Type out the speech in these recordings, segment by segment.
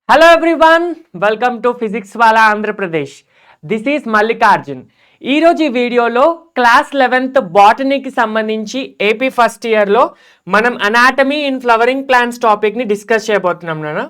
Hello everyone, welcome to Physics Wala Andhra Pradesh. This is Mallikarjun. ఈ రోజు ఈ వీడియోలో క్లాస్ 11th బాటనీకి సంబంధించి ఏపీ ఫస్ట్ ఇయర్లో మనం అనాటమీ ఇన్ ఫ్లవరింగ్ ప్లాంట్స్ టాపిక్ని డిస్కస్ చేయబోతున్నాం నాన్న.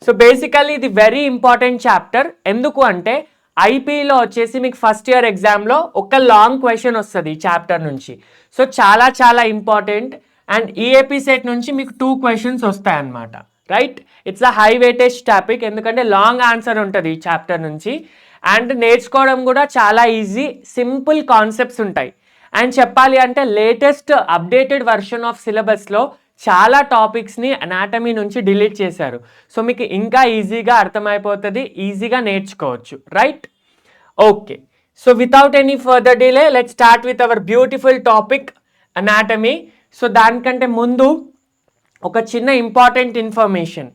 సో బేసికల్లీ ఇది వెరీ ఇంపార్టెంట్ చాప్టర్. ఎందుకు అంటే ఐపీలో వచ్చేసి మీకు ఫస్ట్ ఇయర్ ఎగ్జామ్లో ఒక లాంగ్ క్వశ్చన్ వస్తుంది ఈ చాప్టర్ నుంచి. సో చాలా చాలా ఇంపార్టెంట్. అండ్ ఈఏపీ సెట్ నుంచి మీకు 2 క్వశ్చన్స్ వస్తాయి అన్నమాట. Right, it's a high weightage topic ఎందుకంటే లాంగ్ ఆన్సర్ ఉంటుంది ఈ చాప్టర్ నుంచి. అండ్ నేర్చుకోవడం కూడా చాలా ఈజీ, సింపుల్ కాన్సెప్ట్స్ ఉంటాయి. అండ్ చెప్పాలి అంటే లేటెస్ట్ అప్డేటెడ్ వర్షన్ ఆఫ్ సిలబస్లో చాలా టాపిక్స్ని అనాటమీ నుంచి డిలీట్ చేశారు. సో మీకు ఇంకా ఈజీగా అర్థమైపోతుంది, ఈజీగా నేర్చుకోవచ్చు. Right, okay. So without any further delay let's start with our beautiful topic anatomy. So దానికంటే ముందు ఒక చిన్న ఇంపార్టెంట్ ఇన్ఫర్మేషన్.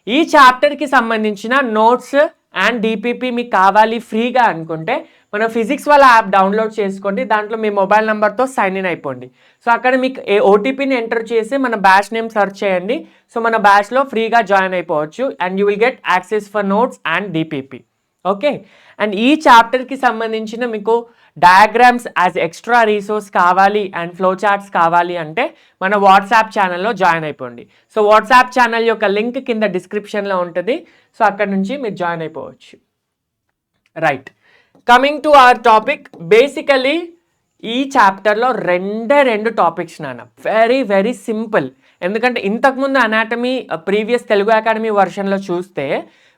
ఈ చాప్టర్కి సంబంధించిన నోట్స్ అండ్ డిపిపి మీకు కావాలి ఫ్రీగా అనుకుంటే మన ఫిజిక్స్ వాళ్ళ యాప్ డౌన్లోడ్ చేసుకోండి. దాంట్లో మీ మొబైల్ నెంబర్తో సైన్ ఇన్ అయిపోండి. సో అక్కడ మీకు ఓటీపీని ఎంటర్ చేసి మన బ్యాచ్ నేమ్ సెర్చ్ చేయండి. సో మన బ్యాచ్లో ఫ్రీగా జాయిన్ అయిపోవచ్చు and you will get access for notes and DPP. Okay. And ఈ చాప్టర్కి సంబంధించిన మీకు డయాగ్రామ్స్ యాజ్ ఎక్స్ట్రా రీసోర్స్ కావాలి అండ్ ఫ్లో చార్ట్స్ కావాలి అంటే మన వాట్సాప్ ఛానల్లో జాయిన్ అయిపోండి. సో వాట్సాప్ ఛానల్ యొక్క లింక్ కింద డిస్క్రిప్షన్లో ఉంటుంది. సో అక్కడ నుంచి మీరు జాయిన్ అయిపోవచ్చు. Right, coming to our topic. Basically ఈ చాప్టర్లో రెండు టాపిక్స్ నాన్న, వెరీ వెరీ సింపుల్. ఎందుకంటే ఇంతకుముందు అనాటమీ ప్రీవియస్ తెలుగు అకాడమీ వర్షన్లో చూస్తే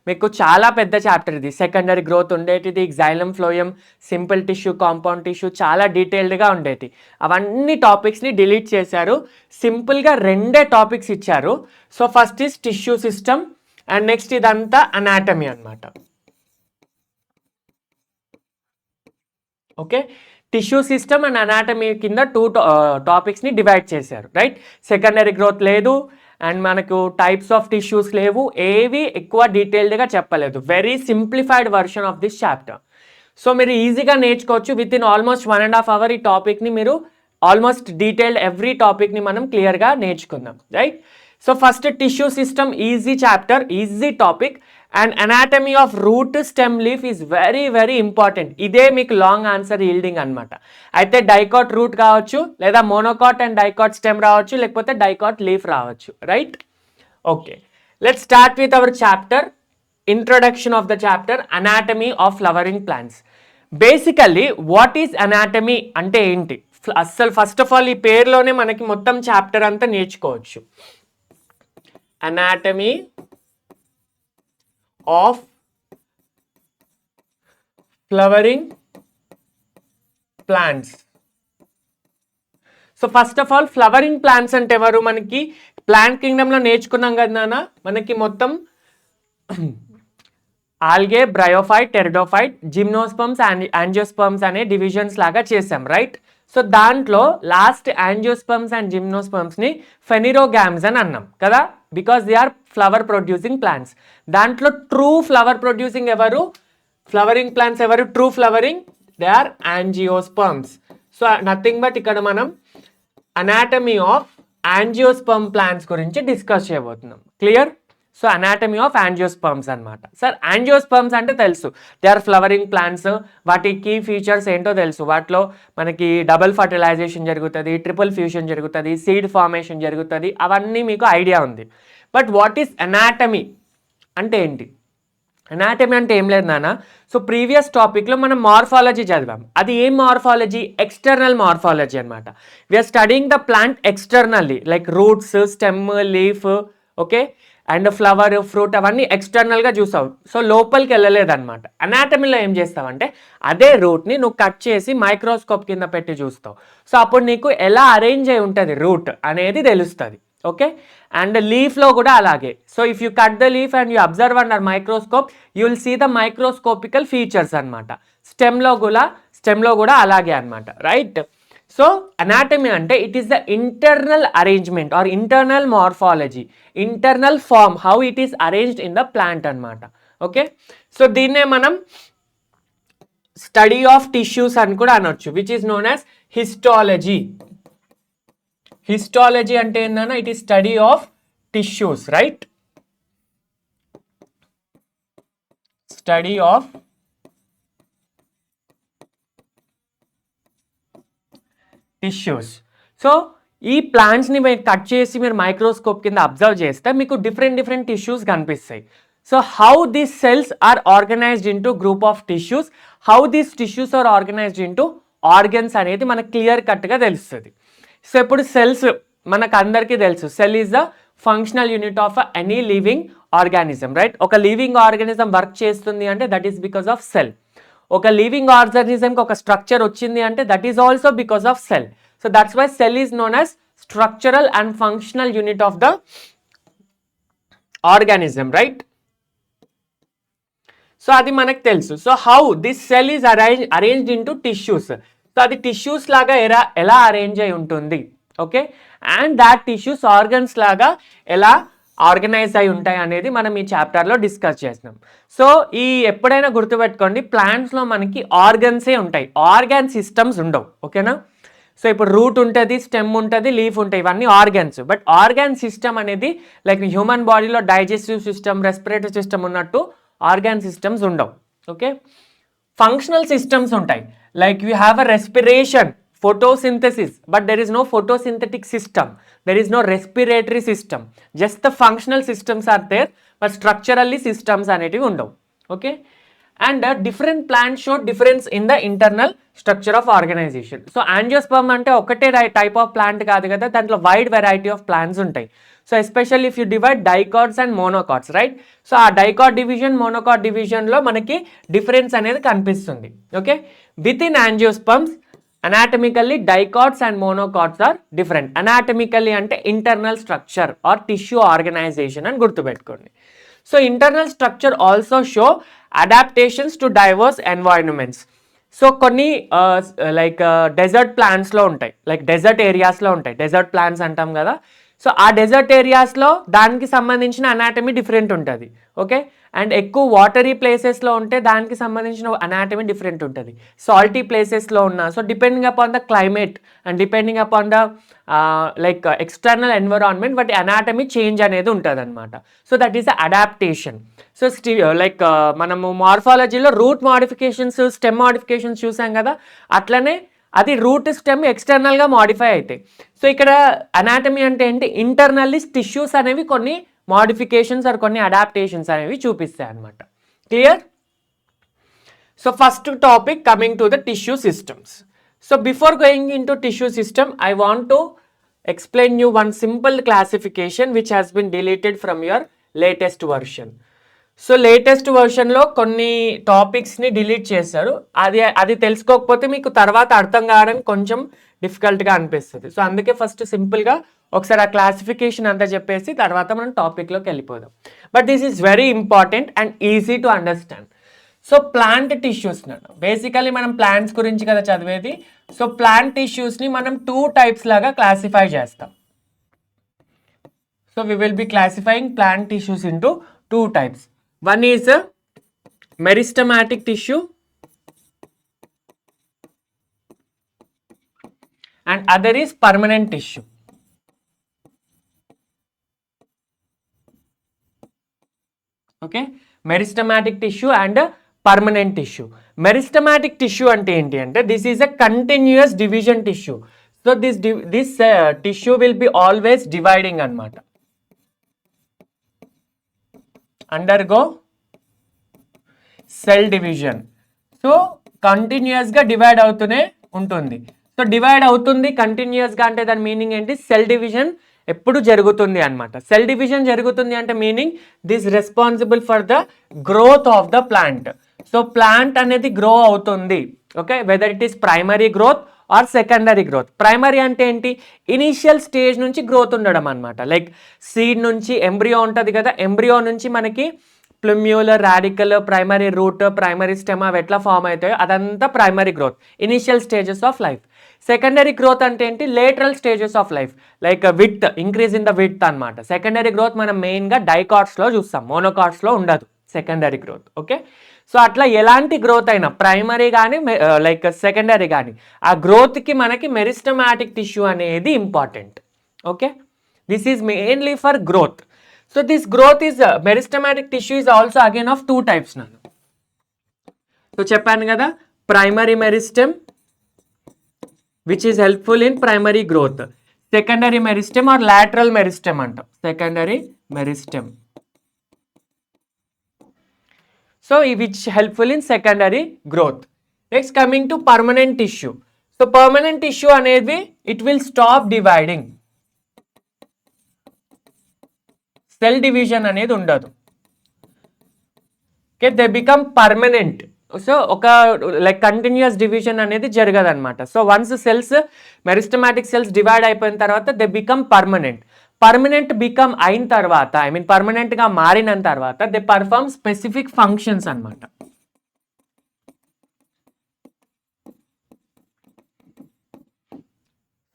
మీకు చాలా పెద్ద చాప్టర్ ఇది. సెకండరీ గ్రోత్ ఉండేటిది, xylem phloem, simple tissue, compound tissue చాలా డీటెయిల్డ్గా ఉండేది. అవన్నీ టాపిక్స్ని డిలీట్ చేశారు. సింపుల్గా 2 టాపిక్స్ ఇచ్చారు. So first is tissue system and next ఇదంతా అనాటమీ అనమాట. Okay, tissue system and anatomy కింద 2 టాపిక్స్ని డివైడ్ చేశారు. రైట్, సెకండరీ గ్రోత్ లేదు అండ్ మనకు టైప్స్ ఆఫ్ టిష్యూస్ లేవు, ఏవి ఎక్కువ డీటెయిల్డ్గా చెప్పలేదు. Very simplified version of this chapter. So మీరు ఈజీగా నేర్చుకోవచ్చు. విత్ ఇన్ ఆల్మోస్ట్ 1.5 hours ఈ టాపిక్ని మీరు ఆల్మోస్ట్ డీటెయిల్డ్ ఎవ్రీ టాపిక్ని మనం క్లియర్గా నేర్చుకుందాం. Right, so first tissue system easy chapter, easy topic. And anatomy of root stem leaf is very very important. ఇదే మీకు లాంగ్ ఆన్సర్ ఈల్డింగ్ అనమాట. అయితే డైకాట్ రూట్ కావచ్చు, లేదా మోనోకాట్ అండ్ డైకాట్ స్టెమ్ రావచ్చు, లేకపోతే డైకాట్ లీఫ్ రావచ్చు. Right, okay. Let's start with our chapter. Introduction of the chapter anatomy of flowering plants. Basically what is anatomy అంటే ఏంటి? అస్సలు ఫస్ట్ ఆఫ్ ఆల్ ఈ పేరులోనే మనకి మొత్తం చాప్టర్ అంతా నేర్చుకోవచ్చు. Anatomy of flowering plants. So first of all flowering plants అంటే ఎవరు? మనకి ప్లాంట్ కింగ్డమ్లో నేర్చుకున్నాం కదా నాన్న, మనకి మొత్తం algae, bryophyte, pteridophyte, gymnosperms and angiosperms అనే డివిజన్స్ లాగా చేసాం. రైట్, సో దాంట్లో లాస్ట్ యాంజియోస్పర్మ్స్ అండ్ జిమ్నోస్పర్మ్స్ని ఫెనిరోగామ్స్ అని అన్నాం కదా, because they are flower producing plants. దాంట్లో ట్రూ ఫ్లవర్ ప్రొడ్యూసింగ్ ఎవరు? ఫ్లవరింగ్ ప్లాంట్స్ ఎవరు? True flowering, they are angiosperms. So nothing but ఇక్కడ మనం అనాటమీ ఆఫ్ యాంజియోస్పర్మ్ ప్లాంట్స్ గురించి డిస్కస్ చేయబోతున్నాం. Clear? So anatomy of angiosperms అనమాట. సార్ యాంజియోస్పర్మ్స్ అంటే తెలుసు, దే ఆర్ ఫ్లవరింగ్ ప్లాంట్స్. వాటి కీ ఫీచర్స్ ఏంటో తెలుసు. వాటిలో మనకి డబుల్ ఫర్టిలైజేషన్ జరుగుతుంది, ట్రిపుల్ ఫ్యూషన్ జరుగుతుంది, సీడ్ ఫార్మేషన్ జరుగుతుంది, అవన్నీ మీకు ఐడియా ఉంది. బట్ వాట్ ఈస్ అనాటమీ అంటే ఏంటి? అనాటమీ అంటే ఏం లేదు నాన్న. సో ప్రీవియస్ టాపిక్లో మనం మార్ఫాలజీ చదివాం. అది ఏం మార్ఫాలజీ? ఎక్స్టర్నల్ మార్ఫాలజీ అనమాట. We are studying the plant externally, like roots, stem, leaf, okay, and flower, fruit, అవన్నీ ఎక్స్టర్నల్గా చూసావు. సో లోపలికి వెళ్ళలేదన్నమాట. అనాటమీలో ఏం చేస్తావంటే అదే రూట్ని నువ్వు కట్ చేసి మైక్రోస్కోప్ కింద పెట్టి చూస్తావు. సో అప్పుడు నీకు ఎలా అరేంజ్ అయి ఉంటుంది రూట్ అనేది తెలుస్తుంది. ఓకే, అండ్ లీఫ్లో కూడా అలాగే. So if you cut the leaf and you observe under microscope you will see the microscopical features అనమాట. స్టెమ్లో కూడా అలాగే అనమాట. రైట్, సో అనాటమీ అంటే it is the internal arrangement or internal morphology, internal form, how it is arranged in the plant అనమాట. Okay, so దీన్నే మనం study of tissues అని కూడా అనొచ్చు, which is known as histology. Histology అంటే ఏంటన్నా, it is study of tissues. Right, study of tissues. So ఈ ప్లాంట్స్ని మీరు కట్ చేసి మీరు మైక్రోస్కోప్ కింద అబ్జర్వ్ చేస్తే మీకు డిఫరెంట్ టిష్యూస్ కనిపిస్తాయి. So how these cells are organized into group of tissues, how these tissues are organized into organs అనేది మనకు క్లియర్ కట్గా తెలుస్తుంది. సో ఇప్పుడు సెల్స్ మనకు అందరికీ తెలుసు, cell is the functional unit of any living organism, right? ఒక లివింగ్ ఆర్గానిజం వర్క్ చేస్తుంది అంటే that is because of cell. ఒక లివింగ్ ఆర్గానిజంకి ఒక స్ట్రక్చర్ వచ్చింది అంటే that is also because of cell. So that's why cell is known as structural and functional unit of the organism, right? So అది మనకు తెలుసు. So how this cell is arranged into tissues. So అది tissues లాగా ఎలా arrange అయి ఉంటుంది, okay? And that tissues organs లాగా ఎలా ఆర్గనైజ్ అయి ఉంటాయి అనేది మనం ఈ చాప్టర్లో డిస్కస్ చేస్తున్నాం. సో ఈ ఎప్పుడైనా గుర్తుపెట్టుకోండి, ప్లాంట్స్లో మనకి ఆర్గన్సే ఉంటాయి, ఆర్గాన్ సిస్టమ్స్ ఉండవు, ఓకేనా? సో ఇప్పుడు రూట్ ఉంటుంది, స్టెమ్ ఉంటుంది, లీఫ్ ఉంటాయి, ఇవన్నీ ఆర్గాన్స్. బట్ ఆర్గాన్ సిస్టమ్ అనేది లైక్ హ్యూమన్ బాడీలో డైజెస్టివ్ సిస్టమ్, రెస్పిరేటరీ సిస్టమ్ ఉన్నట్టు ఆర్గాన్ సిస్టమ్స్ ఉండవు, ఓకే? ఫంక్షనల్ సిస్టమ్స్ ఉంటాయి, like you have a respiration, photosynthesis, but there is no photosynthetic system, there is no respiratory system, just the functional systems are there, but structurally systems అనేటివి ఉండవు, okay? And different plants show difference in the internal structure of organization. So angiosperm అంటే ఒకటే type of plant కాదు కదా, దాంట్లో wide variety of plants ఉంటాయి. So especially if you divide dicots and monocots, right? So ఆ dicot division, monocot డివిజన్లో మనకి difference అనేది కనిపిస్తుంది, okay? With in angiosperms anatomically dicots and monocots are different. Anatomically అంటే internal structure or tissue organization అని గుర్తుపెట్టుకోండి. So internal structure also show adaptations to diverse environments. So కొన్ని like dessert ప్లాంట్స్లో ఉంటాయి, like dessert ఏరియాస్లో ఉంటాయి, dessert plants అంటాం కదా. So ఆ డెజర్ట్ ఏరియాస్లో దానికి సంబంధించిన అనాటమీ డిఫరెంట్ ఉంటుంది, ఓకే? అండ్ ఎక్కువ వాటరీ ప్లేసెస్లో ఉంటే దానికి సంబంధించిన అనాటమీ డిఫరెంట్ ఉంటుంది. సాల్టీ ప్లేసెస్లో ఉన్న, so depending upon the climate and depending upon the like external environment వాటి అనాటమీ చేంజ్ అనేది ఉంటుంది అనమాట. So that is the adaptation. So like మనము మార్ఫాలజీలో రూట్ మాడిఫికేషన్స్, స్టెమ్ మాడిఫికేషన్స్ చూసాం కదా, అట్లనే అది రూట్ స్టెమ్ ఎక్స్టర్నల్గా మాడిఫై అవుతాయి. సో ఇక్కడ అనాటమీ అంటే ఏంటి, ఇంటర్నల్లీ టిష్యూస్ అనేవి కొన్ని మోడిఫికేషన్స్ ఆర్ కొన్ని అడాప్టేషన్స్ అనేవి చూపిస్తాయి అన్నమాట. Clear? So first topic coming to the tissue systems. So before going in to tissue system, I want to explain you one simple classification which has been deleted from your latest version. So latest వర్షన్లో కొన్ని టాపిక్స్ని delete చేశారు, అది తెలుసుకోకపోతే మీకు తర్వాత అర్థం కావడానికి కొంచెం డిఫికల్ట్గా అనిపిస్తుంది. సో అందుకే ఫస్ట్ సింపుల్గా ఒకసారి ఆ క్లాసిఫికేషన్ అంతా చెప్పేసి తర్వాత మనం టాపిక్లోకి వెళ్ళిపోదాం. But this is very important and easy to understand. So plant tissues, basically మనం ప్లాంట్స్ గురించి కదా చదివేది. సో ప్లాంట్ టిష్యూస్ని మనం 2 టైప్స్ లాగా క్లాసిఫై చేస్తాం. So we will be classifying plant tissues into 2 types. One is a meristematic tissue and other is permanent tissue. Okay, meristematic tissue and permanent tissue. Meristematic tissue ante enti ante this is a continuous division tissue. So this tissue will be always dividing anamata, undergo cell division. So కంటిన్యూస్గా divide అవుతూనే ఉంటుంది. So divide అవుతుంది కంటిన్యూస్గా అంటే దాని meaning ఏంటి, cell division ఎప్పుడు జరుగుతుంది అనమాట. సెల్ డివిజన్ జరుగుతుంది అంటే meaning this responsible for the growth of the plant. So plant అనేది గ్రో అవుతుంది, okay, whether it is primary growth or secondary growth. Primary అంటే ఏంటి, ఇనీషియల్ స్టేజ్ నుంచి గ్రోత్ ఉండడం అనమాట. లైక్ సీడ్ నుంచి ఎంబ్రియో ఉంటుంది కదా, ఎంబ్రియో నుంచి మనకి plumular, radical, primary root, primary stem అవి ఎట్లా ఫామ్ అవుతాయో అదంతా primary growth, initial stages of life. Secondary growth అంటే ఏంటి, lateral stages of life, like width, increase in the width అనమాట. సెకండరీ గ్రోత్ మనం మెయిన్గా డైకాట్స్లో చూస్తాం, మోనోకాట్స్లో ఉండదు సెకండరీ గ్రోత్, ఓకే. సో అట్లా ఎలాంటి గ్రోత్ అయినా ప్రైమరీ కానీ లైక్ సెకండరీ కానీ ఆ గ్రోత్కి మనకి మెరిస్టమాటిక్ టిష్యూ అనేది important, okay. This is mainly for growth. So this growth is meristematic tissue is also again of 2 types now. So చెప్పాను కదా, primary meristem which is helpful in primary growth, secondary meristem or lateral meristem అంటాం, secondary meristem. So which helpful in secondary growth. Next coming to permanent tissue. So permanent tissue అనేది it will stop dividing, cell division అనేది ఉండదు. Okay, they become permanent. So ఒక like continuous division అనేది జరగదు అనమాట. So once cells meristematic cells divide అయిపోయిన తర్వాత they become permanent. Permanent become అయిన తర్వాత, ఐ మీన్ పర్మనెంట్గా మారిన తర్వాత దే పర్ఫార్మ్ స్పెసిఫిక్ ఫంక్షన్స్ అనమాట.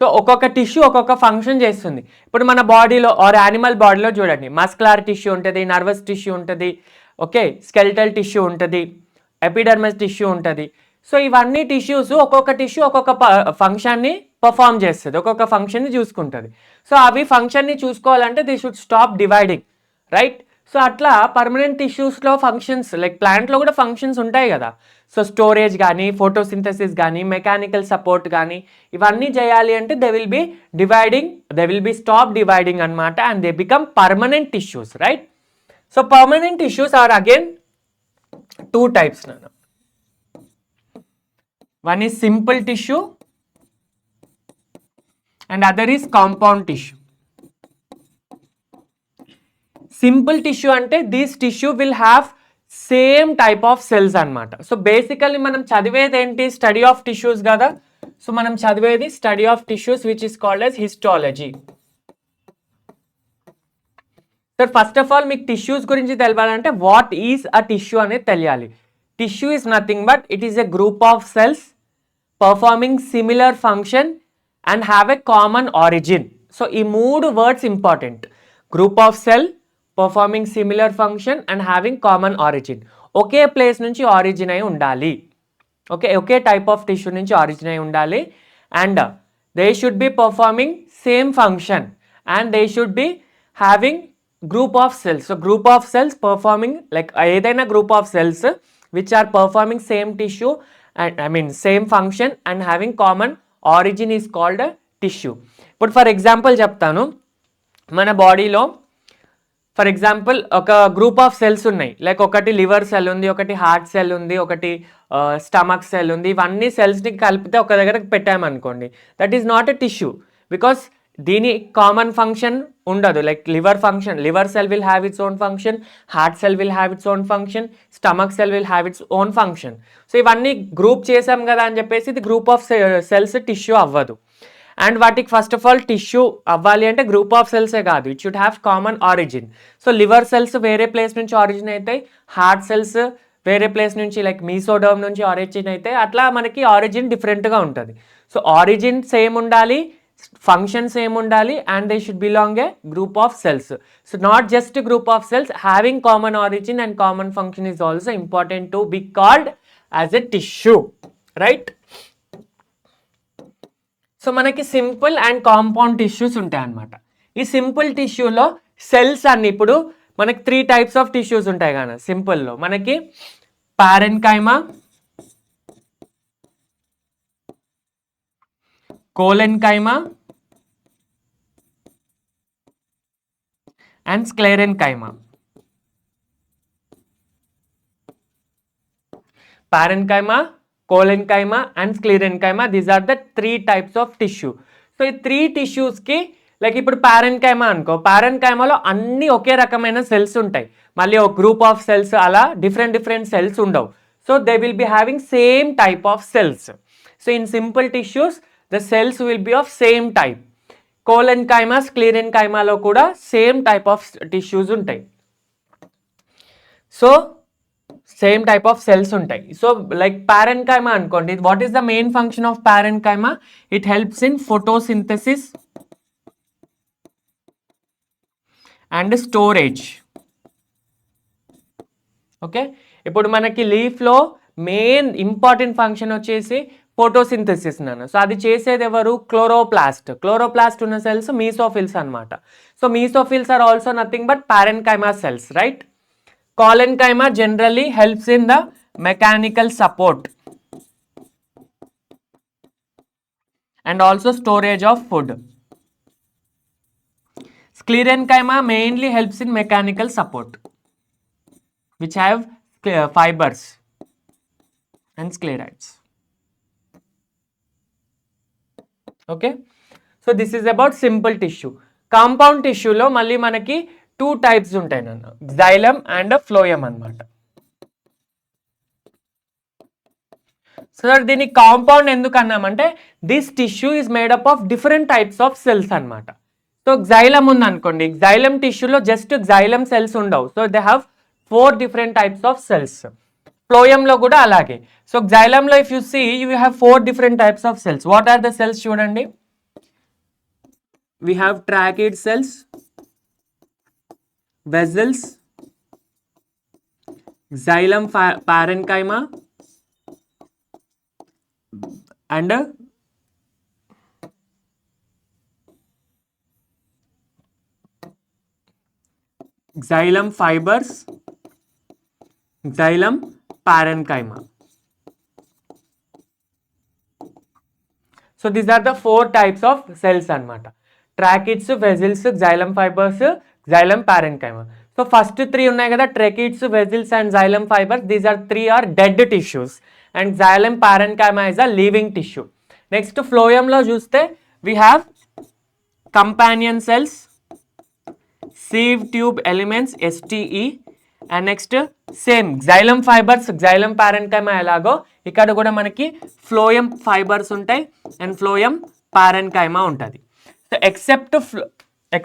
సో ఒక్కొక్క టిష్యూ ఒక్కొక్క ఫంక్షన్ చేస్తుంది. ఇప్పుడు మన బాడీలో ఆర్ యానిమల్ బాడీలో చూడండి, మస్కులర్ టిష్యూ ఉంటుంది, నర్వస్ టిష్యూ ఉంటుంది, ఓకే, స్కెల్టల్ టిష్యూ ఉంటుంది, ఎపిడర్మస్ టిష్యూ ఉంటుంది. సో ఇవన్నీ టిష్యూస్ ఒక్కొక్క టిష్యూ ఒక్కొక్క ఫంక్షన్ని పర్ఫామ్ చేస్తుంది, ఒక్కొక్క ఫంక్షన్ని చూసుకుంటుంది. సో అవి ఫంక్షన్ని చూసుకోవాలంటే they should stop dividing, right? So అట్లా పర్మనెంట్ టిష్యూస్లో ఫంక్షన్స్ లైక్ ప్లాంట్లో కూడా ఫంక్షన్స్ ఉంటాయి కదా. సో స్టోరేజ్ కానీ, ఫోటోసింథసిస్ కానీ, మెకానికల్ సపోర్ట్ కానీ, ఇవన్నీ చేయాలి అంటే they will be dividing, they will be stop dividing అనమాట, and they become permanent tissues, right? So permanent tissues are again two types. One is simple tissue and other is compound tissue. Simple tissue ante this tissue will have same type of cells anamata. So basically manam chadivedi enti study of tissues kada. So manam chadivedi study of tissues which is called as histology. So first of all meeku tissues gurinchi telavalante what is a tissue anedi teliyali. Tissue is nothing but it is a group of cells performing similar function and have a common origin. So ఈ మూడు words important. Group of cell, performing similar function and having common origin. ఒకే place నుంచి origin అయి ఉండాలి, okay, ఒకే type of tissue నుంచి origin అయి ఉండాలి. And they should be performing same function and they should be having group of cells. So group of cells performing like ఏదైనా group of cells which are performing same tissue and I mean same function and having common origin is called a tissue. But for example చెప్తాను, మన బాడీలో for example ఒక group of cells ఉన్నాయి, like ఒకటి liver cell ఉంది, ఒకటి heart cell ఉంది, ఒకటి స్టమక్ సెల్ ఉంది. ఇవన్నీ సెల్స్ని కలిపితే ఒక దగ్గర పెట్టామనుకోండి, that is not a tissue because దీని కామన్ ఫంక్షన్ ఉండదు. Like liver function, liver cell will have its own function, heart cell will have its own function, stomach cell will have its own function. So ఇవన్నీ group చేసాం కదా అని చెప్పేసి ఇది group of cells tissue అవ్వదు. And వాటికి first of all tissue అవ్వాలి అంటే గ్రూప్ ఆఫ్ సెల్సే కాదు, it should have common origin. So liver cells వేరే ప్లేస్ నుంచి ఆరిజిన్ అవుతాయి, హార్ట్ సెల్స్ వేరే ప్లేస్ నుంచి లైక్ మీసోడర్మ్ నుంచి ఆరిజిన్ అయితే అట్లా మనకి ఆరిజిన్ డిఫరెంట్గా ఉంటుంది. సో ఆరిజిన్ సేమ్ ఉండాలి, ఫంక్షన్ సేమ్ ఉండాలి, and they should belong A group of cells. So not just group of cells, having common origin and common function is also important to be called as a tissue, right? So మనకి simple and compound tissues ఉంటాయి అన్నమాట. ఈ simple టిష్యూలో cells అన్ని ఇప్పుడు మనకి 3 types of tissues ఉంటాయి కదా సింపుల్లో. మనకి parenchyma, collenchyma and sclerenchyma. Parenchyma, collenchyma and sclerenchyma, these are the 3 types of tissue. So ఈ 3 టిష్యూస్కి లైక్ ఇప్పుడు పారెన్కైమా అనుకో, పారెన్కైమాలో అన్ని ఒకే రకమైన సెల్స్ ఉంటాయి, మళ్ళీ ఒక గ్రూప్ ఆఫ్ సెల్స్ అలా డిఫరెంట్ సెల్స్ ఉండవు. So they will be having same type of cells. So in simple tissues the cells will be of same type. Colenchyma, sclerenchyma లో కూడా సేమ్ టైప్ ఆఫ్ టిష్యూస్ ఉంటాయి. So same type of cells ఉంటాయి. So like parenchyma అనుకోండి, what is the main function of parenchyma? It helps in photosynthesis and storage. Okay, ఇప్పుడు మనకి లీఫ్లో main important function వచ్చేసి photosynthesis నాన్న. సో అది చేసేది ఎవరు? క్లోరోప్లాస్ట్. క్లోరోప్లాస్ట్ ఉన్న సెల్స్ మీసోఫిల్స్ అనమాట. So mesophylls are also nothing but parenchyma cells, right? Collenchyma generally helps in the mechanical support, and also storage of food. Sclerenchyma mainly helps in mechanical support, which have fibers and sclerites. Okay, so this is about simple tissue. Compound tissue lo malli manaki two types ఉంటాయి నాన్న, xylem and phloem అన్నమాట. So దీని compound ఎందుకు అన్నామంటే this tissue is made up of different types of cells అన్నమాట. So xylem ఉంది అనుకోండి, xylem టిష్యూలో జస్ట్ xylem సెల్స్ ఉండవు. So they have 4 different types of cells. ఫ్లోయంలో కూడా అలాగే. సో xylemలో if you see you have 4 different types of cells. What are the cells చూడండి. We have tracheids cells, vessels, xylem parenchyma, and xylem fibers, xylem parenchyma. So these are the 4 types of cells anamata. Tracheids, vessels, xylem fibers, xylem parenchyma. So first 3 ఉన్నాయి కదా, tracheids, vessels and xylem fibers, these are 3 are dead tissues and xylem parenchyma is a living tissue. Next phloem లో చూస్తే we have companion cells, sieve tube elements STE, and next same xylem fibers, xylem parenchyma ఎలాగో ఇక్కడ కూడా మనకి phloem fibers ఉంటాయి and phloem parenchyma ఉంటుంది. So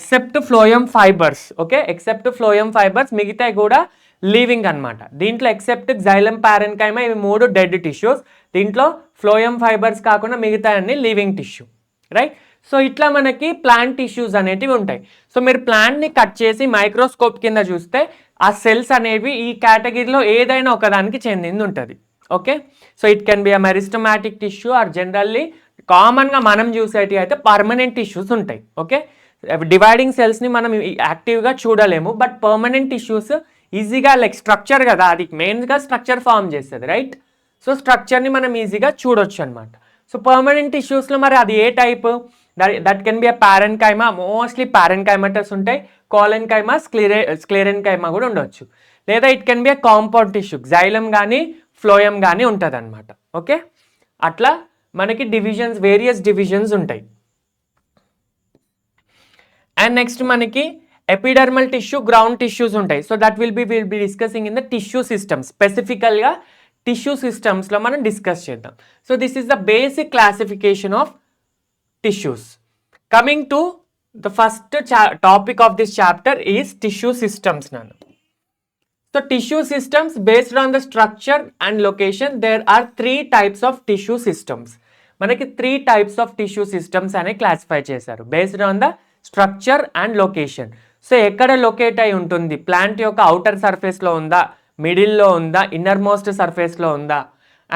except phloem fibers, okay, except phloem fibers మిగతాయి కూడా లివింగ్ అన్నమాట. దీంట్లో ఎక్సెప్ట్ xylem parenchyma ఇవి 3 డెడ్ టిష్యూస్. దీంట్లో phloem fibers కాకుండా మిగతా అన్ని లివింగ్ టిష్యూ, రైట్. సో ఇట్లా మనకి ప్లాంట్ టిష్యూస్ అనేటివి ఉంటాయి. సో మీరు ప్లాంట్ని కట్ చేసి మైక్రోస్కోప్ కింద చూస్తే ఆ సెల్స్ అనేవి ఈ కేటగిరీలో ఏదైనా ఒకదానికి చెందింది ఉంటుంది. Okay, so it can be a meristematic tissue or generally కామన్గా మనం చూసేటి అయితే పర్మనెంట్ టిష్యూస్ ఉంటాయి. ఓకే, డివైడింగ్ సెల్స్ని మనం యాక్టివ్గా చూడలేము, బట్ పర్మనెంట్ టిష్యూస్ ఈజీగా లైక్ స్ట్రక్చర్ కదా, అది మెయిన్గా స్ట్రక్చర్ ఫామ్ చేస్తుంది, రైట్. సో స్ట్రక్చర్ని మనం ఈజీగా చూడొచ్చు అనమాట. సో పర్మనెంట్ టిష్యూస్లో మరి అది ఏ type, that can be a parenchyma, mostly parenchymatous ఉంటాయి, కోలెన్కైమా, స్క్లెరెన్కైమా కూడా ఉండొచ్చు. లేదా it can be a compound tissue, xylem కానీ phloem కానీ ఉంటుంది అనమాట. ఓకే, అట్లా మనకి డివిజన్స్, వేరియస్ డివిజన్స్ ఉంటాయి. అండ్ నెక్స్ట్ మనకి ఎపిడర్మల్ టిష్యూ, గ్రౌండ్ టిష్యూస్ ఉంటాయి. So that will be discussing in the tissue systems. స్పెసిఫికల్గా టిష్యూ సిస్టమ్స్లో మనం డిస్కస్ చేద్దాం. So this is the basic classification of tissues. Coming to the first topic of this chapter is tissue systems. So tissue systems, based on the structure and location, there are 3 types of tissue systems. మనకి 3 types of tissue systems అనే classify చేశారు based on the structure and location. So ఎక్కడ locate అయి ఉంటుంది, plant యొక్క outer సర్ఫేస్లో ఉందా, మిడిల్లో ఉందా, ఇన్నర్ మోస్ట్ సర్ఫేస్లో ఉందా,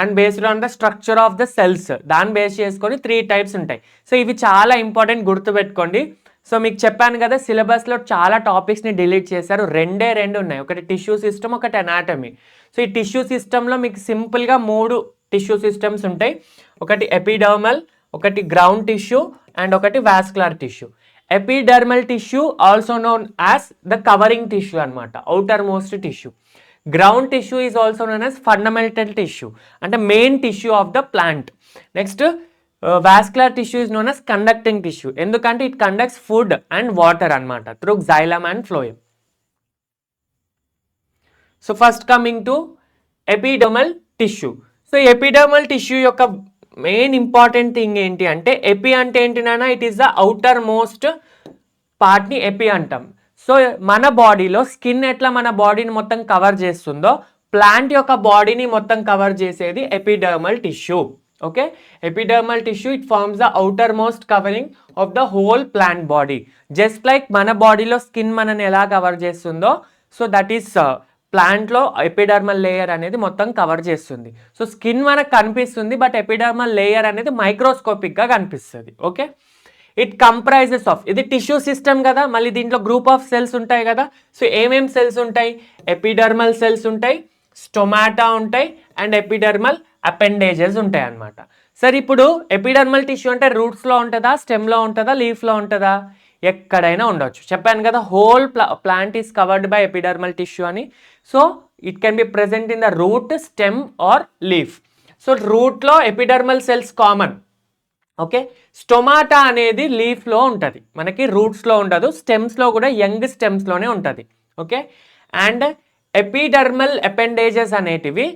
and based on the structure of the cells, దాన్ని బేస్ చేసుకొని 3 టైప్స్ ఉంటాయి. సో ఇవి చాలా ఇంపార్టెంట్, గుర్తుపెట్టుకోండి. సో మీకు చెప్పాను కదా సిలబస్లో చాలా టాపిక్స్ని డిలీట్ చేశారు, 2 ఉన్నాయి, ఒకటి టిష్యూ సిస్టమ్, ఒకటి అనాటమీ. సో ఈ టిష్యూ సిస్టంలో మీకు సింపుల్గా 3 టిష్యూ సిస్టమ్స్ ఉంటాయి. ఒకటి ఎపిడర్మల్, ఒకటి గ్రౌండ్ టిష్యూ అండ్ ఒకటి vascular tissue. Epidermal tissue also known as the covering tissue అనమాట, outer most tissue. Ground tissue is also known as fundamental tissue, అంటే main tissue of the plant. Next vascular tissue is known as conducting tissue, ఎందుకంటే it conducts food and water అనమాట through xylem and phloem. So first coming to epidermal tissue. So epidermal tissue యొక్క main important thing ఏంటి అంటే, AP అంటే ఏంటి నాన్న, it is the outer most పార్ట్ని AP అంటాం. సో మన బాడీలో స్కిన్ ఎట్లా మన బాడీని మొత్తం కవర్ చేస్తుందో, ప్లాంట్ యొక్క బాడీని మొత్తం కవర్ చేసేది epidermal tissue. Okay, epidermal tissue it forms the outer most covering of the whole plant body. Just like మన బాడీలో స్కిన్ మనని ఎలా కవర్ చేస్తుందో, సో దట్ ఈస్ ప్లాంట్లో ఎపిడర్మల్ లేయర్ అనేది మొత్తం కవర్ చేస్తుంది. సో స్కిన్ మనకు కనిపిస్తుంది, బట్ ఎపిడర్మల్ లేయర్ అనేది మైక్రోస్కోపిక్గా కనిపిస్తుంది. ఓకే, ఇట్ కంప్రైజెస్ ఆఫ్, ఇది టిష్యూ సిస్టమ్ కదా, మళ్ళీ దీంట్లో గ్రూప్ ఆఫ్ సెల్స్ ఉంటాయి కదా. సో ఏమేం సెల్స్ ఉంటాయి, ఎపిడర్మల్ సెల్స్ ఉంటాయి, స్టొమాటా ఉంటాయి అండ్ ఎపిడర్మల్ అపెండేజెస్ ఉంటాయి అన్నమాట. సరే ఇప్పుడు ఎపిడర్మల్ టిష్యూ అంటే రూట్స్లో ఉంటుందా, స్టెమ్లో ఉంటుందా, లీఫ్లో ఉంటుందా? ఎక్కడైనా ఉండొచ్చు. చెప్పాను కదా whole plant is covered by epidermal tissue అని. So it can be present in the root, stem or leaf. So రూట్లో epidermal cells common. Okay, stomata అనేది లీఫ్లో ఉంటుంది, మనకి రూట్స్లో ఉండదు, స్టెమ్స్లో కూడా యంగ్ స్టెమ్స్లోనే ఉంటుంది. ఓకే, అండ్ ఎపిడర్మల్ అపెండేజెస్ అనేటివి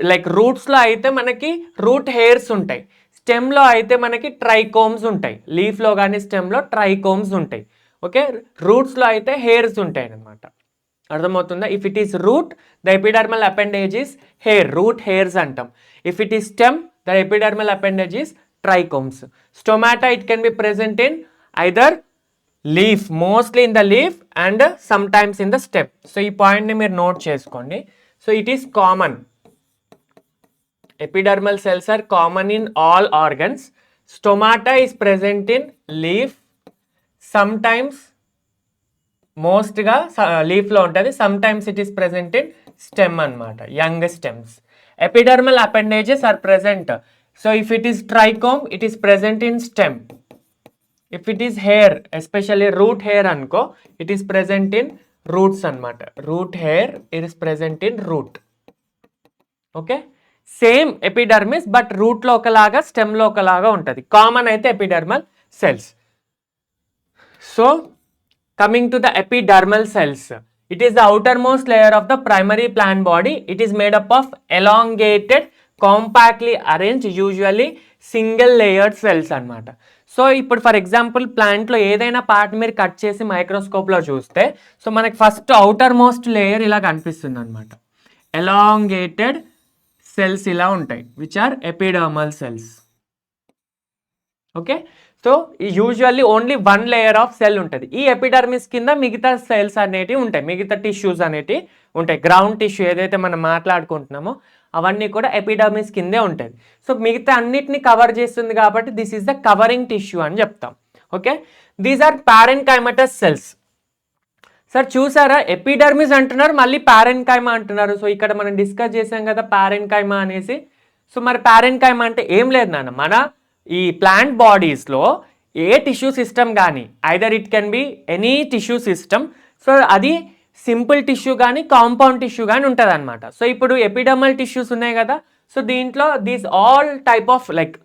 లైక్ రూట్స్లో అయితే మనకి రూట్ హెయిర్స్ ఉంటాయి, స్టెమ్లో అయితే మనకి ట్రైకోమ్స్ ఉంటాయి. లీఫ్లో కానీ స్టెమ్లో ట్రైకోమ్స్ ఉంటాయి. ఓకే, రూట్స్లో అయితే హెయిర్స్ ఉంటాయి అన్నమాట. అర్థమవుతుందా? If it is root the epidermal appendage is hair, root hairs అంటాం. If it is stem the epidermal appendage is trichomes. Stomata, it can be present in either leaf, mostly in the leaf and sometimes in the stem. So ee point ni meer note cheskondi. So it is common. Epidermal cells are common in all organs. Stomata is present in leaf, sometimes most ga leaf lo untadi, sometimes it is present in stem anamata, young stems. Epidermal appendages are present. So if it is trichome, it is present in stem. If it is hair, especially root hair anko, it is present in roots anamata. Root hair, it is present in root. Okay, same epidermis but root lo okalaga, stem lo okalaga untadi. Common aithe epidermal cells. So coming to the epidermal cells, it is the outermost layer of the primary plant body. It is made up of elongated, compactly arrange, usually single layered cells అనమాట. So ఇప్పుడు for example ప్లాంట్లో ఏదైనా part మీరు cut చేసి మైక్రోస్కోప్లో చూస్తే so మనకి first outer most layer ఇలా కనిపిస్తుంది అనమాట. ఎలాంగేటెడ్ సెల్స్ ఇలా ఉంటాయి which are epidermal cells. Okay, so usually only one layer of cell ఉంటుంది. ఈ ఎపిడర్మిస్ కింద మిగతా సెల్స్ అనేటివి ఉంటాయి, మిగతా టిష్యూస్ అనేటివి ఉంటాయి. గ్రౌండ్ టిష్యూ ఏదైతే మనం మాట్లాడుకుంటున్నామో అవన్నీ కూడా ఎపిడర్మిస్ కిందే ఉంటుంది. సో మిగతా అన్నిటిని కవర్ చేస్తుంది కాబట్టి this is the covering tissue అని చెప్తాం. Okay, these are parenchymatous cells. Sir చూసారా, ఎపిడర్మిస్ అంటున్నారు మళ్ళీ పారెన్కైమా అంటున్నారు. సో ఇక్కడ మనం డిస్కస్ చేసాం కదా పారెన్కైమా అనేసి. సో మరి పారెన్కైమా అంటే ఏం లేదు నాన్న, మన ఈ ప్లాంట్ బాడీస్లో ఏ టిష్యూ సిస్టమ్ కానీ either it can be any tissue system. So అది సింపుల్ టిష్యూ కానీ కాంపౌండ్ టిష్యూ కానీ ఉంటుంది అనమాట. సో ఇప్పుడు ఎపిడర్మల్ టిష్యూస్ ఉన్నాయి కదా, సో దీంట్లో these all type of like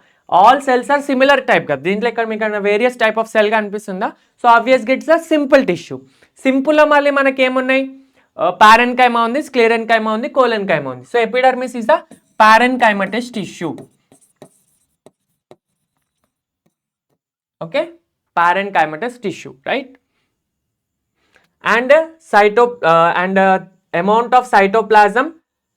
all cells are similar type కదా. దీంట్లో ఇక్కడ మీకు వేరియస్ టైప్ ఆఫ్ సెల్ కనిపిస్తుందా? సో ఆబ్వియస్గా ఇట్స్ అ సింపుల్ టిష్యూ. సింపుల్లో మళ్ళీ మనకి ఏమున్నాయి, పారెన్కైమా ఉంది, స్క్లెరెన్కైమా ఉంది, కోలెన్కైమా ఉంది. So epidermis is the parenchymatous tissue. Okay, parenchymatous tissue, right? And amount of cytoplasm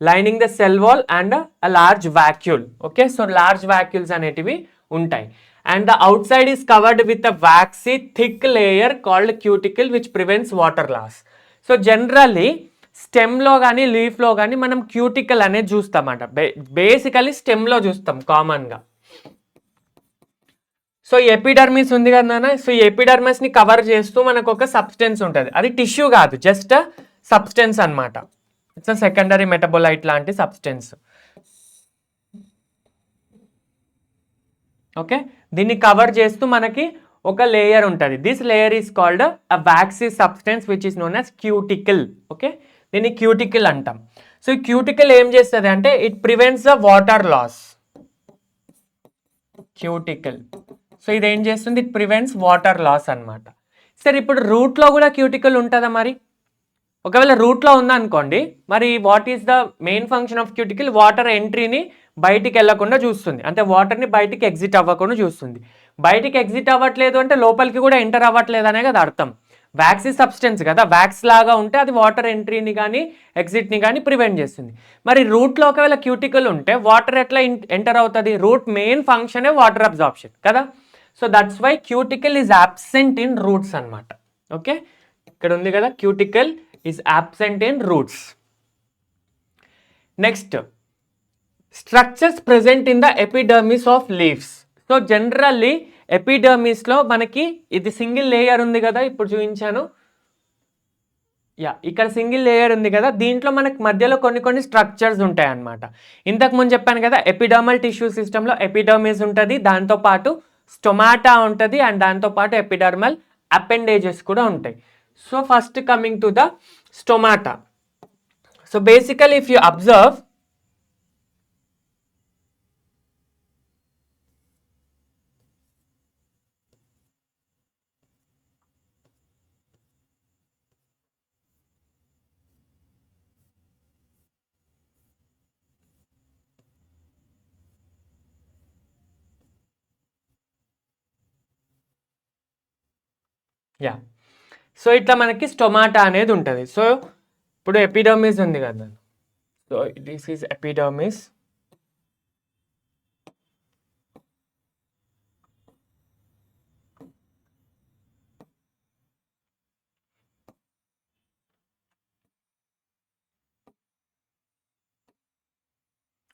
lining the cell wall and a large vacuole. Okay, so large vacuoles anetivi untai, and the outside is covered with a waxy thick layer called cuticle which prevents water loss. So generally stem lo gaani leaf lo gaani manam cuticle ane chustamata, basically stem lo chustam common ga. So epidermis ఉంది కదా నాన్న, so ఈ ఎపిడర్మిస్ని cover చేస్తూ మనకు ఒక substance ఉంటుంది, అది tissue కాదు, జస్ట్ సబ్స్టెన్స్ అనమాట. ఇట్స్ సెకండరీ మెటబోలైట్ లాంటి సబ్స్టెన్స్. ఓకే, దీన్ని కవర్ చేస్తూ మనకి ఒక లేయర్ ఉంటుంది. This layer is called a waxy substance which is known as cuticle. Okay, దీన్ని క్యూటికల్ అంటాం. సో ఈ క్యూటికల్ ఏం చేస్తుంది అంటే it prevents the water loss. Cuticle, so ఇది ఏం చేస్తుంది, ఇట్ ప్రివెంట్స్ వాటర్ లాస్ అనమాట. సరే ఇప్పుడు రూట్లో కూడా క్యూటికల్ ఉంటుందా? మరి ఒకవేళ రూట్లో ఉందనుకోండి, మరి what is the main function of cuticle? Water ఎంట్రీని బయటికి వెళ్ళకుండా చూస్తుంది, అంటే వాటర్ని బయటికి ఎగ్జిట్ అవ్వకుండా చూస్తుంది. బయటికి ఎగ్జిట్ అవ్వట్లేదు అంటే లోపలికి కూడా ఎంటర్ అవ్వట్లేదు అనే కదా అర్థం. వ్యాక్సీ సబ్స్టెన్స్ కదా, వ్యాక్స్ లాగా ఉంటే అది వాటర్ ఎంట్రీని కానీ ఎగ్జిట్ని కానీ ప్రివెంట్ చేస్తుంది. మరి రూట్లో ఒకవేళ క్యూటికల్ ఉంటే వాటర్ ఎట్లా ఎంటర్ అవుతుంది? రూట్ మెయిన్ ఫంక్షనే వాటర్ అబ్జార్ప్షన్ కదా. So that's why cuticle is absent in roots అనమాట. ఓకే, ఇక్కడ ఉంది కదా cuticle is absent in roots. Next, structures present in the epidermis of leaves. So generally ఎపిడర్మిస్లో మనకి ఇది సింగిల్ లేయర్ ఉంది కదా, ఇప్పుడు చూపించాను. ఇక్కడ సింగిల్ లేయర్ ఉంది కదా, దీంట్లో మనకు మధ్యలో కొన్ని స్ట్రక్చర్స్ ఉంటాయి అన్నమాట. ఇంతకు ముందు చెప్పాను కదా, ఎపిడర్మల్ టిష్యూ సిస్టంలో ఎపిడర్మిస్ ఉంటుంది, దాంతోపాటు స్టొమాటా ఉంటుంది, అండ్ దాంతోపాటు ఎపిడర్మల్ అపెండేజెస్ కూడా ఉంటాయి. So first coming to the stomata. So basically if you observe, so ఇట్లా మనకి స్టొమాటా అనేది ఉంటుంది. సో ఇప్పుడు ఎపిడర్మిస్ ఉంది కదా, so this is epidermis.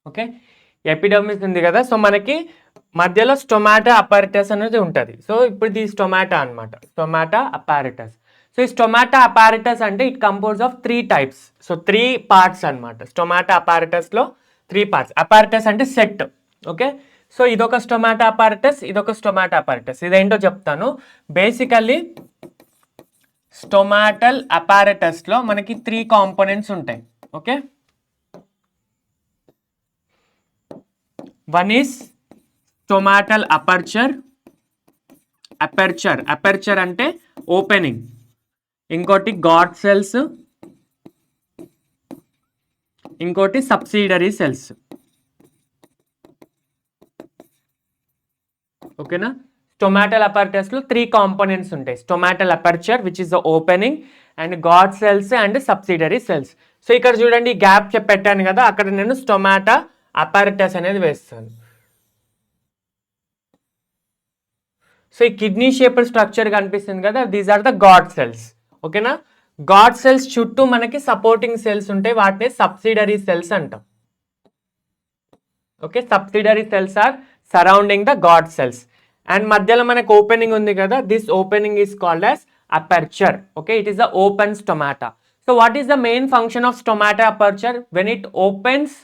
Okay, epidermis ఉంది కదా, సో మనకి మధ్యలో స్టొమాటా అపారిటస్ అనేది ఉంటుంది. సో ఇప్పుడు ఇది స్టొమాటా అనమాట, స్టొమాటా అపారిటస్. సో ఈ స్టొమాటా అపారిటస్ అంటే it compose of 3 types. So 3 parts అనమాట. స్టొమాటా అపారిటస్లో 3 పార్ట్స్. అపారిటస్ అంటే సెట్. ఓకే, సో ఇదొక స్టొమాటా అపారిటస్, ఇదొక స్టొమాటా అపారిటస్. ఇదేంటో చెప్తాను. బేసికల్లీ స్టొమాటల్ అపారిటస్లో మనకి 3 కాంపోనెంట్స్ ఉంటాయి. Okay, one is stomatal aperture. Aperture అంటే ఓపెనింగ్. ఇంకోటి గాడ్ సెల్స్, ఇంకోటి సబ్సిడరీ సెల్స్. ఓకేనా, స్టొమాటల్ అపర్టస్లో 3 కాంపోనెంట్స్ ఉంటాయి. Stomatal aperture which is the opening, and God cells and subsidiary cells. So ఇక్కడ చూడండి, గ్యాప్ పెట్టాను కదా, అక్కడ నేను స్టొమాటా అపారిటస్ అనేది వేస్తాను. సో ఈ కిడ్నీ షేప్డ్ స్ట్రక్చర్ కనిపిస్తుంది కదా, these are the guard cells. ఓకేనా, గాడ్ సెల్స్ చుట్టూ మనకి సపోర్టింగ్ సెల్స్ ఉంటాయి, వాటిని సబ్సిడరీ సెల్స్ అంటాం. Okay, subsidiary cells are surrounding the guard cells. And మధ్యలో మనకు ఓపెనింగ్ ఉంది కదా, this opening is called as aperture. Okay, it is the open stomata. So what is the main function of stomata aperture? When it opens,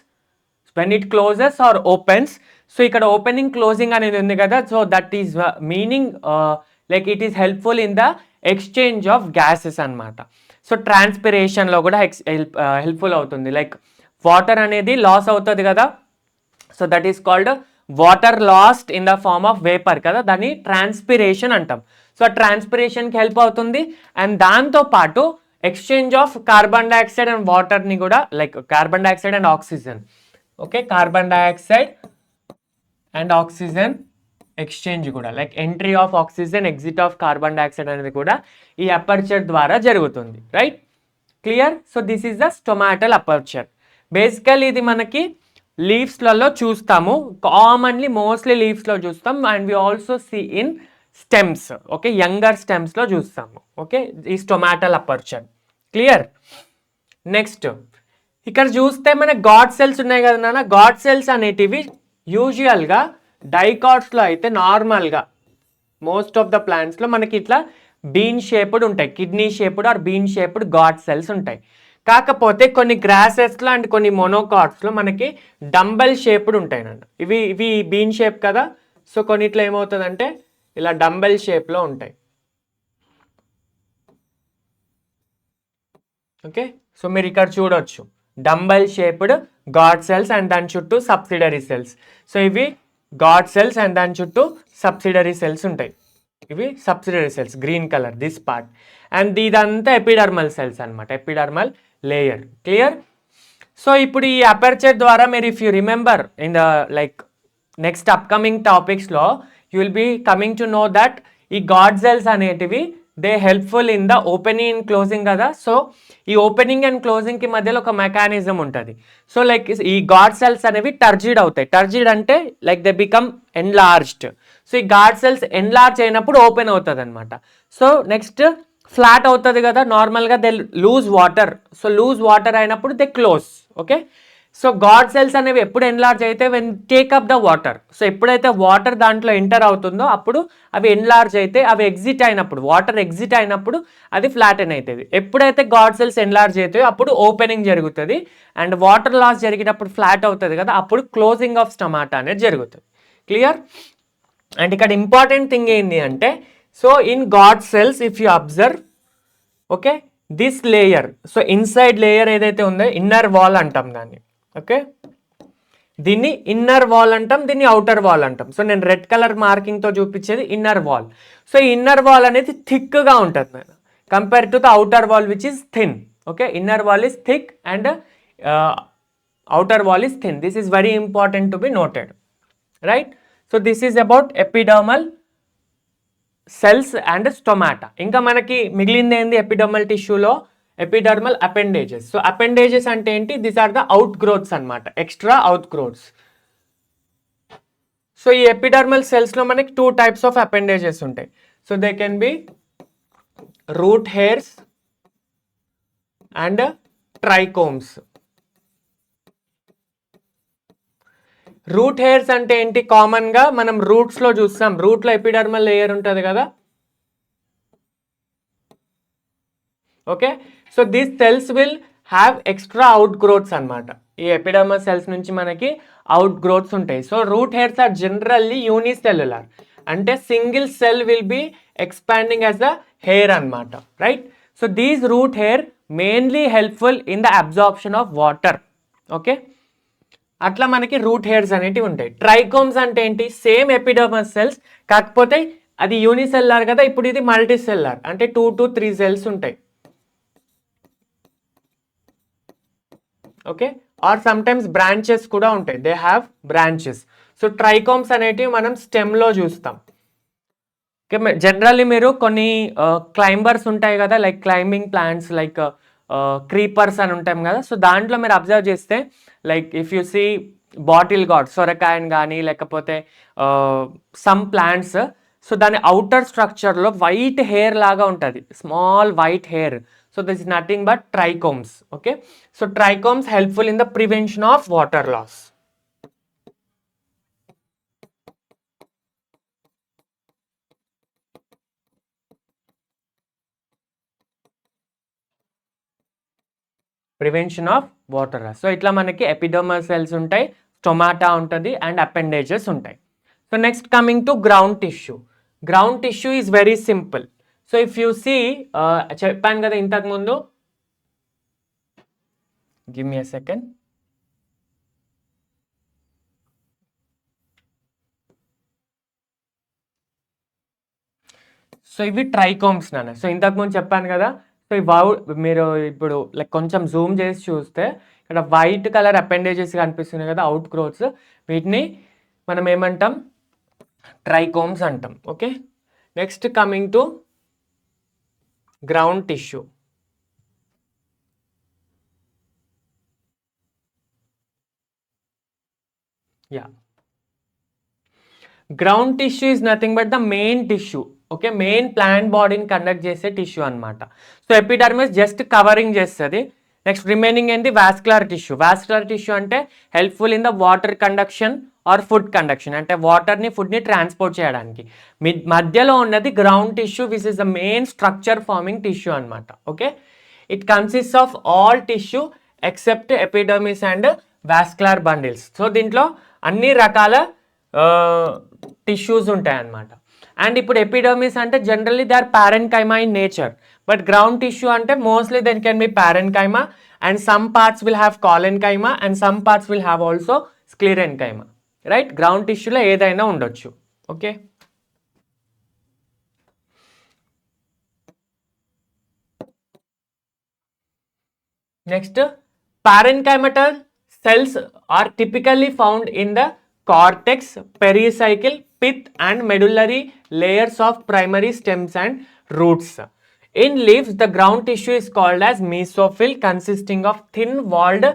when it closes or opens. So ఇక్కడ opening closing అనేది ఉంది కదా, so that is meaning like it is helpful in the exchange of gases అనమాట. So ట్రాన్స్పిరేషన్లో కూడా helpful అవుతుంది. Like water అనేది loss అవుతుంది కదా, so that is called water lost in the form of vapour కదా, దాన్ని ట్రాన్స్పిరేషన్ అంటాం. సో ఆ ట్రాన్స్పిరేషన్కి హెల్ప్ అవుతుంది. అండ్ దాంతోపాటు exchange of carbon dioxide and వాటర్ని కూడా, like carbon dioxide and oxygen. Okay, carbon dioxide and oxygen exchange కూడా, like entry of oxygen, exit of carbon dioxide అనేది కూడా ఈ అపర్చర్ ద్వారా జరుగుతుంది. Right, clear? So this is the stomatal aperture. Basically ఇది మనకి లీవ్స్లలో చూస్తాము, కామన్లీ మోస్ట్లీ లీవ్స్లో చూస్తాం, and we also see in stems. Okay, younger స్టెమ్స్లో చూస్తాము. ఓకే, ఈ స్టొమాటల్ అపర్చర్. క్లియర్? నెక్స్ట్ ఇక్కడ చూస్తే మన గాడ్ సెల్స్ ఉన్నాయి కదా నాన్న, గాడ్ సెల్స్ అనేటివి యూజువల్గా డైకాట్స్లో అయితే నార్మల్గా మోస్ట్ ఆఫ్ ద ప్లాంట్స్లో మనకి ఇట్లా బీన్ షేప్డ్ ఉంటాయి, kidney shaped or bean shaped guard cells ఉంటాయి. కాకపోతే కొన్ని గ్రాసెస్లో అండ్ కొన్ని మోనోకాట్స్లో మనకి డంబెల్ షేప్డ్ ఉంటాయి నాన్న. ఇవి బీన్ షేప్ కదా, సో కొన్నిట్లో ఏమవుతుందంటే ఇలా డంబెల్ షేప్లో ఉంటాయి. ఓకే, సో మీరు ఇక్కడ చూడొచ్చు dumbbell shaped guard cells and దాని చుట్టూ సబ్సిడరీ సెల్స్. సో ఇవి గాడ్ సెల్స్ అండ్ దాని చుట్టూ సబ్సిడరీ సెల్స్ ఉంటాయి. ఇవి subsidiary cells, green colour this part. And ఇదంతా ఎపిడర్మల్ సెల్స్ అనమాట, ఎపిడర్మల్ లేయర్. క్లియర్? సో ఇప్పుడు ఈ అపర్చర్ ద్వారా మీరు if you remember in the like next upcoming టాపిక్స్లో you will be coming to know that ఈ గాడ్ సెల్స్ అనేటివి they helpful in the opening and closing కదా. So ఈ ఓపెనింగ్ అండ్ క్లోజింగ్కి మధ్యలో ఒక మెకానిజం ఉంటుంది. సో లైక్ ఈ గాడ్ సెల్స్ అనేవి టర్జిడ్ అవుతాయి. టర్జిడ్ అంటే like they become enlarged. So ఈ గాడ్ సెల్స్ ఎన్లార్జ్ అయినప్పుడు ఓపెన్ అవుతుంది అనమాట. సో నెక్స్ట్ ఫ్లాట్ అవుతుంది కదా నార్మల్గా, they lose water. So lose water అయినప్పుడు they close. Okay, so guard cells అనేవి ఎప్పుడు ఎన్లార్జ్ అయితే when take up the water. So ఎప్పుడైతే వాటర్ దాంట్లో ఎంటర్ అవుతుందో అప్పుడు అవి ఎన్లార్జ్ అయితే, అవి ఎగ్జిట్ అయినప్పుడు, వాటర్ ఎగ్జిట్ అయినప్పుడు అది ఫ్లాటెన్ అవుతుంది. ఎప్పుడైతే గాడ్ సెల్స్ ఎన్లార్జ్ అవుతాయో అప్పుడు ఓపెనింగ్ జరుగుతుంది, అండ్ వాటర్ లాస్ జరిగినప్పుడు ఫ్లాట్ అవుతుంది కదా, అప్పుడు క్లోజింగ్ ఆఫ్ స్టమాటా అనేది జరుగుతుంది. క్లియర్? అండ్ ఇక్కడ ఇంపార్టెంట్ థింగ్ ఏంటి అంటే, so in God cells if you observe, okay, this layer, so inside layer ఏదైతే ఉందో ఇన్నర్ వాల్ అంటాం దాన్ని. ఓకే, దీన్ని ఇన్నర్ వాల్ అంటాం, దీన్ని అవుటర్ వాల్ అంటాం. సో నేను రెడ్ కలర్ మార్కింగ్తో చూపించేది ఇన్నర్ వాల్. సో ఈ ఇన్నర్ వాల్ అనేది థిక్గా ఉంటుంది compare to the outer wall which is thin. Okay, inner wall is thick and outer wall is thin. This is very important to be noted, right? So this is about epidermal cells and stomata. ఇంకా మనకి మిగిలింది ఏంది epidermal టిష్యూలో? Epidermal appendages. So appendages అంటే ఏంటి? These are the out growths అనమాట, extra out growths. So ఈ epidermal సెల్స్లో మనకి 2 టైప్స్ ఆఫ్ అపెండేజెస్ ఉంటాయి. So they can be root hairs and trichomes. Root hairs అంటే ఏంటి? కామన్గా మనం రూట్స్లో చూస్తాం, రూట్లో ఎపిడర్మల్ లేయర్ ఉంటుంది కదా. Okay, so these cells will have extra out growths అనమాట. ఈ ఎపిడర్మల్ సెల్స్ నుంచి మనకి అవుట్ గ్రోత్స్ ఉంటాయి. So root hairs are generally unicellular, అంటే single cell will be expanding as the hair అనమాట, right? So these root hair mainly helpful in the absorption of water. Okay, అట్లా మనకి root hairs అనేటివి ఉంటాయి. Trichomes అంటే ఏంటి? Same epidermal cells, కాకపోతే అది యూనిసెల్లార్ కదా, ఇప్పుడు ఇది మల్టీ సెల్లార్, అంటే 2 to 3 సెల్స్ ఉంటాయి. ఓకే, ఆర్ సమ్టైమ్స్ బ్రాంచెస్ కూడా ఉంటాయి, they have branches. So trichomes అనేటివి మనం స్టెమ్లో చూస్తాం. ఓకే, జనరల్లీ మీరు కొన్ని క్లైంబర్స్ ఉంటాయి కదా, like climbing plants, like creepers అని ఉంటాం కదా. సో దాంట్లో మీరు అబ్జర్వ్ చేస్తే, like if you see bottle gourd, సొరకాయన్ కానీ లేకపోతే సమ్ ప్లాంట్స్, సో దాని అవుటర్ స్ట్రక్చర్లో వైట్ హెయిర్ లాగా ఉంటుంది, small white hair. So this is nothing but trichomes. Okay, so trichomes helpful in the prevention of water loss. Prevention of water loss. So ఇట్లా మనకి epidermal cells ఉంటాయి, stomata ఉంటుంది and appendages ఉంటాయి. So next coming to ground tissue. Ground tissue is very simple. So if you see, చెప్పాను కదా ఇంతకుముందు, give me a second. So ఇవి trichomes నాన్న. సో ఇంతకుముందు చెప్పాను కదా. సో మీరు ఇప్పుడు లైక్ కొంచెం జూమ్ చేసి చూస్తే ఇక్కడ వైట్ కలర్ అపెండేజెస్ కనిపిస్తున్నాయి కదా, అవుట్ గ్రోత్స్, వీటిని మనం ఏమంటాం? ట్రైకోమ్స్ అంటాం. Okay, next coming to ground tissue. Yeah, ground tissue is nothing but the main tissue. Okay, main plant బాడీని కండక్ట్ చేసే టిష్యూ అనమాట. సో ఎపిడర్మిస్ జస్ట్ కవరింగ్ చేస్తుంది. నెక్స్ట్ రిమైనింగ్ ఏంటి? Vascular tissue. వాస్కులర్ టిష్యూ అంటే helpful in the water conduction or food conduction, అంటే వాటర్ని, ఫుడ్ని transport చేయడానికి. మధ్యలో ఉన్నది ground tissue, which is the main structure forming tissue అనమాట. Okay, it consist of all tissue except epidermis and vascular bundles. So దీంట్లో అన్ని రకాల టిష్యూస్ ఉంటాయి అన్నమాట. అండ్ ఇప్పుడు ఎపిడర్మిస్ అంటే generally they are parenchyma in nature, but ground tissue అంటే mostly then can be parenchyma, and some parts will have collenchyma, and some parts will have also sclerenchyma, right? Ground టిష్యూలో ఏదైనా ఉండొచ్చు. Okay, next parenchymal cells are typically found in the cortex, pericycle, pith and medullary layers of primary stems and roots. In leaves, the ground tissue is called as mesophyll, consisting of thin walled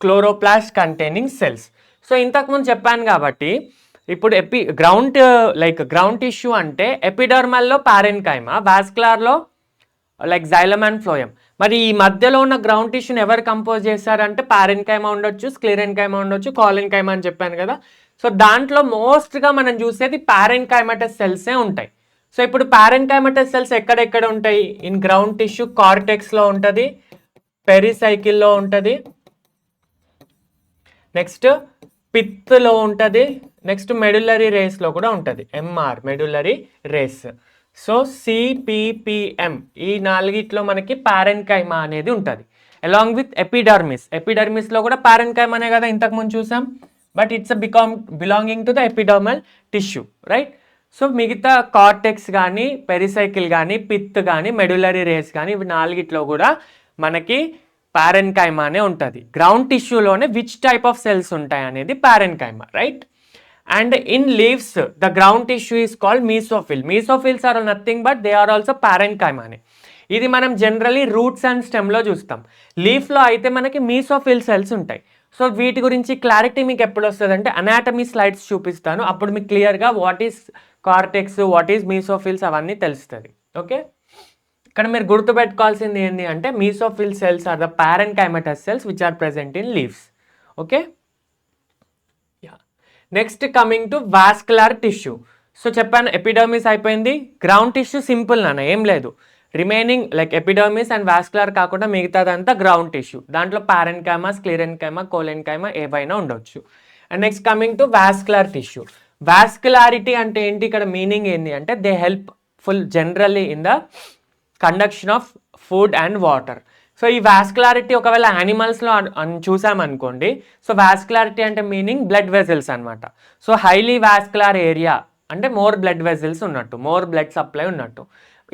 chloroplast containing cells. So ఇంతకుముందు చెప్పాను కాబట్టి ఇప్పుడు ground tissue అంటే ఎపిడర్మల్లో పారెన్కైమా, వాస్కులర్లో like xylem and phloem. మరి ఈ మధ్యలో ఉన్న ground టిష్యూని ఎవరు కంపోజ్ చేశారంటే పారెన్కైమా ఉండొచ్చు, స్క్లెరెన్కైమా ఉండొచ్చు, కాలెన్కైమా అని చెప్పాను కదా. సో దాంట్లో మోస్ట్గా మనం చూసేది పారెన్కైమటస్ సెల్సే ఉంటాయి. సో ఇప్పుడు పారెన్కైమటస్ సెల్స్ ఎక్కడెక్కడ ఉంటాయి? ఇన్ గ్రౌండ్ టిష్యూ కార్టెక్స్లో ఉంటుంది, పెరిసైకిల్లో ఉంటుంది, నెక్స్ట్ పిత్లో ఉంటుంది, నెక్స్ట్ మెడులరీ రేస్లో కూడా ఉంటుంది, ఎంఆర్ మెడులరీ రేస్. సో సిపిపిఎం ఈ నాలుగిట్లో మనకి పారెన్కైమా అనేది ఉంటుంది. అలాంగ్ విత్ ఎపిడర్మిస్, ఎపిడర్మిస్లో కూడా పారెన్కైమానే కదా ఇంతకుముందు చూసాం, but it's belonging to the epidermal tissue, right. So మిగతా కార్టెక్స్ కానీ, పెరిసైకిల్ కానీ, పిత్ కానీ, మెడులరీ రేస్ కానీ ఇవి నాలుగిట్లో కూడా మనకి పారెన్కైమా అనే ఉంటుంది. గ్రౌండ్ టిష్యూలోనే విచ్ టైప్ ఆఫ్ సెల్స్ ఉంటాయి అనేది parenchyma, right. And in leaves the ground tissue is called mesophyll. Mesophylls are nothing but they are also parenchyma అని. ఇది మనం జనరలీ రూట్స్ అండ్ స్టెమ్లో చూస్తాం. లీఫ్లో అయితే మనకి మీసోఫిల్ సెల్స్ ఉంటాయి. సో వీటి గురించి క్లారిటీ మీకు ఎప్పుడు వస్తుంది అంటే అనాటమీ స్లైడ్స్ చూపిస్తాను, అప్పుడు మీకు క్లియర్గా what is cortex, what is mesophylls అవన్నీ తెలుస్తుంది. ఓకే, ఇక్కడ మీరు గుర్తుపెట్టుకోవాల్సింది ఏంటి అంటే mesophyll cells are the parenchymatous cells which are present in leaves. Okay, next coming to vascular tissue. So చెప్పాను ఎపిడర్మిస్ అయిపోయింది. గ్రౌండ్ టిష్యూ సింపుల్ నాన్న, ఏం లేదు. Remaining like epidermis and vascular కాకుండా మిగతాదంతా గ్రౌండ్ టిష్యూ. దాంట్లో పారెన్కైమా, స్క్లెరెన్కైమా, కోలెన్కైమా ఏవైనా ఉండొచ్చు. And next coming to vascular tissue. Vascularity అంటే ఏంటి? ఇక్కడ మీనింగ్ ఏంటి అంటే they help full generally in the conduction of food and water. So ఈ వాస్కులారిటీ ఒకవేళ యానిమల్స్లో చూసామనుకోండి, సో వాస్కులారిటీ అంటే మీనింగ్ బ్లడ్ వెజల్స్ అనమాట. సో హైలీ వాస్కులర్ ఏరియా అంటే మోర్ బ్లడ్ వెజల్స్ ఉన్నట్టు, మోర్ బ్లడ్ సప్లై ఉన్నట్టు.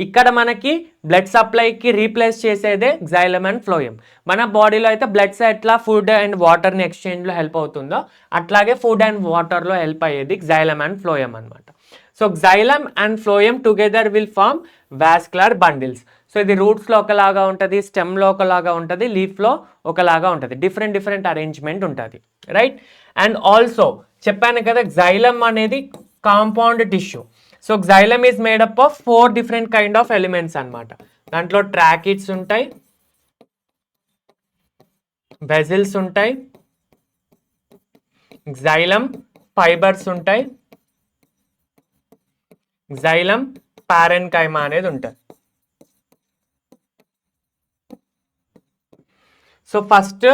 ఇక్కడ మనకి బ్లడ్ సప్లైకి రీప్లేస్ చేసేదే xylem అండ్ phloem. మన బాడీలో అయితే బ్లడ్స్ ఎట్లా ఫుడ్ అండ్ వాటర్ని ఎక్స్చేంజ్లో హెల్ప్ అవుతుందో అట్లాగే ఫుడ్ అండ్ వాటర్లో హెల్ప్ అయ్యేది xylem అండ్ phloem అనమాట. So xylem and phloem together will form vascular bundles. So ఇది రూట్స్లో ఒకలాగా ఉంటుంది, స్టెమ్లో ఒకలాగా ఉంటుంది, లీఫ్లో ఒకలాగా ఉంటుంది, డిఫరెంట్ అరేంజ్మెంట్ ఉంటుంది, రైట్. అండ్ ఆల్సో చెప్పాను కదా xylem అనేది compound tissue. So xylem is made up of 4 different kind of elements అనమాట. దాంట్లో ట్రాకిడ్స్ ఉంటాయి, బెజిల్స్ ఉంటాయి, xylem ఫైబర్స్ ఉంటాయి, xylem పారెన్కైమా అనేది ఉంటుంది. సో ఫస్ట్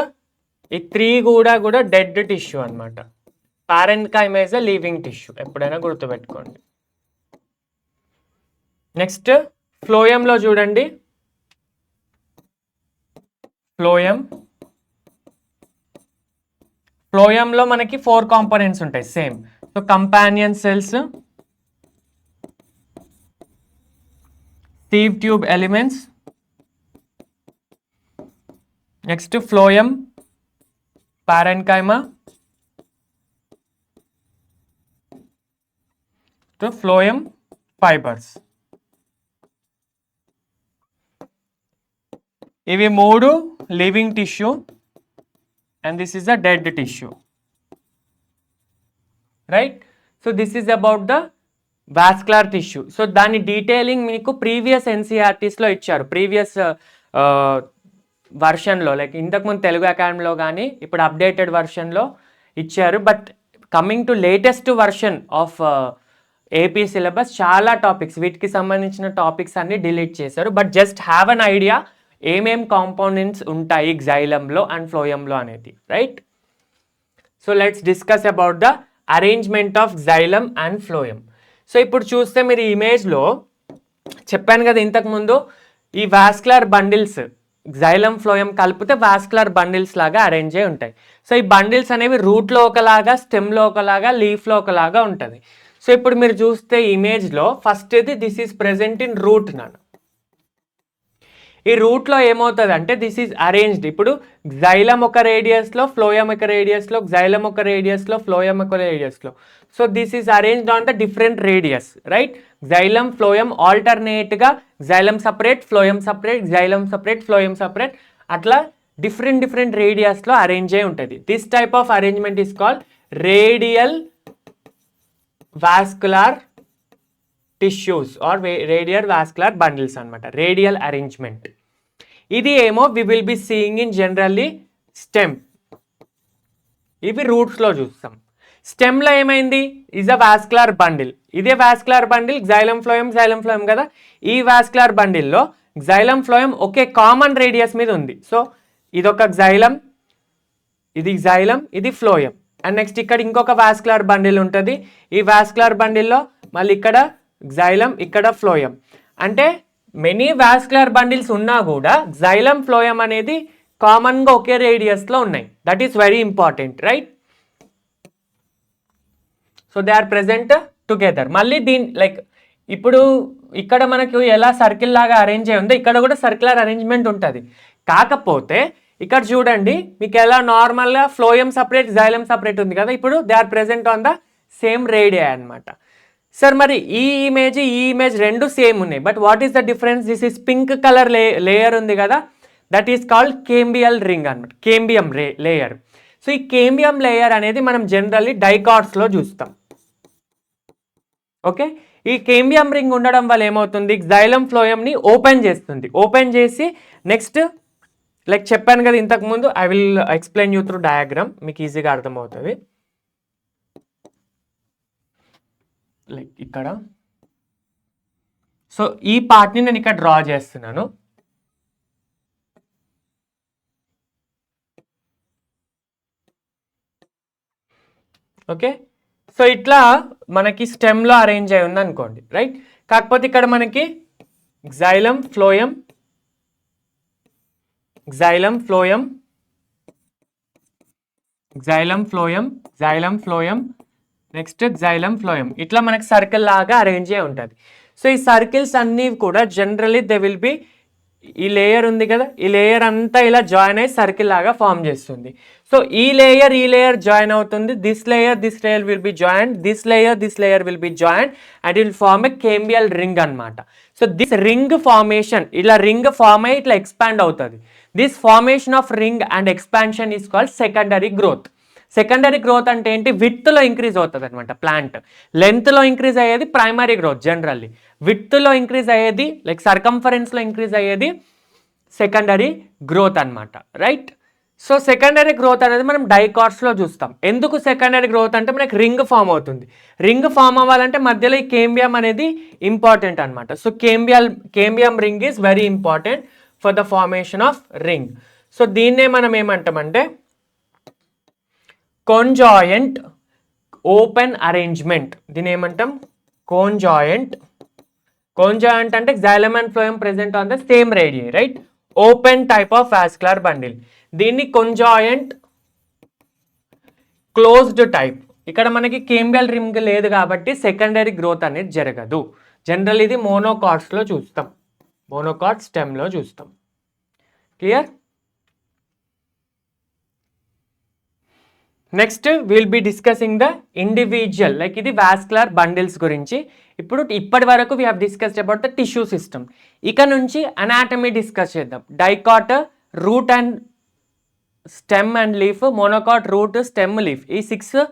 ఈ 3 కూడా డెడ్ టిష్యూ అనమాట. పారెన్కైమా ఇస్ అ లివింగ్ టిష్యూ, ఎప్పుడైనా గుర్తుపెట్టుకోండి. నెక్స్ట్ ఫ్లోయంలో చూడండి, ఫ్లోయంలో మనకి 4 కాంపోనెంట్స్ ఉంటాయి same. So companion cells, sieve tube elements, next phloem, parenchyma, to phloem fibers. ఇవి 3 living tissue and this is a dead tissue, right. So this is about the vascular tissue. So దాని detailing మీకు previous ఎన్సీఆర్టీస్లో ఇచ్చారు, previous వర్షన్లో, like ఇంతకుముందు తెలుగు అకాడమీలో కానీ ఇప్పుడు updated వర్షన్లో ఇచ్చారు. But coming to latest version of AP syllabus చాలా టాపిక్స్, వీటికి సంబంధించిన టాపిక్స్ అన్ని డిలీట్ చేశారు. But just have an idea ఏమేం కాంపోనెంట్స్ ఉంటాయి xylemలో అండ్ phloemలో అనేది, right. So let's discuss about the arrangement of xylem and phloem. So ఇప్పుడు చూస్తే మీరు ఇమేజ్లో చెప్పాను కదా ఇంతకుముందు, ఈ వాస్కులర్ బండిల్స్ xylem phloem కలిపితే వాస్కులర్ బండిల్స్ లాగా అరేంజ్ అయి ఉంటాయి. సో ఈ బండిల్స్ అనేవి రూట్లో ఒకలాగా, స్టెమ్లో ఒకలాగా, లీఫ్లో ఒకలాగా ఉంటుంది. సో ఇప్పుడు మీరు చూస్తే ఇమేజ్లో ఫస్ట్ ఇది this is present in root నాన్న. ఈ రూట్లో ఏమవుతుంది అంటే దిస్ ఈజ్ అరేంజ్డ్. ఇప్పుడు xylem ఒక రేడియస్లో, phloem ఒక రేడియస్లో, xylem ఒక రేడియస్లో, phloem ఒక రేడియస్లో. So this is arranged on the different radius, right. xylem phloem ఆల్టర్నేట్గా xylem separate, phloem separate, xylem separate, phloem separate, అట్లా డిఫరెంట్ రేడియస్లో అరేంజ్ అయి ఉంటుంది. This type of arrangement is called radial vascular tissues or radial vascular bundles అనమాట, radial arrangement. ఇది ఏమో we will be seeing in generally stem, ఇవి రూట్స్లో చూస్తాం. స్టెమ్లో ఏమైంది, ఈజ్ అ వాస్కులర్ బండిల్. ఇదే వాస్కులర్ బండిల్ జైలం ఫ్లోయం కదా. ఈ వాస్కులర్ బండిల్లో జైలం ఫ్లోయం ఒకే కామన్ రేడియస్ మీద ఉంది. సో ఇదొక జైలం, ఇది జైలం, ఇది ఫ్లోయం. అండ్ నెక్స్ట్ ఇక్కడ ఇంకొక వాస్కులర్ బండిల్ ఉంటుంది. ఈ వాస్కులర్ బండిల్లో మళ్ళీ ఇక్కడ జైలం, ఇక్కడ ఫ్లోయం. అంటే మెనీ వాస్కులర్ బండిల్స్ ఉన్నా కూడా జైలం ఫ్లోయం అనేది కామన్గా ఒకే రేడియస్లో ఉన్నాయి. That is very important, right? So they are present together. మళ్ళీ లైక్ ఇప్పుడు ఇక్కడ మనకు ఎలా సర్కిల్ లాగా అరేంజ్ అయి ఉందో ఇక్కడ కూడా సర్క్యులర్ అరేంజ్మెంట్ ఉంటుంది. కాకపోతే ఇక్కడ చూడండి మీకు ఎలా నార్మల్గా ఫ్లోయం సపరేట్, జైలం సపరేట్ ఉంది కదా. ఇప్పుడు they are present on the same radii అనమాట. సార్ మరి ఈ ఇమేజ్ రెండు సేమ్ ఉన్నాయి, but what is the difference? This is pink colour layer ఉంది కదా, that is called cambial ring అనమాట, కేంబియం లేయర్. సో ఈ కేంబియం లేయర్ అనేది మనం జనరల్లీ డైకాట్స్లో చూస్తాం. ఓకే, ఈ కేంబియం రింగ్ ఉండడం వల్ల ఏమవుతుంది, జైలం ఫ్లోయంని ఓపెన్ చేస్తుంది. ఓపెన్ చేసి నెక్స్ట్ లైక్ చెప్పాను కదా ఇంతకుముందు, I will explain you through diagram, మీకు ఈజీగా అర్థమవుతుంది. లైక్ ఇక్కడ సో ఈ పార్ట్ని నేను ఇక్కడ డ్రా చేస్తున్నాను. ఓకే, సో ఇట్లా మనకి స్టెమ్లో అరేంజ్ అయి ఉంది అనుకోండి, రైట్? కాకపోతే ఇక్కడ మనకి xylem phloem, xylem phloem, xylem phloem, xylem phloem, next xylem phloem, ఇట్లా మనకి సర్కిల్ లాగా అరేంజ్ అయి ఉంటుంది. సో ఈ సర్కిల్స్ అన్నీ కూడా జనరల్లీ దే విల్ బి, ఈ లేయర్ ఉంది కదా, ఈ లేయర్ అంతా ఇలా జాయిన్ అయ్యి సర్కిల్ లాగా ఫామ్ చేస్తుంది. సో ఈ లేయర్ జాయిన్ అవుతుంది, this layer will be join, this layer will be join and it will form a cambial ring అనమాట. సో దిస్ రింగ్ ఫార్మేషన్, ఇలా రింగ్ ఫార్మ్ అయ్యి ఇట్లా ఎక్స్పాండ్ అవుతుంది. This formation of ring and expansion is called secondary growth. Secondary growth అంటే ఏంటి, విడ్త్లో increase అవుతుంది అనమాట plant. లెంత్లో ఇంక్రీజ్ అయ్యేది ప్రైమరీ గ్రోత్ జనరల్లీ, విడ్త్లో ఇంక్రీజ్ అయ్యేది లైక్ సర్కంఫరెన్స్లో ఇంక్రీజ్ అయ్యేది సెకండరీ గ్రోత్ అనమాట, రైట్? సో సెకండరీ గ్రోత్ అనేది మనం డైకాట్స్లో చూస్తాం. ఎందుకు సెకండరీ గ్రోత్ అంటే మనకి రింగ్ ఫామ్ అవుతుంది. రింగ్ ఫామ్ అవ్వాలంటే మధ్యలో ఈ కేంబియం అనేది ఇంపార్టెంట్ అనమాట. So cambium ring is very important for the formation of ring. So దీన్నే మనం ఏమంటామంటే conjoint open arrangement, దీని ఏమంటాం conjoint అంటే xylem and phloem present on the same radii, right? Open type of vascular bundle, దీన్ని conjoint closed type. ఇక్కడ మనకి కేంబియల్ ring లేదు కాబట్టి సెకండరీ గ్రోత్ అనేది జరగదు. జనరల్ ఇది మోనోకాట్స్లో చూస్తాం, మోనోకాట్ స్టెమ్లో చూస్తాం. Clear? Next will be discussing the individual, like ఇది వాస్కులర్ బండిల్స్ గురించి. ఇప్పటి వరకు we have discussed about the tissue system. ఇక నుంచి అనాటమీ డిస్కస్ చేద్దాం. Dicot, root and stem and leaf, monocot, root, stem, leaf, ఈ 6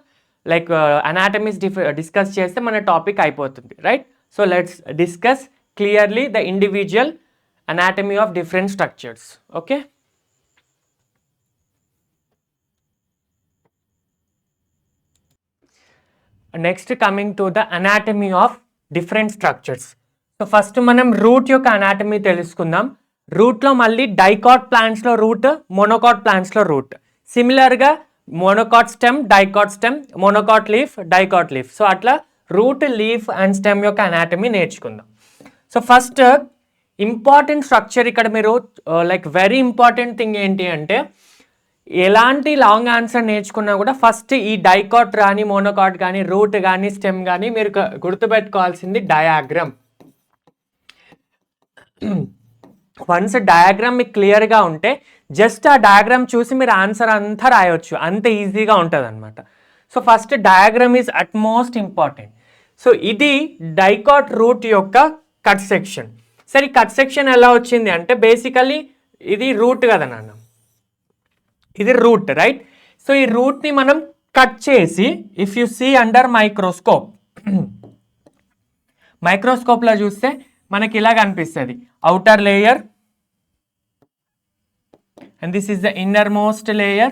లైక్ అనాటమీస్ డిస్కస్ చేస్తే మన టాపిక్ అయిపోతుంది, right? So let's discuss clearly the individual anatomy of different structures. Okay, next coming to the anatomy of different structures. So first మనం route యొక్క anatomy తెలుసుకుందాం. రూట్లో మళ్ళీ dicot ప్లాంట్స్లో route, monocot ప్లాంట్స్లో route. సిమిలర్గా monocot stem, dicot stem, monocot leaf, dicot leaf. So అట్లా route, leaf and stem యొక్క anatomy నేర్చుకుందాం. So first important structure ఇక్కడ మీరు లైక్ వెరీ ఇంపార్టెంట్ థింగ్ ఏంటి అంటే, ఎలాంటి లాంగ్ ఆన్సర్ నేర్చుకున్నా కూడా ఫస్ట్ ఈ డైకాట్ కానీ, మోనోకాట్ కానీ, రూట్ కానీ, స్టెమ్ కానీ మీరు గుర్తుపెట్టుకోవాల్సింది డయాగ్రామ్. వన్స్ డయాగ్రామ్ మీకు క్లియర్గా ఉంటే జస్ట్ ఆ డయాగ్రామ్ చూసి మీరు ఆన్సర్ అంతా రాయవచ్చు, అంత ఈజీగా ఉంటుంది అనమాట. So first diagram is at most important. So ఇది డైకాట్ రూట్ యొక్క కట్ సెక్షన్. సరే ఈ కట్ సెక్షన్ ఎలా వచ్చింది అంటే, బేసికలీ ఇది రూట్ కదా నాన్న, ఇది రూట్, రైట్? సో ఈ రూట్ని మనం కట్ చేసి, if you see under microscope, మైక్రోస్కోప్లో చూస్తే మనకి ఇలా కనిపిస్తుంది, outer layer and this is the innermost layer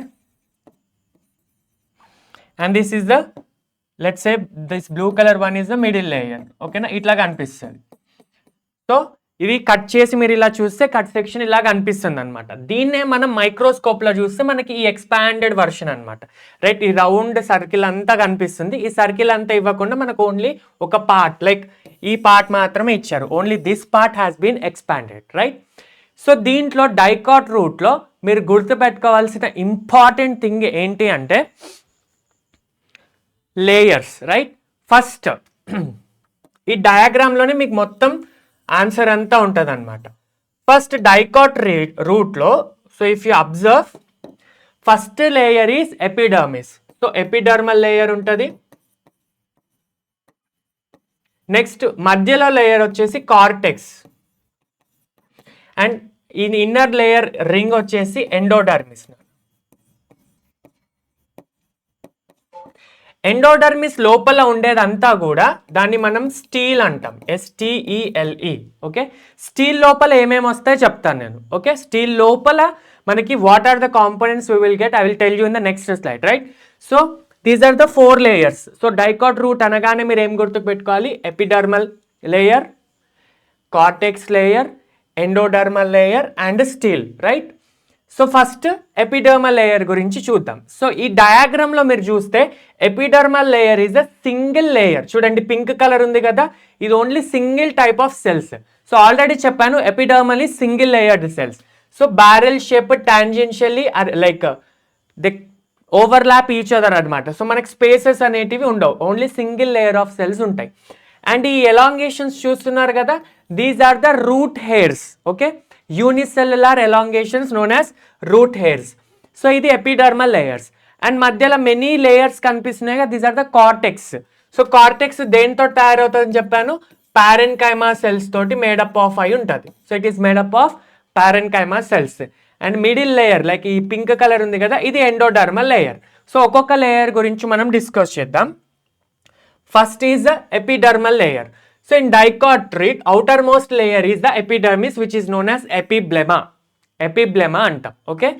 and this is the, let's say this blue color one is the middle layer. ఓకేనా, ఇట్లా కనిపిస్తుంది. సో ఇది కట్ చేసి మీరు ఇలా చూస్తే కట్ సెక్షన్ ఇలా కనిపిస్తుంది అనమాట. దీన్నే మనం మైక్రోస్కోప్లో చూస్తే మనకి ఈ ఎక్స్పాండెడ్ వర్షన్ అనమాట. రైట్, ఈ రౌండ్ సర్కిల్ అంతా కనిపిస్తుంది. ఈ సర్కిల్ అంతా ఇవ్వకుండా మనకు ఓన్లీ ఒక పార్ట్, లైక్ ఈ పార్ట్ మాత్రమే ఇచ్చారు. Only this part has been expanded. Right, so దీంట్లో డైకాట్ రూట్లో మీరు గుర్తుపెట్టుకోవాల్సిన ఇంపార్టెంట్ థింగ్ ఏంటి అంటే లేయర్స్. రైట్, ఫస్ట్ ఈ డయాగ్రామ్లోనే మీకు మొత్తం ఆన్సర్ అంతా ఉంటుంది అనమాట. ఫస్ట్ డైకాట్ రూట్లో, so if you observe, first layer is epidermis. So epidermal layer ఉంటుంది. నెక్స్ట్ మధ్యలో లేయర్ వచ్చేసి కార్టెక్స్ అండ్ ఈ ఇన్నర్ లేయర్ రింగ్ వచ్చేసి ఎండోడర్మిస్. ఎండోడర్మిస్ లోపల ఉండేదంతా కూడా దాన్ని మనం స్టీల్ అంటాం, STELE. ఓకే, స్టీల్ లోపల ఏమేమి వస్తాయో చెప్తాను నేను. ఓకే, స్టీల్ లోపల మనకి what are the components we will get, I will tell you in the next slide. Right, so these are the 4 layers. So dicot root అనగానే మీరు ఏం గుర్తుపెట్టుకోవాలి, epidermal layer, cortex layer, endodermal layer and stele. Right, so first epidermal layer గురించి చూద్దాం. So ఈ డయాగ్రామ్లో మీరు చూస్తే epidermal layer is a single layer. చూడండి, పింక్ కలర్ ఉంది కదా, ఇది only single type of cells. So already చెప్పాను, epidermal is single layered cells. So barrel shape tangentially like the overlap each other అనమాట. సో మనకి స్పేసెస్ అనేటివి ఉండవు, only single layer of cells ఉంటాయి. అండ్ ఈ ఎలాంగేషన్స్ చూస్తున్నారు కదా, these are the root hairs. Okay, unicellular elongations known as root hairs. So ఇది epidermal layers. And మధ్యలో మెనీ లేయర్స్ కనిపిస్తున్నాయి కదా, these are the cortex. So cortex దేంతో తయారవుతుందని చెప్పాను, పారెన్కైమా సెల్స్ తోటి మేడప్ ఆఫ్ అయి ఉంటుంది. So it is made up of parenchyma cells. And middle layer like ఈ పింక్ కలర్ ఉంది కదా, ఇది ఎండోడర్మల్ లేయర్. సో ఒక్కొక్క లేయర్ గురించి మనం డిస్కస్ చేద్దాం. First is the epidermal layer. So in dicot tree, outermost layer is the epidermis, which is known as epiblema. Epiblema antam. Okay.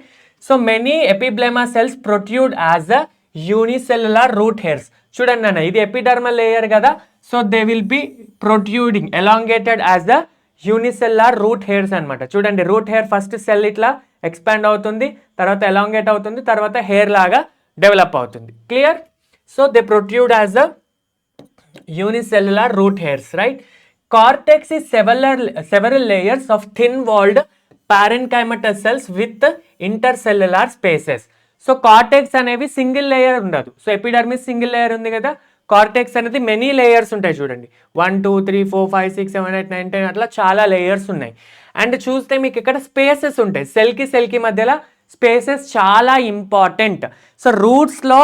So many epiblema cells protrude as the unicellular root hairs. Chudandi nana, idi epidermal layer kada. So they will be protruding, elongated as the unicellular root hairs anamata. Chudandi, root hair first cell itla expand avutundi, tarvata elongate avutundi, tarvata hair laga develop avutundi. Clear? So they protrude as the unicellular root hairs. Right, cortex is several layers of thin walled parenchymatous cells with intercellular spaces. So cortex అనేవి single layer ఉండదు. So epidermis single layer ఉంది కదా, cortex అనేది many layers ఉంటాయి. చూడండి, 1 2 3 4 5 6 7 8 9 10 అట్లా చాలా layers ఉన్నాయి. అండ్ చూస్తే మీకు ఇక్కడ స్పేసెస్ ఉంటాయి, సెల్కి మధ్యలో స్పేసెస్ చాలా ఇంపార్టెంట్. సో రూట్స్లో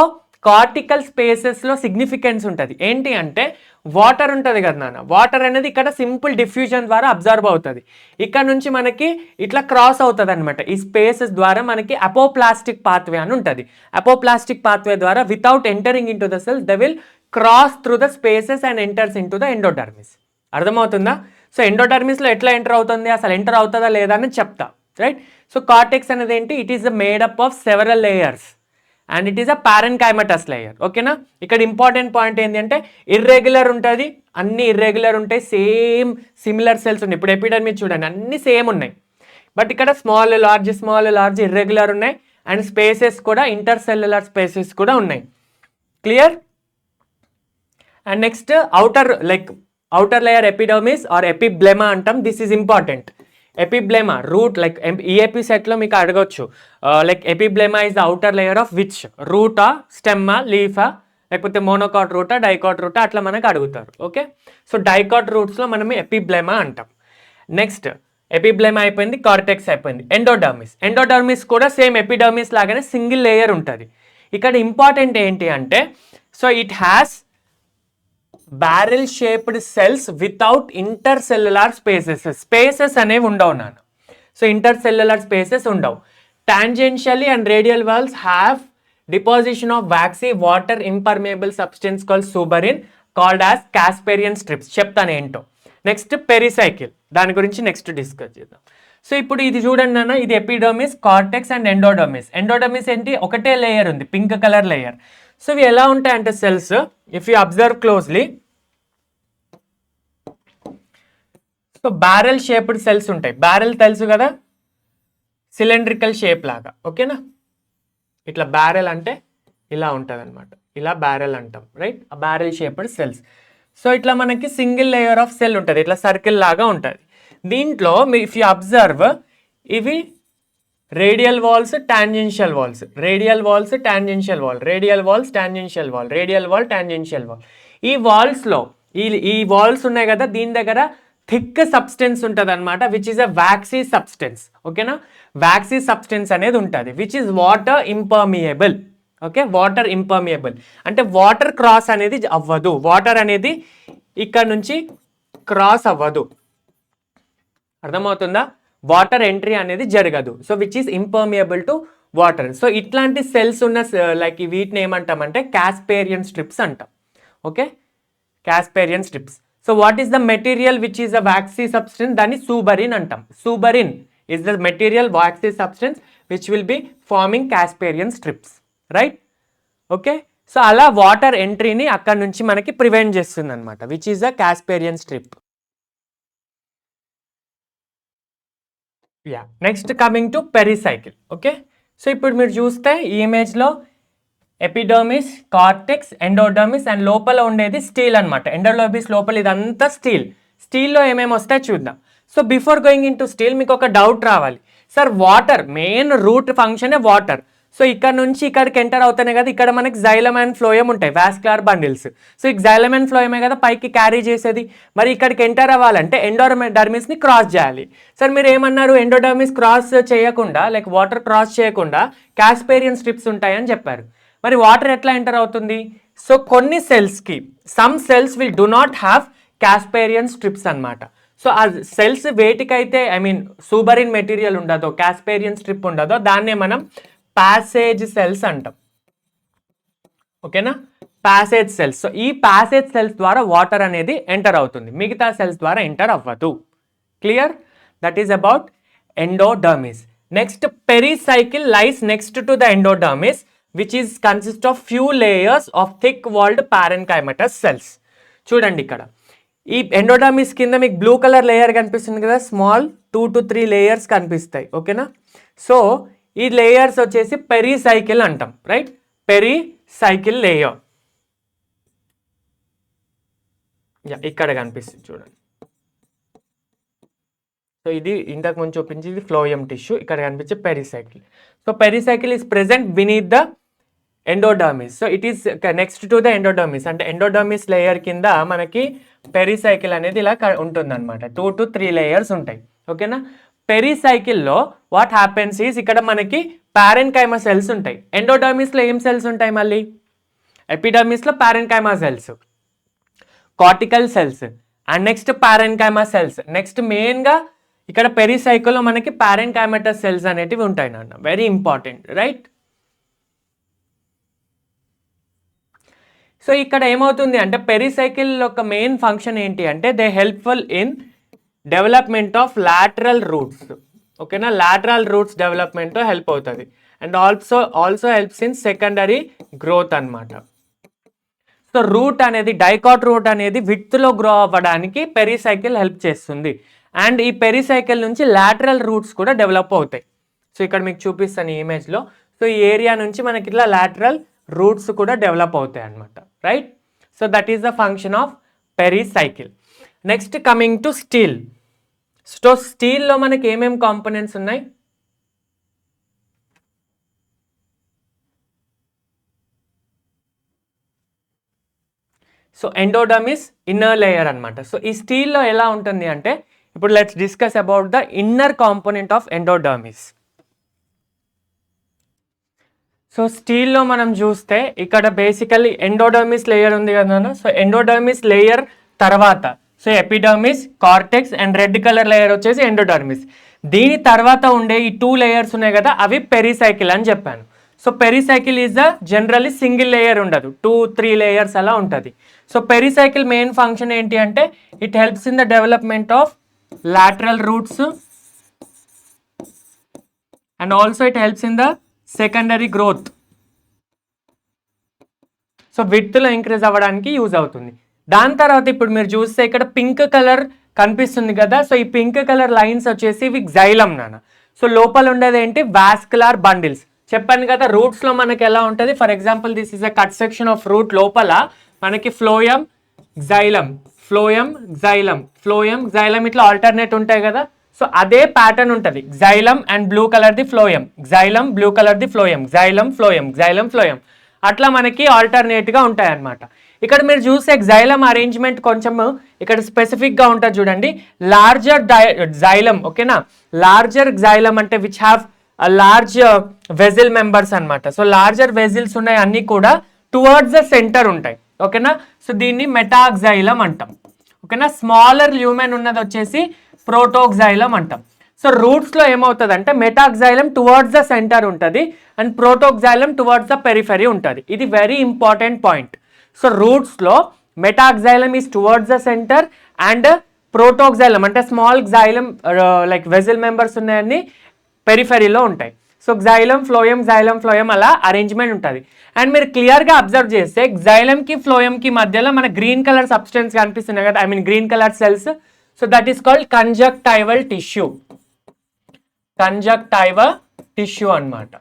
కార్టికల్ స్పేసెస్లో సిగ్నిఫికెన్స్ ఉంటుంది. ఏంటి అంటే వాటర్ ఉంటుంది కదా నాన్న, వాటర్ అనేది ఇక్కడ సింపుల్ డిఫ్యూజన్ ద్వారా అబ్జర్వ్ అవుతుంది. ఇక్కడ నుంచి మనకి ఇట్లా క్రాస్ అవుతుంది అనమాట. ఈ స్పేసెస్ ద్వారా మనకి అపోప్లాస్టిక్ పాత్వే అని ఉంటుంది. అపోప్లాస్టిక్ పాత్వే ద్వారా without entering in to the cells they will cross through the spaces and enters in to the endodermis. అర్థమవుతుందా? సో ఎండోడర్మిస్లో ఎట్లా ఎంటర్ అవుతుంది, అసలు ఎంటర్ అవుతుందా లేదా అని చెప్తా. రైట్, సో కార్టెక్స్ అనేది ఏంటి, it is made up of several layers and it is a parenchymatous layer. ఓకేనా, ఇక్కడ ఇంపార్టెంట్ పాయింట్ ఏంటి అంటే ఇర్రెగ్యులర్ ఉంటుంది, అన్ని ఇర్రెగ్యులర్ ఉంటాయి, సేమ్ సిమిలర్ సెల్స్ ఉన్నాయి. ఇప్పుడు ఎపిడర్మిస్ చూడండి అన్ని సేమ్ ఉన్నాయి, బట్ ఇక్కడ స్మాల్ లార్జ్ ఇర్రెగ్యులర్ ఉన్నాయి అండ్ స్పేసెస్ కూడా ఇంటర్సెల్యులర్ స్పేసెస్ కూడా ఉన్నాయి. Clear? And next outer layer epidermis or epiblema అంటాం. This is important. Epiblema root like EAP సెట్లో మీకు అడగొచ్చు, like epiblema is the outer layer of which, రూటా, స్టెమ్మా, లీఫా, లేకపోతే మోనోకాట్ రూటా, డైకాట్ రూటా, అట్లా మనకు అడుగుతారు. ఓకే, సో డైకాట్ రూట్స్లో మనం ఎపిబ్లెమా అంటాం. నెక్స్ట్ ఎపిబ్లెమా అయిపోయింది, కార్టెక్స్ అయిపోయింది. ఎండోడర్మిస్ కూడా సేమ్ ఎపిడర్మిస్ లాగానే సింగిల్ లేయర్ ఉంటుంది. ఇక్కడ ఇంపార్టెంట్ ఏంటి అంటే, so it has barrel shaped cells without intercellular spaces అనేవి ఉండవు నాన్న. సో ఇంటర్సెల్యులార్ స్పేసెస్ ఉండవు. Tangentially and radial walls have deposition of waxy water impermeable substance called suberin called as Casparian strips. చెప్తాను ఏంటో. నెక్స్ట్ పెరిసైకిల్, దాని గురించి next discuss చేద్దాం. So ఇప్పుడు ఇది చూడండి అన్న, ఇది epidermis, cortex and endodermis. Endodermis ఏంటి, ఒకటే లేయర్ ఉంది, పింక్ కలర్ లేయర్. సో ఇవి ఎలా ఉంటాయంటే cells, if you observe closely, so barrel shaped cells ఉంటాయి. బ్యారెల్ తెలుసు కదా, సిలిండ్రికల్ షేప్ లాగా, ఓకేనా. ఇట్లా బ్యారెల్ అంటే ఇలా ఉంటుంది అనమాట, ఇలా బ్యారెల్ అంటాం, రైట్. ఆ బ్యారెల్ షేప్డ్ సెల్స్. సో ఇట్లా మనకి సింగిల్ లేయర్ ఆఫ్ సెల్ ఉంటుంది, ఇట్లా సర్కిల్ లాగా ఉంటుంది. దీంట్లో ఇఫ్ యూ అబ్జర్వ్, ఇవి radial walls, tangential walls, radial walls, tangential wall, radial walls, tangential wall, radial wall, tangential wall. ఈ వాల్స్లో ఈ వాల్స్ ఉన్నాయి కదా, దీని దగ్గర థిక్ సబ్స్టెన్స్ ఉంటుంది అనమాట, which is a waxy substance, ఓకేనా. వ్యాక్సీ సబ్స్టెన్స్ అనేది ఉంటుంది, which is water impermeable, okay. Water impermeable అంటే వాటర్ క్రాస్ అనేది అవ్వదు, వాటర్ అనేది ఇక్కడ నుంచి క్రాస్ అవ్వదు, అర్థమవుతుందా. వాటర్ ఎంట్రీ అనేది జరగదు. So which is impermeable to water. So ఇట్లాంటి సెల్స్ ఉన్న లైక్ వీటిని ఏమంటామంటే కాస్పేరియన్ స్ట్రిప్స్ అంటాం, okay. Casparian strips. So what is the material which is a waxy substance, దాన్ని సూబరిన్ అంటాం. Suberin is the material waxy substance which will be forming Casparian strips, right? Okay, so అలా water ఎంట్రీని అక్కడ నుంచి మనకి prevent చేస్తుంది అనమాట, which is the Casparian strip. Yeah, next coming to pericycle, okay. So ఇప్పుడు మీరు చూస్తే ఈ ఇమేజ్లో ఎపిడర్మిస్, కార్టెక్స్, ఎండోడర్మిస్ అండ్ లోపల ఉండేది స్టీల్ అనమాట. ఎండోడర్మిస్ లోపల ఇదంతా స్టీల్. స్టీల్లో ఏమేమి వస్తాయో చూద్దాం. So before going in to stele మీకు ఒక డౌట్ రావాలి, సార్ వాటర్ మెయిన్ రూట్ ఫంక్షనే వాటర్. సో ఇక్కడ నుంచి ఇక్కడికి ఎంటర్ అవుతానే కదా, ఇక్కడ మనకి జైలం అండ్ ఫ్లోయం ఉంటాయి, వాస్కులర్ బండిల్స్. సో ఈ జైలం అండ్ ఫ్లోయమే కదా పైకి క్యారీ చేసేది. మరి ఇక్కడికి ఎంటర్ అవ్వాలంటే ఎండోడర్మిస్ని క్రాస్ చేయాలి. సార్ మీరు ఏమన్నారు, ఎండోడర్మిస్ క్రాస్ చేయకుండా, లైక్ వాటర్ క్రాస్ చేయకుండా కాస్పేరియన్ స్ట్రిప్స్ ఉంటాయని చెప్పారు. మరి వాటర్ ఎట్లా ఎంటర్ అవుతుంది? సో కొన్ని సెల్స్కి, some cells will do not have Casparian strips అనమాట. సో ఆ సెల్స్ వేటికైతే సూబరిన్ మెటీరియల్ ఉండదో, కాస్పేరియన్ స్ట్రిప్ ఉండదో, దాన్నే మనం ప్యాసేజ్ సెల్స్ అంటాం, ఓకేనా. Passage cells. సో ఈ ప్యాసేజ్ సెల్స్ ద్వారా వాటర్ అనేది ఎంటర్ అవుతుంది, మిగతా సెల్స్ ద్వారా ఎంటర్ అవ్వదు. Clear? That is about endodermis. Next pericycle lies next to the endodermis, which is consist of few layers of thick walled parenchymatous cells. చూడండి ఇక్కడ ఈ ఎండోడర్మిస్ కింద మీకు బ్లూ కలర్ లేయర్ కనిపిస్తుంది కదా, స్మాల్ 2 to 3 లేయర్స్ కనిపిస్తాయి, ఓకేనా. సో ఈ లేయర్స్ వచ్చేసి పెరిసైకిల్ అంటాం, రైట్. పెరిసైకిల్ లేయర్ ఇక్కడ కనిపిస్తుంది చూడండి. సో ఇది ఇంతకు ముందు చూపించింది ఫ్లోయం టిష్యూ, ఇక్కడ కనిపించే pericycle. So pericycle is present beneath the endodermis. So it is next to the endodermis, అంటే ఎండోడర్మిస్ లేయర్ కింద మనకి పెరిసైకిల్ అనేది ఇలా ఉంటుంది అనమాట. 2 to 3 లేయర్స్ ఉంటాయి, ఓకేనా. పెరిసైకిల్లో వాట్ హ్యాపెన్స్ ఈస్, ఇక్కడ మనకి పారెన్కైమా సెల్స్ ఉంటాయి. ఎండోడర్మిస్లో ఏం సెల్స్ ఉంటాయి మళ్ళీ? ఎపిడర్మిస్లో parenchyma cells, cortical cells and next parenchyma cells. Next మెయిన్గా ఇక్కడ పెరిసైకిల్లో మనకి పారెన్కైమటస్ సెల్స్ అనేటివి ఉంటాయి నాన్న, వెరీ ఇంపార్టెంట్, రైట్. సో ఇక్కడ ఏమవుతుంది అంటే పెరిసైకిల్ యొక్క మెయిన్ ఫంక్షన్ ఏంటి అంటే they helpful in development of lateral roots, ఓకేనా. లాటరల్ రూట్స్ డెవలప్మెంట్ హెల్ప్ అవుతుంది and also helps in secondary growth అనమాట. సో రూట్ అనేది, డైకాట్ రూట్ అనేది విడ్త్లో గ్రో అవ్వడానికి పెరిసైకిల్ హెల్ప్ చేస్తుంది. అండ్ ఈ పెరిసైకిల్ నుంచి లాటరల్ రూట్స్ కూడా డెవలప్ అవుతాయి. సో ఇక్కడ మీకు చూపిస్తాను ఈ ఇమేజ్లో. సో ఈ ఏరియా నుంచి మనకి ఇట్లా లాటరల్ రూట్స్ కూడా డెవలప్ అవుతాయి అన్నమాట, right. So that is the function of pericycle. Next coming to stele. So స్టీల్లో మనకి ఏమేమి కాంపోనెంట్స్ ఉన్నాయి? సో ఎండోడర్మిస్ ఇన్నర్ లేయర్ అనమాట. సో ఈ స్టీల్లో ఎలా ఉంటుంది అంటే, ఇప్పుడు let's discuss about the inner component of endodermis. So స్టీల్లో మనం చూస్తే ఇక్కడ బేసికల్లీ ఎండోడర్మిస్ లేయర్ ఉంది కదా. సో ఎండోడర్మిస్ లేయర్ తర్వాత so epidermis, cortex and red colour layer వచ్చేసి ఎండోడర్మిస్. దీని తర్వాత ఉండే ఈ 2 లేయర్స్ ఉన్నాయి కదా, అవి పెరిసైకిల్ అని చెప్పాను. So pericycle is the generally single layer ఉండదు, 2-3 లేయర్స్ అలా ఉంటుంది. సో పెరిసైకిల్ మెయిన్ ఫంక్షన్ ఏంటి అంటే it helps in the development of lateral roots and also it helps in the secondary growth. So విడ్త్లో ఇంక్రీజ్ అవ్వడానికి use అవుతుంది. దాని తర్వాత ఇప్పుడు మీరు చూస్తే ఇక్కడ పింక్ కలర్ కనిపిస్తుంది కదా, సో ఈ పింక్ కలర్ లైన్స్ వచ్చేసి ఇవి జైలం నాన్న. సో లోపల ఉండేది ఏంటి, వాస్కులర్ బండిల్స్. చెప్పాను కదా రూట్స్లో మనకి ఎలా ఉంటుంది. For example this is a cut section of root. లోపల మనకి phloem, xylem, phloem, xylem, phloem, xylem ఇట్లా ఆల్టర్నేట్ ఉంటాయి కదా. సో అదే ప్యాటర్న్ ఉంటుంది. Xylem and blue colour the phloem, xylem blue colour the phloem, xylem phloem, xylem phloem, అట్లా మనకి ఆల్టర్నేట్గా ఉంటాయి అన్నమాట. ఇక్కడ మీరు చూస్తే జైలం అరేంజ్మెంట్ కొంచెం ఇక్కడ స్పెసిఫిక్గా ఉంటుంది చూడండి. లార్జర్ జైలం, ఓకేనా. లార్జర్ జైలం అంటే which have large vessel members అనమాట. సో లార్జర్ వెజిల్స్ ఉన్నాయి అన్నీ కూడా టువర్డ్స్ ద సెంటర్ ఉంటాయి, ఓకేనా. సో దీన్ని మెటాక్సైలం అంటాం, ఓకేనా. స్మాలర్ ల్యూమెన్ ఉన్నది వచ్చేసి ప్రోటోక్సైలం అంటాం. సో రూట్స్లో ఏమవుతుంది అంటే మెటాక్సైలం టువర్డ్స్ ద సెంటర్ ఉంటుంది and protoxylem towards the periphery ఉంటుంది. ఇది వెరీ ఇంపార్టెంట్ పాయింట్. సో రూట్స్లో metaxylem is towards the centre and protoxylem అంటే small xylem like vessel members ఉన్నాయని పెరిఫెరీలో ఉంటాయి. So xylem phloem, xylem phloem అలా అరేంజ్మెంట్ ఉంటుంది. అండ్ మీరు క్లియర్గా అబ్జర్వ్ చేస్తే xylem-కి ఫ్లోయంకి మధ్యలో మన గ్రీన్ కలర్ సబ్స్టెన్స్ కనిపిస్తున్నాయి కదా, I mean green colour cells. So that is called conjunctival tissue, conjunctival tissue అన్నమాట.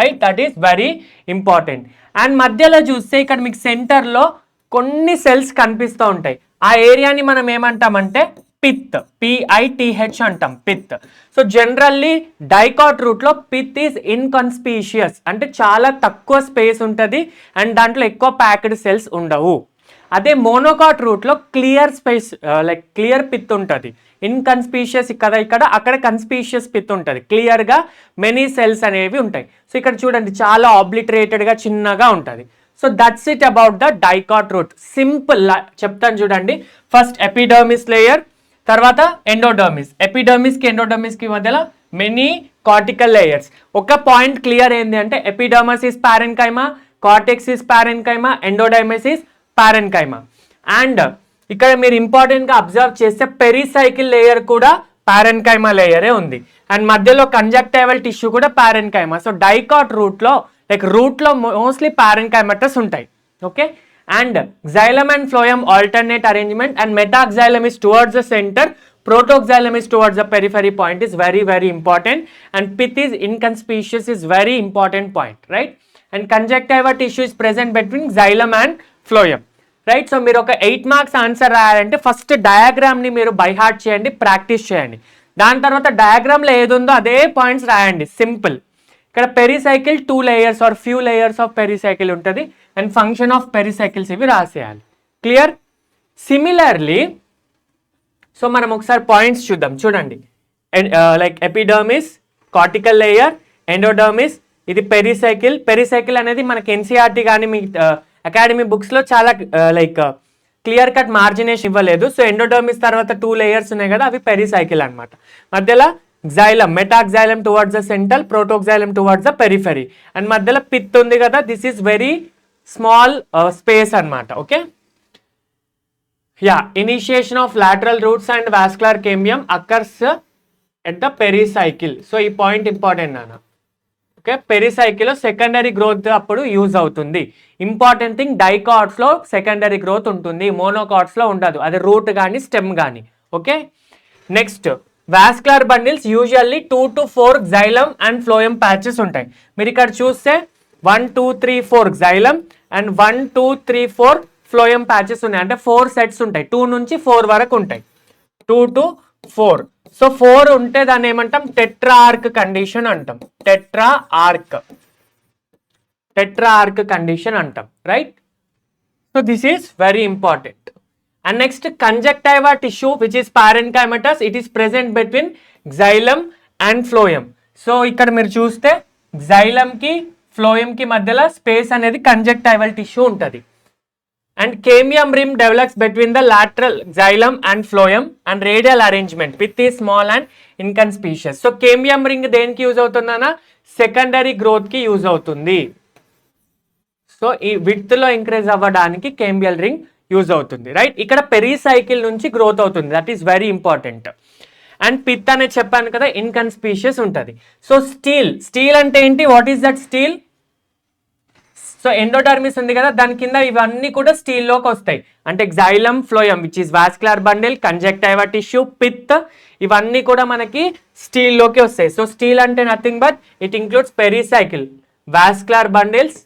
Right, that is very important. And మధ్యలో చూస్తే ఇక్కడ మీకు సెంటర్లో కొన్ని సెల్స్ కనిపిస్తూ ఉంటాయి. ఆ ఏరియాని మనం ఏమంటామంటే పిత్, PITH అంటాం, పిత్. సో జనరల్లీ డైకాట్ రూట్లో పిత్ ఈజ్ ఇన్కన్స్పీషియస్ అంటే చాలా తక్కువ స్పేస్ ఉంటుంది అండ్ దాంట్లో ఎక్కువ ప్యాక్డ్ సెల్స్ ఉండవు. అదే మోనోకాట్ రూట్లో clear space like clear pith ఉంటుంది. ఇన్కన్స్పీషియస్ కదా ఇక్కడ, అక్కడ కన్స్పీషియస్ పిత్ ఉంటుంది, క్లియర్గా మెనీ సెల్స్ అనేవి ఉంటాయి. సో ఇక్కడ చూడండి చాలా ఆబ్లిటరేటెడ్గా చిన్నగా ఉంటుంది. So that's it about the dicot root. Simple చెప్తాను చూడండి. ఫస్ట్ ఎపిడర్మిస్ లేయర్, తర్వాత ఎండోడర్మిస్. ఎపిడర్మిస్కి ఎండోడర్మిస్కి మధ్యలో మెనీ కార్టికల్ లేయర్స్. ఒక పాయింట్ క్లియర్ ఏంటి అంటే epidermis is parenchyma, cortex is parenchyma, endodermis is parenchyma. And ఇక్కడ మీరు ఇంపార్టెంట్గా అబ్జర్వ్ చేస్తే పెరిసైకిల్ లేయర్ కూడా పారెన్కైమా లేయరే ఉంది అండ్ మధ్యలో కంజక్టైవల్ టిష్యూ కూడా పారెన్కైమా. సో డైకాట్ రూట్లో లైక్ రూట్లో మోస్ట్లీ పారెన్కైమటస్ ఉంటాయి, okay. And xylem and phloem alternate arrangement and metaxylem is towards the center, protoxylem is towards the periphery point is very very important and pith is inconspicuous is very important point, right. And conjunctiva tissue is present between xylem and phloem, right. So మీరు ఒక 8 marks answer రాయాలంటే first డయాగ్రామ్ని మీరు by heart చేయండి, practice చేయండి. దాని తర్వాత డయాగ్రామ్లో ఏది ఉందో అదే పాయింట్స్ రాయండి, సింపుల్. ఇక్కడ pericycle 2 layers or few layers of pericycle ఉంటుంది అండ్ ఫంక్షన్ ఆఫ్ పెరిసైకిల్స్ ఇవి రాసేయాలి, క్లియర్. సిమిలర్లీ సో మనం ఒకసారి పాయింట్స్ చూద్దాం చూడండి. Like epidermis, cortical layer, endodermis, ఇది పెరిసైకిల్. పెరిసైకిల్ అనేది మనకి ఎన్సీఆర్టీ కానీ మీ అకాడమీ బుక్స్లో చాలా లైక్ క్లియర్ కట్ మార్జినేషన్ ఇవ్వలేదు. సో ఎండోడర్మిస్ తర్వాత 2 లేయర్స్ ఉన్నాయి కదా, అవి పెరిసైకిల్ అనమాట. మధ్యలో xylem, metaxylem towards the central, protoxylem towards the periphery and మధ్యలో పిత్ ఉంది కదా, this is very small space అన్నమాట, okay. Yeah, initiation of lateral roots and vascular cambium occurs at the pericycle. So ఈ point important నాన్న, okay. పెరిసైకిల్లో secondary growth అప్పుడు use అవుతుంది. Important thing, డైకాట్స్లో సెకండరీ గ్రోత్ ఉంటుంది, మోనోకాట్స్లో ఉండదు, అది రూట్ కానీ స్టెమ్ కానీ, okay. Next vascular bundles usually 2 to 4 xylem and phloem patches ఉంటాయి. మీరు ఇక్కడ చూస్తే 1 2 3 4 xylem అండ్ 1 2 3 4 ఫ్లోయం ప్యాచెస్ ఉన్నాయి, అంటే 4 సెట్స్ ఉంటాయి, 2 నుంచి 4 వరకు ఉంటాయి, 2 to 4. సో 4 ఉంటే దాన్ని ఏమంటాం, టెట్రాఆర్క్ కండిషన్ అంటాం, టెట్రాఆర్క్ కండిషన్ అంటాం, right. So this is very important. And next, conjunctiva tissue which is parenchymatous, it is present between xylem and phloem. So ఇక్కడ మీరు చూస్తే xylem కి phloem కి మధ్యలో స్పేస్ అనేది కంజక్టైవల్ టిష్యూ ఉంటుంది And cambium rim develops between the lateral xylem and phloem and radial arrangement. Pith is small and inconspicuous. So cambium ring దేనికి use అవుతుందన్నా secondary growth కి యూజ్ అవుతుంది. సో ఈ విడ్త్ లో ఇంక్రీజ్ అవ్వడానికి కేంబియల్ రింగ్ యూజ్ అవుతుంది, right. ఇక్కడ pericycle నుంచి growth అవుతుంది, that is very important. And pith అనేది చెప్పాను కదా ఇన్కన్స్పీషియస్ ఉంటుంది. సో స్టీల్ అంటే ఏంటి, what is that steel? So endodermis ఉంది కదా, దాని కింద ఇవన్నీ కూడా స్టీల్లోకి వస్తాయి. అంటే xylem, phloem which is vascular bundle, conjunctiva tissue, pith, ఇవన్నీ కూడా మనకి స్టీల్లోకి వస్తాయి. సో స్టీల్ అంటే nothing but it includes pericycle, vascular bundles,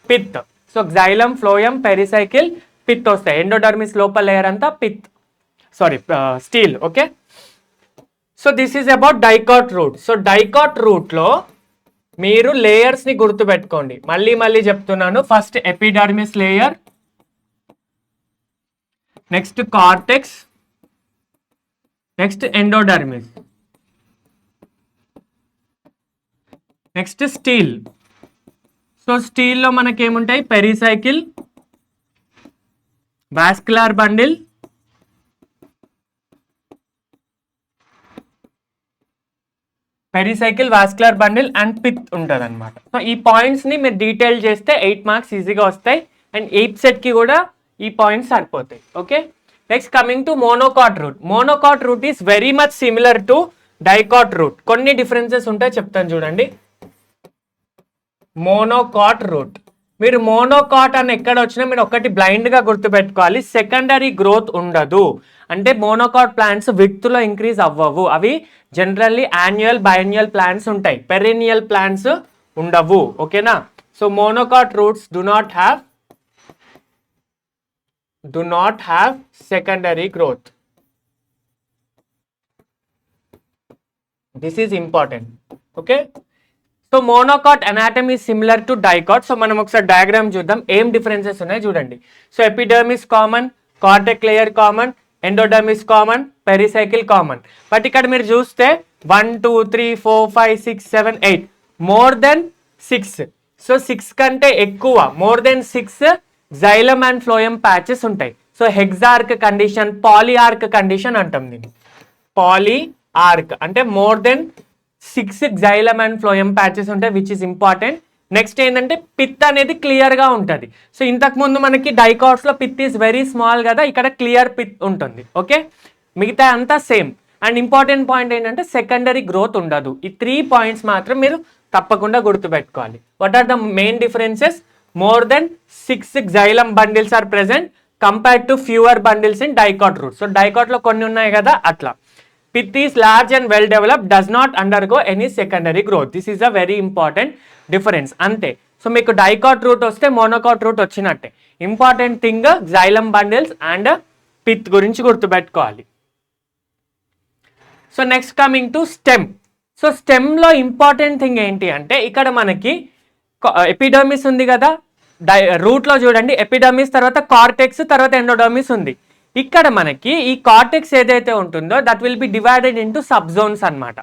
pith. So xylem, phloem, pericycle, pith వస్తాయి. ఎండోడర్మిస్ లోపల లేయర్ అంతా pith, stele. Okay, so this is about dicot root. So dicot root లో మీరు లేయర్స్ ని గుర్తుపెట్టుకోండి, మళ్ళీ చెప్తున్నాను. First epidermis layer, next cortex, next endodermis, next stele. So స్టీల్లో మనకి ఏముంటాయి, pericycle, vascular bundle, pericycle, vascular bundle and pith ఉంటుంది అనమాట. సో ఈ పాయింట్స్ ని మీరు డీటెయిల్ చేస్తే 8 మార్క్స్ ఈజీగా వస్తాయి. అండ్ 8th సెట్ కి కూడా ఈ పాయింట్స్ సరిపోతాయి. Okay, next coming to monocot root. Monocot root is very much similar to dicot root. కొన్ని డిఫరెన్సెస్ ఉంటాయి చెప్తాను చూడండి. మోనోకాట్ రూట్, మీరు మోనోకాట్ అని ఎక్కడ వచ్చినా మీరు ఒకటి బ్లైండ్ గా గుర్తుపెట్టుకోవాలి, సెకండరీ గ్రోత్ ఉండదు. అంటే మోనోకాట్ ప్లాంట్స్ విడ్త్ లో ఇంక్రీజ్ అవ్వవు, అవి జనరల్లీ యాన్యువల్, బైన్యువల్ ప్లాంట్స్ ఉంటాయి, పెరెన్నియల్ ప్లాంట్స్ ఉండవు. ఓకేనా, so monocot roots do not have secondary growth. This is important. Okay, so monocot anatomy similar to dicot. So మనం ఒకసారి డయాగ్రామ్ చూద్దాం, ఏం డిఫరెన్సెస్ ఉన్నాయి చూడండి. So epidermis common, cortex layer common, endodermis common, pericycle common. But ఇక్కడ మీరు చూస్తే 1 2 3 4 5 6 7 8 more than 6. So 6 కంటే ఎక్కువ, more than 6 xylem and phloem patches ఉంటాయి. సో హెగ్జార్క్ కండిషన్, పాలిఆర్క్ కండిషన్ అంటాం దీన్ని. పాలిఆర్క్ అంటే more than 6 xylem and phloem patches ఉంటాయి, విచ్ ఇస్ ఇంపార్టెంట్. నెక్స్ట్ ఏంటంటే పిత్ అనేది క్లియర్ గా ఉంటుంది. సో ఇంతకు ముందు మనకి డైకాట్స్ లో పిత్ ఈస్ వెరీ స్మాల్ కదా, ఇక్కడ క్లియర్ పిత్ ఉంటుంది. ఓకే, మిగతా అంతా సేమ్. అండ్ ఇంపార్టెంట్ పాయింట్ ఏంటంటే సెకండరీ గ్రోత్ ఉండదు. ఈ 3 పాయింట్స్ మాత్రం మీరు తప్పకుండా గుర్తుపెట్టుకోవాలి. What are the main differences? More than 6 xylem bundles are present compared to fewer bundles in dicot root. So dicot లో కొన్ని ఉన్నాయి కదా అట్లా. Pith is large and well developed, does not undergo any secondary growth. This is a very important difference. Ante. So meeku dicot root vaste monocot root vachinatte. Important thing xylem bundles and pith gurinchi gurtu pettukovali. So next coming to stem. So stem lo important thing enti ante ikkada manaki epidermis undi kada, root lo chudandi epidermis tarvata cortex tarvata endodermis undi. ఇక్కడ మనకి ఈ cortex ఏదైతే ఉంటుందో that will be divided into sub zones అనమాట.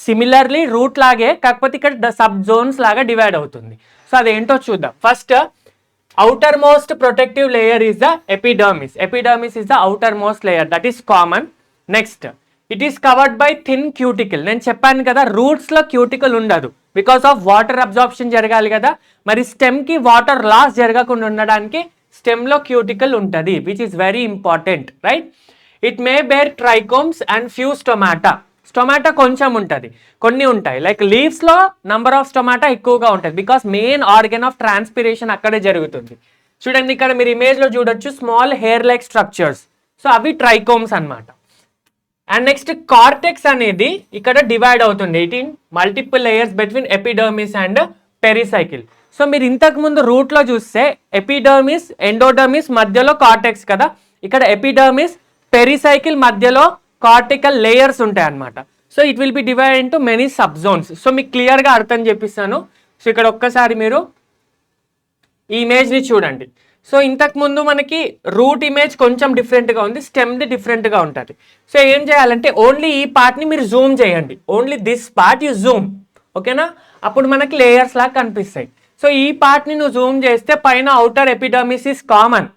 Similarly root లాగే, కాకపోతే ఇక్కడ sub zones లాగా డివైడ్ అవుతుంది. సో అదేంటో చూద్దాం. First outer most protective layer is the epidermis. Epidermis is the outermost layer, that is common. Next, it is covered by thin cuticle. నేను చెప్పాను కదా రూట్స్ లో క్యూటికల్ ఉండదు బికాస్ ఆఫ్ వాటర్ అబ్జార్ప్షన్ జరగాలి కదా. మరి స్టెమ్ కి వాటర్ లాస్ జరగకుండా ఉండడానికి స్టెమ్ లో క్యూటికల్ ఉంటుంది, which is very important, right. It may bear trichomes and few stomata. Stomata కొంచెం ఉంటుంది, కొన్ని ఉంటాయి. లైక్ లీవ్స్ లో నంబర్ ఆఫ్ స్టొమాటా ఎక్కువగా ఉంటుంది because main organ of transpiration అక్కడే జరుగుతుంది. చూడండి ఇక్కడ మీరు ఇమేజ్ లో చూడొచ్చు small hair like structures, so అవి ట్రైకోమ్స్ అన్నమాట. అండ్ నెక్స్ట్ కార్టెక్స్ అనేది ఇక్కడ డివైడ్ అవుతుంది. It in multiple layers between epidermis and pericycle. So మీరు ఇంతకు ముందు రూట్ లో చూస్తే ఎపిడర్మిస్ ఎండోడర్మిస్ మధ్యలో కార్టెక్స్ కదా, ఇక్కడ ఎపిడర్మిస్ పెరిసైకిల్ మధ్యలో కార్టికల్ లేయర్స్ ఉంటాయి అన్నమాట. So it will be divide into many sub zones. So మీకు క్లియర్ గా అర్థం చేపిస్తాను. సో ఇక్కడ ఒక్కసారి మీరు ఈ ఇమేజ్ ని చూడండి. సో ఇంతకు ముందు మనకి రూట్ ఇమేజ్ కొంచెం డిఫరెంట్ గా ఉంది, స్టెమ్ది డిఫరెంట్ గా ఉంటుంది. సో ఏం చేయాలంటే ఓన్లీ ఈ పార్ట్ ని మీరు జూమ్ చేయండి, only this part you Zoom, ఓకేనా. అప్పుడు మనకి లేయర్స్ లాగా కనిపిస్తాయి. సో ఈ పార్ట్ ని నువ్వు జూమ్ చేస్తే పైన outer epidermis is common,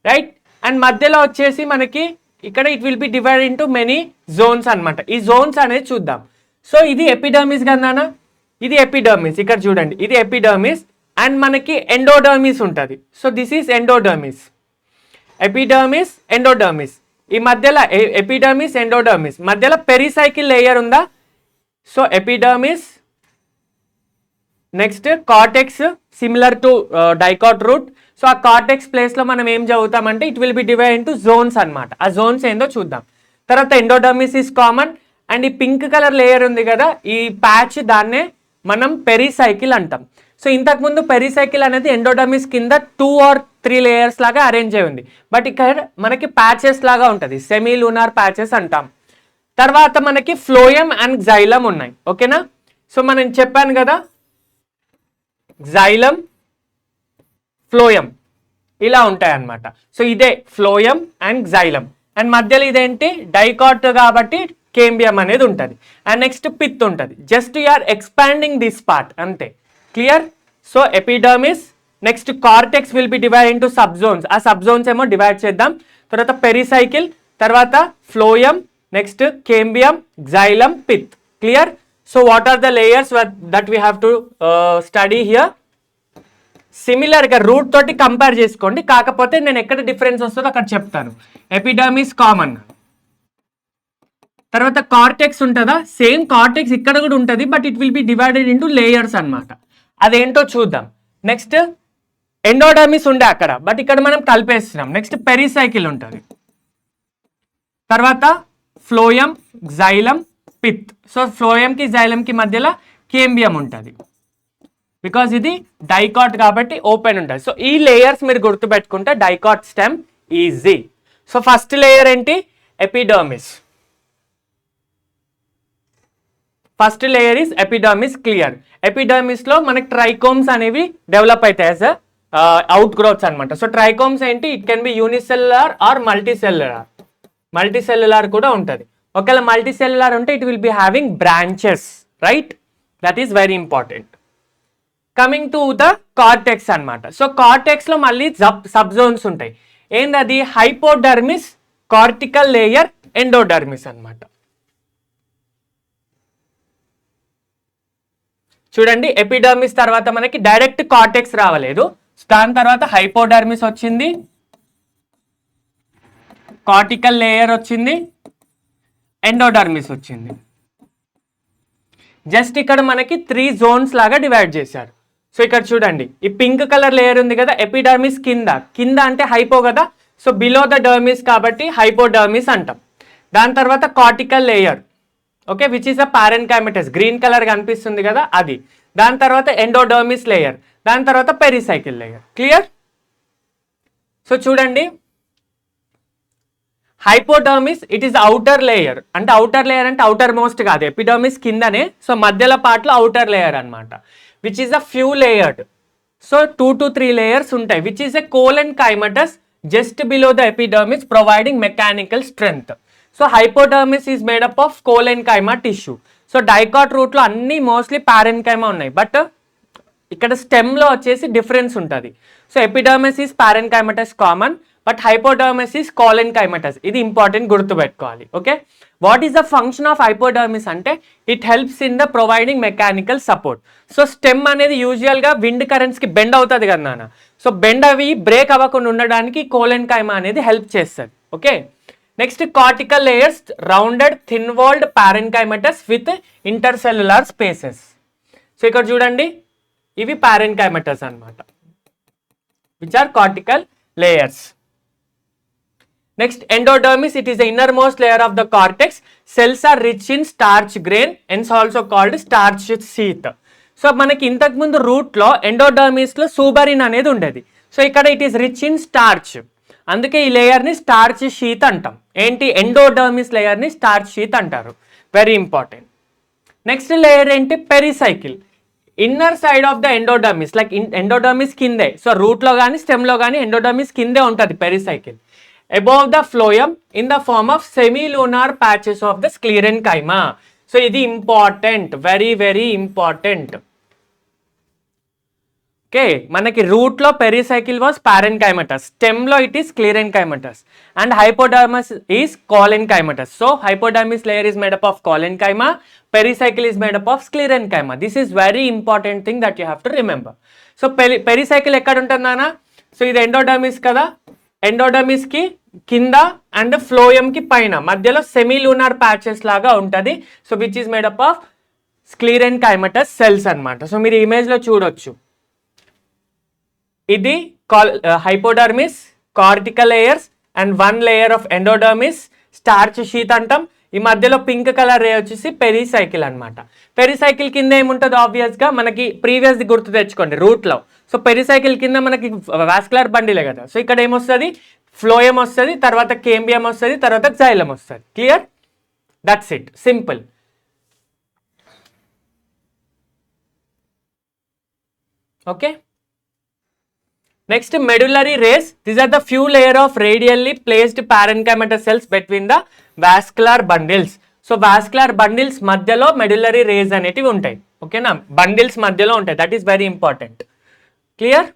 right. And మధ్యలో వచ్చేసి మనకి ఇక్కడ it will be divide into many zones అనమాట. ఈ జోన్స్ అనేది చూద్దాం. సో ఇది ఎపిడర్మిస్ కదా, ఇది ఎపిడర్మిస్. ఇక్కడ చూడండి, ఇది ఎపిడర్మిస్ అండ్ మనకి ఎండోడర్మిస్ ఉంటుంది. So this is endodermis, epidermis, endodermis. ఈ మధ్యలో ఎపిడర్మిస్, ఎండోడర్మిస్ మధ్యలో పెరిసైకిల్ లేయర్ ఉందా? So epidermis, next cortex similar to dicot root. So ఆ కార్టెక్స్ ప్లేస్లో మనం ఏం చదువుతామంటే it will be divide into zones అనమాట. ఆ జోన్స్ ఏందో చూద్దాం. తర్వాత ఎండోడర్మిస్ ఈస్ కామన్ అండ్ ఈ పింక్ కలర్ లేయర్ ఉంది కదా, ఈ ప్యాచ్, దాన్నే మనం పెరిసైకిల్ అంటాం. సో ఇంతకుముందు పెరిసైకిల్ అనేది ఎండోడర్మిస్ కింద 2 or 3 లేయర్స్ లాగా అరేంజ్ అయి ఉంది. బట్ ఇక్కడ మనకి ప్యాచెస్ లాగా ఉంటుంది, సెమీ లూనార్ ప్యాచెస్ అంటాం. తర్వాత మనకి ఫ్లోయం అండ్ జైలం ఉన్నాయి. ఓకేనా? సో మనం చెప్పాను కదా, జైలం, ఫ్లోయం ఇలా ఉంటాయి అన్నమాట. సో ఇదే ఫ్లోయం అండ్ జైలం. అండ్ మధ్యలో ఇదేంటి, డైకాట్ కాబట్టి కేంబియం అనేది ఉంటుంది. అండ్ నెక్స్ట్ పిత్ ఉంటుంది. Just you are expanding this part అంతే. Clear? So epidermis, next cortex will be divide into sub zones. ఆ సబ్ జోన్స్ ఏమో డివైడ్ చేద్దాం. తర్వాత పెరిసైకిల్, తర్వాత phloem, next cambium, xylem, pith. Clear? So what are the layers that we have to study here? సిమిలర్గా root తోటి compare చేసుకోండి, కాకపోతే నేను ఎక్కడ డిఫరెన్స్ వస్తుందో అక్కడ చెప్తాను. ఎపిడర్మిస్ కామన్, తర్వాత కార్టెక్స్ ఉంటుందా, సేమ్ కార్టెక్స్ ఇక్కడ కూడా ఉంటుంది, but it will be divided into layers అనమాట. అదేంటో చూద్దాం. నెక్స్ట్ ఎండోడర్మిస్ ఉండే అక్కడ, బట్ ఇక్కడ మనం కలిపేస్తున్నాం. నెక్స్ట్ పెరిసైకిల్ ఉంటుంది, తర్వాత ఫ్లోయం, జైలం, పిత్. సో ఫ్లోయంకి జైలంకి మధ్యలో కేంబియం ఉంటుంది, బికాజ్ ఇది డైకాట్ కాబట్టి ఓపెన్ ఉంటుంది. సో ఈ లేయర్స్ మీరు గుర్తుపెట్టుకుంటే dicot stem easy. So first layer ఏంటి, epidermis. First layer is epidermis. Clear? Epidermis లో మనకి ట్రైకోమ్స్ అనేవి డెవలప్ అవుతాయి యాజ్ అవుట్ గ్రోత్స్ అనమాట. సో ట్రైకోమ్స్ ఏంటి, it can be unicellular or multicellular. Multicellular కూడా ఉంటుంది. ఒకవేళ మల్టీసెల్యులార్ ఉంటే it will be having branches, right? That is very important. Coming to the cortex అనమాట. సో కార్టెక్స్ లో మళ్ళీ సబ్ జోన్స్ ఉంటాయి. ఏంటది, హైపోడర్మిస్, కార్టికల్ లేయర్, ఎండోడర్మిస్ అనమాట. చూడండి, ఎపిడర్మిస్ తర్వాత మనకి డైరెక్ట్ కార్టెక్స్ రావలేదు. దాని తర్వాత హైపోడర్మిస్ వచ్చింది, కార్టికల్ లేయర్ వచ్చింది, ఎండోడర్మిస్ వచ్చింది. జస్ట్ ఇక్కడ మనకి 3 జోన్స్ లాగా డివైడ్ చేశారు. సో ఇక్కడ చూడండి, ఈ పింక్ కలర్ లేయర్ ఉంది కదా, ఎపిడర్మిస్ కింద, కింద అంటే హైపో కదా, సో బిలో ద డర్మిస్ కాబట్టి హైపోడర్మిస్ అంటాం. దాని తర్వాత cortical layer, okay, which is a parenchymatous, green colour కనిపిస్తుంది కదా అది. దాని తర్వాత ఎండోడర్మిస్ లేయర్, దాని తర్వాత పెరిసైకిల్ లేయర్. క్లియర్? సో చూడండి, hypodermis it is outer layer. అంటే అవుటర్ లేయర్ అంటే అవుటర్ మోస్ట్ కాదు, ఎపిడర్మిస్ కిందనే. సో మధ్యలో పార్ట్లో అవుటర్ లేయర్ అనమాట, which is a few layered. So 2 to 3 layers ఉంటాయి, which is a కోలెన్కైమటస్ just below the epidermis providing mechanical strength. So hypodermis is made up of collenchyma tissue. So dicot రూట్లో అన్ని mostly పారెన్కైమా ఉన్నాయి, but ఇక్కడ స్టెమ్లో వచ్చేసి difference ఉంటుంది. So epidermis is parenchymatous common, but hypodermis is collenchymatous. ఇది important, గుర్తుపెట్టుకోవాలి. Okay, what is the function of hypodermis అంటే it helps in the providing mechanical support. So stem అనేది యూజువల్గా విండ్ కరెంట్స్కి బెండ్ అవుతుంది కదా నాన్న. సో బెండ్ అవి బ్రేక్ అవ్వకుండా ఉండడానికి కోలెన్కైమా అనేది హెల్ప్ చేస్తుంది. Okay, next cortical layers, rounded thin walled parenchymatous with intercellular spaces. So ఇక్కడ చూడండి, ఇవి పారెన్కైమటస్ అన్నమాట, which are cortical layers. Next, endodermis, it is the innermost layer of the cortex. Cells are rich in starch grain, hence also called starch sheath. So మనకి ఇంతకు ముందు route లో endodermis లో suberin అనేది ఉండేది. సో ఇక్కడ it is rich in starch, అందుకే ఈ లేయర్ ని స్టార్చ్ షీత్ అంటాం. ఏంటి, ఎండోడర్మిస్ లేయర్ ని స్టార్చ్ షీత్ అంటారు. Very important. నెక్స్ట్ లేయర్ ఏంటి, pericycle. Inner side of the endodermis, like endodermis కిందే. సో రూట్ లో కానీ స్టెమ్ లో కానీ ఎండోడర్మిస్ కిందే ఉంటుంది pericycle. Above the phloem in the form of semilunar patches of the sclerenchyma. So ఇది important, very very important. Okay, okay, మనకి root లో పెరిసైకిల్ వాస్ పారెన్కైమటస్, స్టెమ్ లో it is sclerenchymatous and hypodermis is collenchymatous. So hypodermis layer is made up of collenchyma, pericycle is made up of sclerenchyma. This is very important thing that you have to remember. So pericycle ఎక్కడ ఉంటుంది నాన్న? So ఇది endodermis కదా, endodermis కి కింద and phloem కి పైన మధ్యలో సెమీలూనార్ ప్యాచెస్ లాగా ఉంటుంది. So which is made up of sclerenchymatous cells అన్నమాట. సో మీరు ఇమేజ్ లో చూడొచ్చు, ఇది hypodermis, cortical layers and one layer of endodermis, starch sheath అంటాం. ఈ మధ్యలో పింక్ కలర్ రే వచ్చేసి పెరిసైకిల్ అనమాట. పెరిసైకిల్ కింద ఏముంటుంది? ఆబ్వియస్ గా మనకి ప్రీవియస్ ది గుర్తు తెచ్చుకోండి రూట్ లో. సో పెరిసైకిల్ కింద మనకి వాస్కులర్ బండిలే కదా. సో ఇక్కడ ఏమొస్తుంది? ఫ్లోయం వస్తుంది, తర్వాత కేంబియం వస్తుంది, తర్వాత జైలం వస్తుంది. Clear? That's it, simple. Okay, next medullary rays. These are the few layer of radially placed parenchymatous cells between the vascular bundles. So vascular bundles మధ్యలో medullary rays అనేటివి ఉంటాయి. ఓకేనా, బండిల్స్ మధ్యలో ఉంటాయి. That is very important. Clear?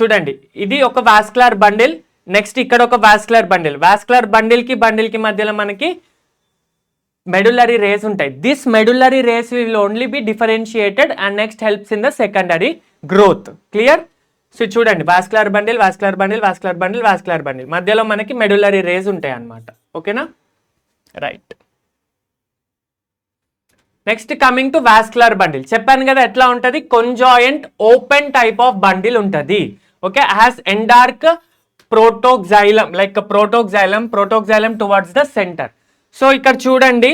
చూడండి, ఇది ఒక vascular bundle, next ఇక్కడ ఒక vascular bundle. vascular bundle కి మధ్యలో మనకి medullary rays ఉంటాయి. This medullary rays will only be differentiated and next helps in the secondary growth. Clear? So చూడండి, vascular bundle, vascular bundle, vascular bundle, vascular bundle, మధ్యలో మనకి medullary rays ఉంటాయి అన్నమాట. ఓకేనా, right. Next coming to vascular bundle. చెప్పాను కదా ఎట్లా ఉంటుంది, conjoint open type of bundle ఉంటుంది. Okay, has endarch protoxylem, like protoxylem towards the centre. So ఇక్కడ చూడండి,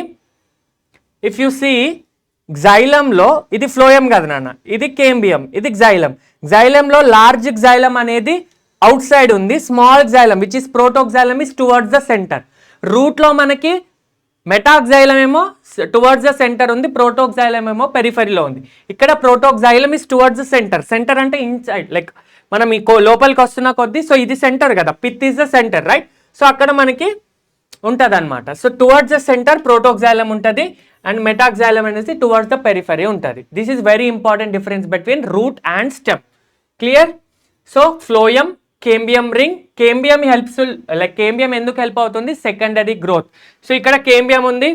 ఇఫ్ యు సీ జైలంలో ఇది ఫ్లోయం కదా నాన్న, ఇది కేంబియం, ఇది జైలం. జైలంలో లార్జ్ జైలం అనేది అవుట్ సైడ్ ఉంది, small xylem which is protoxylem is towards the centre. Root లో మనకి మెటాక్సైలం ఏమో టువర్డ్స్ ద సెంటర్ ఉంది, ప్రోటోక్సైలం ఏమో పెరిఫరీలో ఉంది. ఇక్కడ protoxylem is towards the centre. Centre అంటే ఇన్సైడ్, లైక్ మనం ఈ లోపలికి వస్తున్న కొద్దీ. సో ఇది సెంటర్ కదా, pith is the centre, right? So అక్కడ మనకి ఉంటుంది అనమాట. So towards the centre protoxylem ఉంటుంది అండ్ మెటాక్సైలం అనేది టువర్డ్స్ ద పెరిఫరీ ఉంటుంది. This is very important difference between root and stem. Clear? So phloem, cambium ring. Cambium helpful, like cambium ఎందుకు help అవుతుంది? Secondary growth. So ఇక్కడ cambium ఉంది,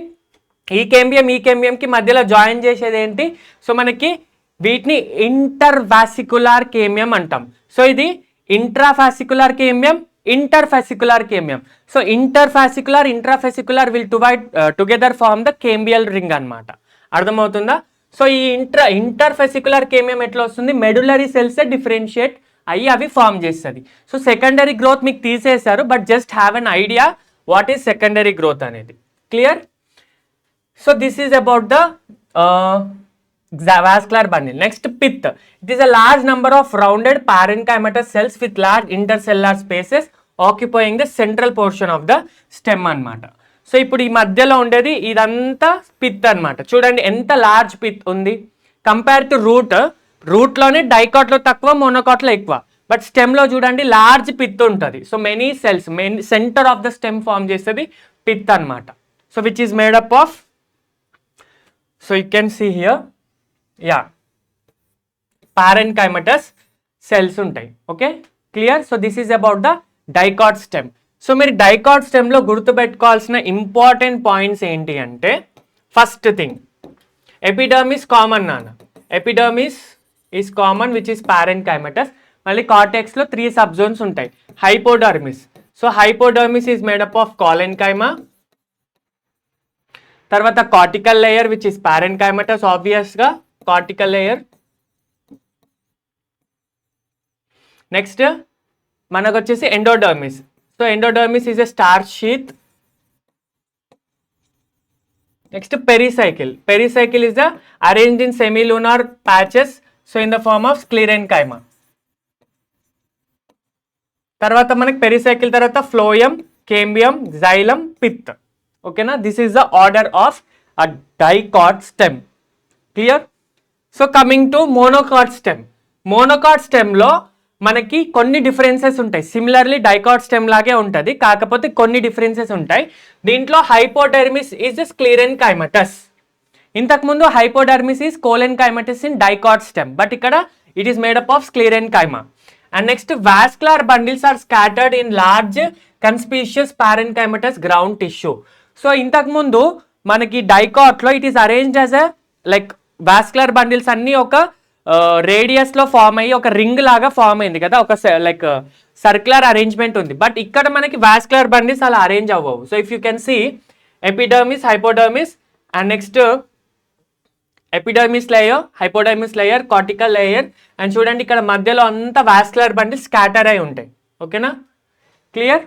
ఈ కేంబియంకి మధ్యలో join చేసేది ఏంటి? సో మనకి వీటిని ఇంటర్వాసికులార్ కేంబియం అంటాం. సో ఇది intrafascicular cambium, interfascicular cambium. So intrafascicular will together form the cambial ring అన్నమాట. అర్థమవుతుందా? సో ఈ ఇంటర్ఫాసికులార్ కేంబియం ఎట్లా వస్తుంది? మెడులరీ సెల్స్ డిఫరెన్షియేట్ అయ్యి అవి ఫామ్ చేస్తుంది. సో సెకండరీ గ్రోత్ మీకు తీసేశారు, but just have an idea what is secondary growth అనేది. Clear? So this is about the vascular bundle. Next, pith. It is a large number of rounded parenchymatous cells with large intercellular spaces occupying the central portion of the stem అన్నమాట. So ఇప్పుడు ఈ మధ్యలో ఉండేది ఇదంతా pith అన్నమాట. చూడండి ఎంత large pith ఉంది కంపేర్ టు రూట్. రూట్లోనే డైకాట్లో తక్కువ, మోనోకాట్లో ఎక్కువ, బట్ స్టెమ్లో చూడండి లార్జ్ పిత్ ఉంటుంది. So many cells, centre of the stem form చేసేది పిత్ అన్నమాట. So which is made up of, so you can see here, parenchymatous cells ఉంటాయి. Okay, clear? So this is about the dicot stem. So మీరు dicot స్టెమ్లో గుర్తుపెట్టుకోవాల్సిన important points ఏంటి అంటే, first thing epidermis common నాన్న, epidermis is common which is parenchymatous. మళ్ళీ కార్టెక్స్లో 3 sub zones ఉంటాయి. Hypodermis, so hypodermis is made up of collenchyma. తర్వాత cortical layer which is parenchymatous, ఆబ్వియస్గా కార్టికల్ లేయర్. నెక్స్ట్ మనకు వచ్చేసి endodermis. So endodermis is a starch sheath. Next pericycle. Pericycle is the arranged in semilunar patches, so in the form of sclerenchyma. తర్వాత మనకి pericycle తర్వాత phloem, cambium, xylem, pith. ఓకేనా, this is the order of a dicot stem. Clear? So coming to monocot stem. Monocot స్టెమ్లో మనకి కొన్ని differences ఉంటాయి. Similarly dicot stem లాగే ఉంటుంది, కాకపోతే కొన్ని డిఫరెన్సెస్ ఉంటాయి. దీంట్లో హైపోడెర్మిస్ ఈజ్ స్క్లీరెన్కైమటస్. ఇంతకుముందు hypodermis is collenchymatous in dicot stem, but ఇక్కడ it is made up of sclerenchyma. And next vascular bundles are scattered in large conspicuous parenchymatous ground tissue. So ఇంతకుముందు మనకి డైకాట్లో it is arranged as a like vascular bundles అన్నీ ఒక రేడియస్లో form అయ్యి ఒక ring లాగా form అయింది కదా, ఒక లైక్ సర్క్యులర్ అరేంజ్మెంట్ ఉంది. బట్ ఇక్కడ మనకి వాస్కులర్ బండిల్స్ అలా అరేంజ్ అవ్వవు. So if you can see epidermis, hypodermis and next epidermis layer, hypodermis layer, cortical layer, and చూడండి ఇక్కడ మధ్యలో అంతా వాస్కులర్ బండిల్స్ స్కాటర్ అయి ఉంటాయి. ఓకేనా, క్లియర్?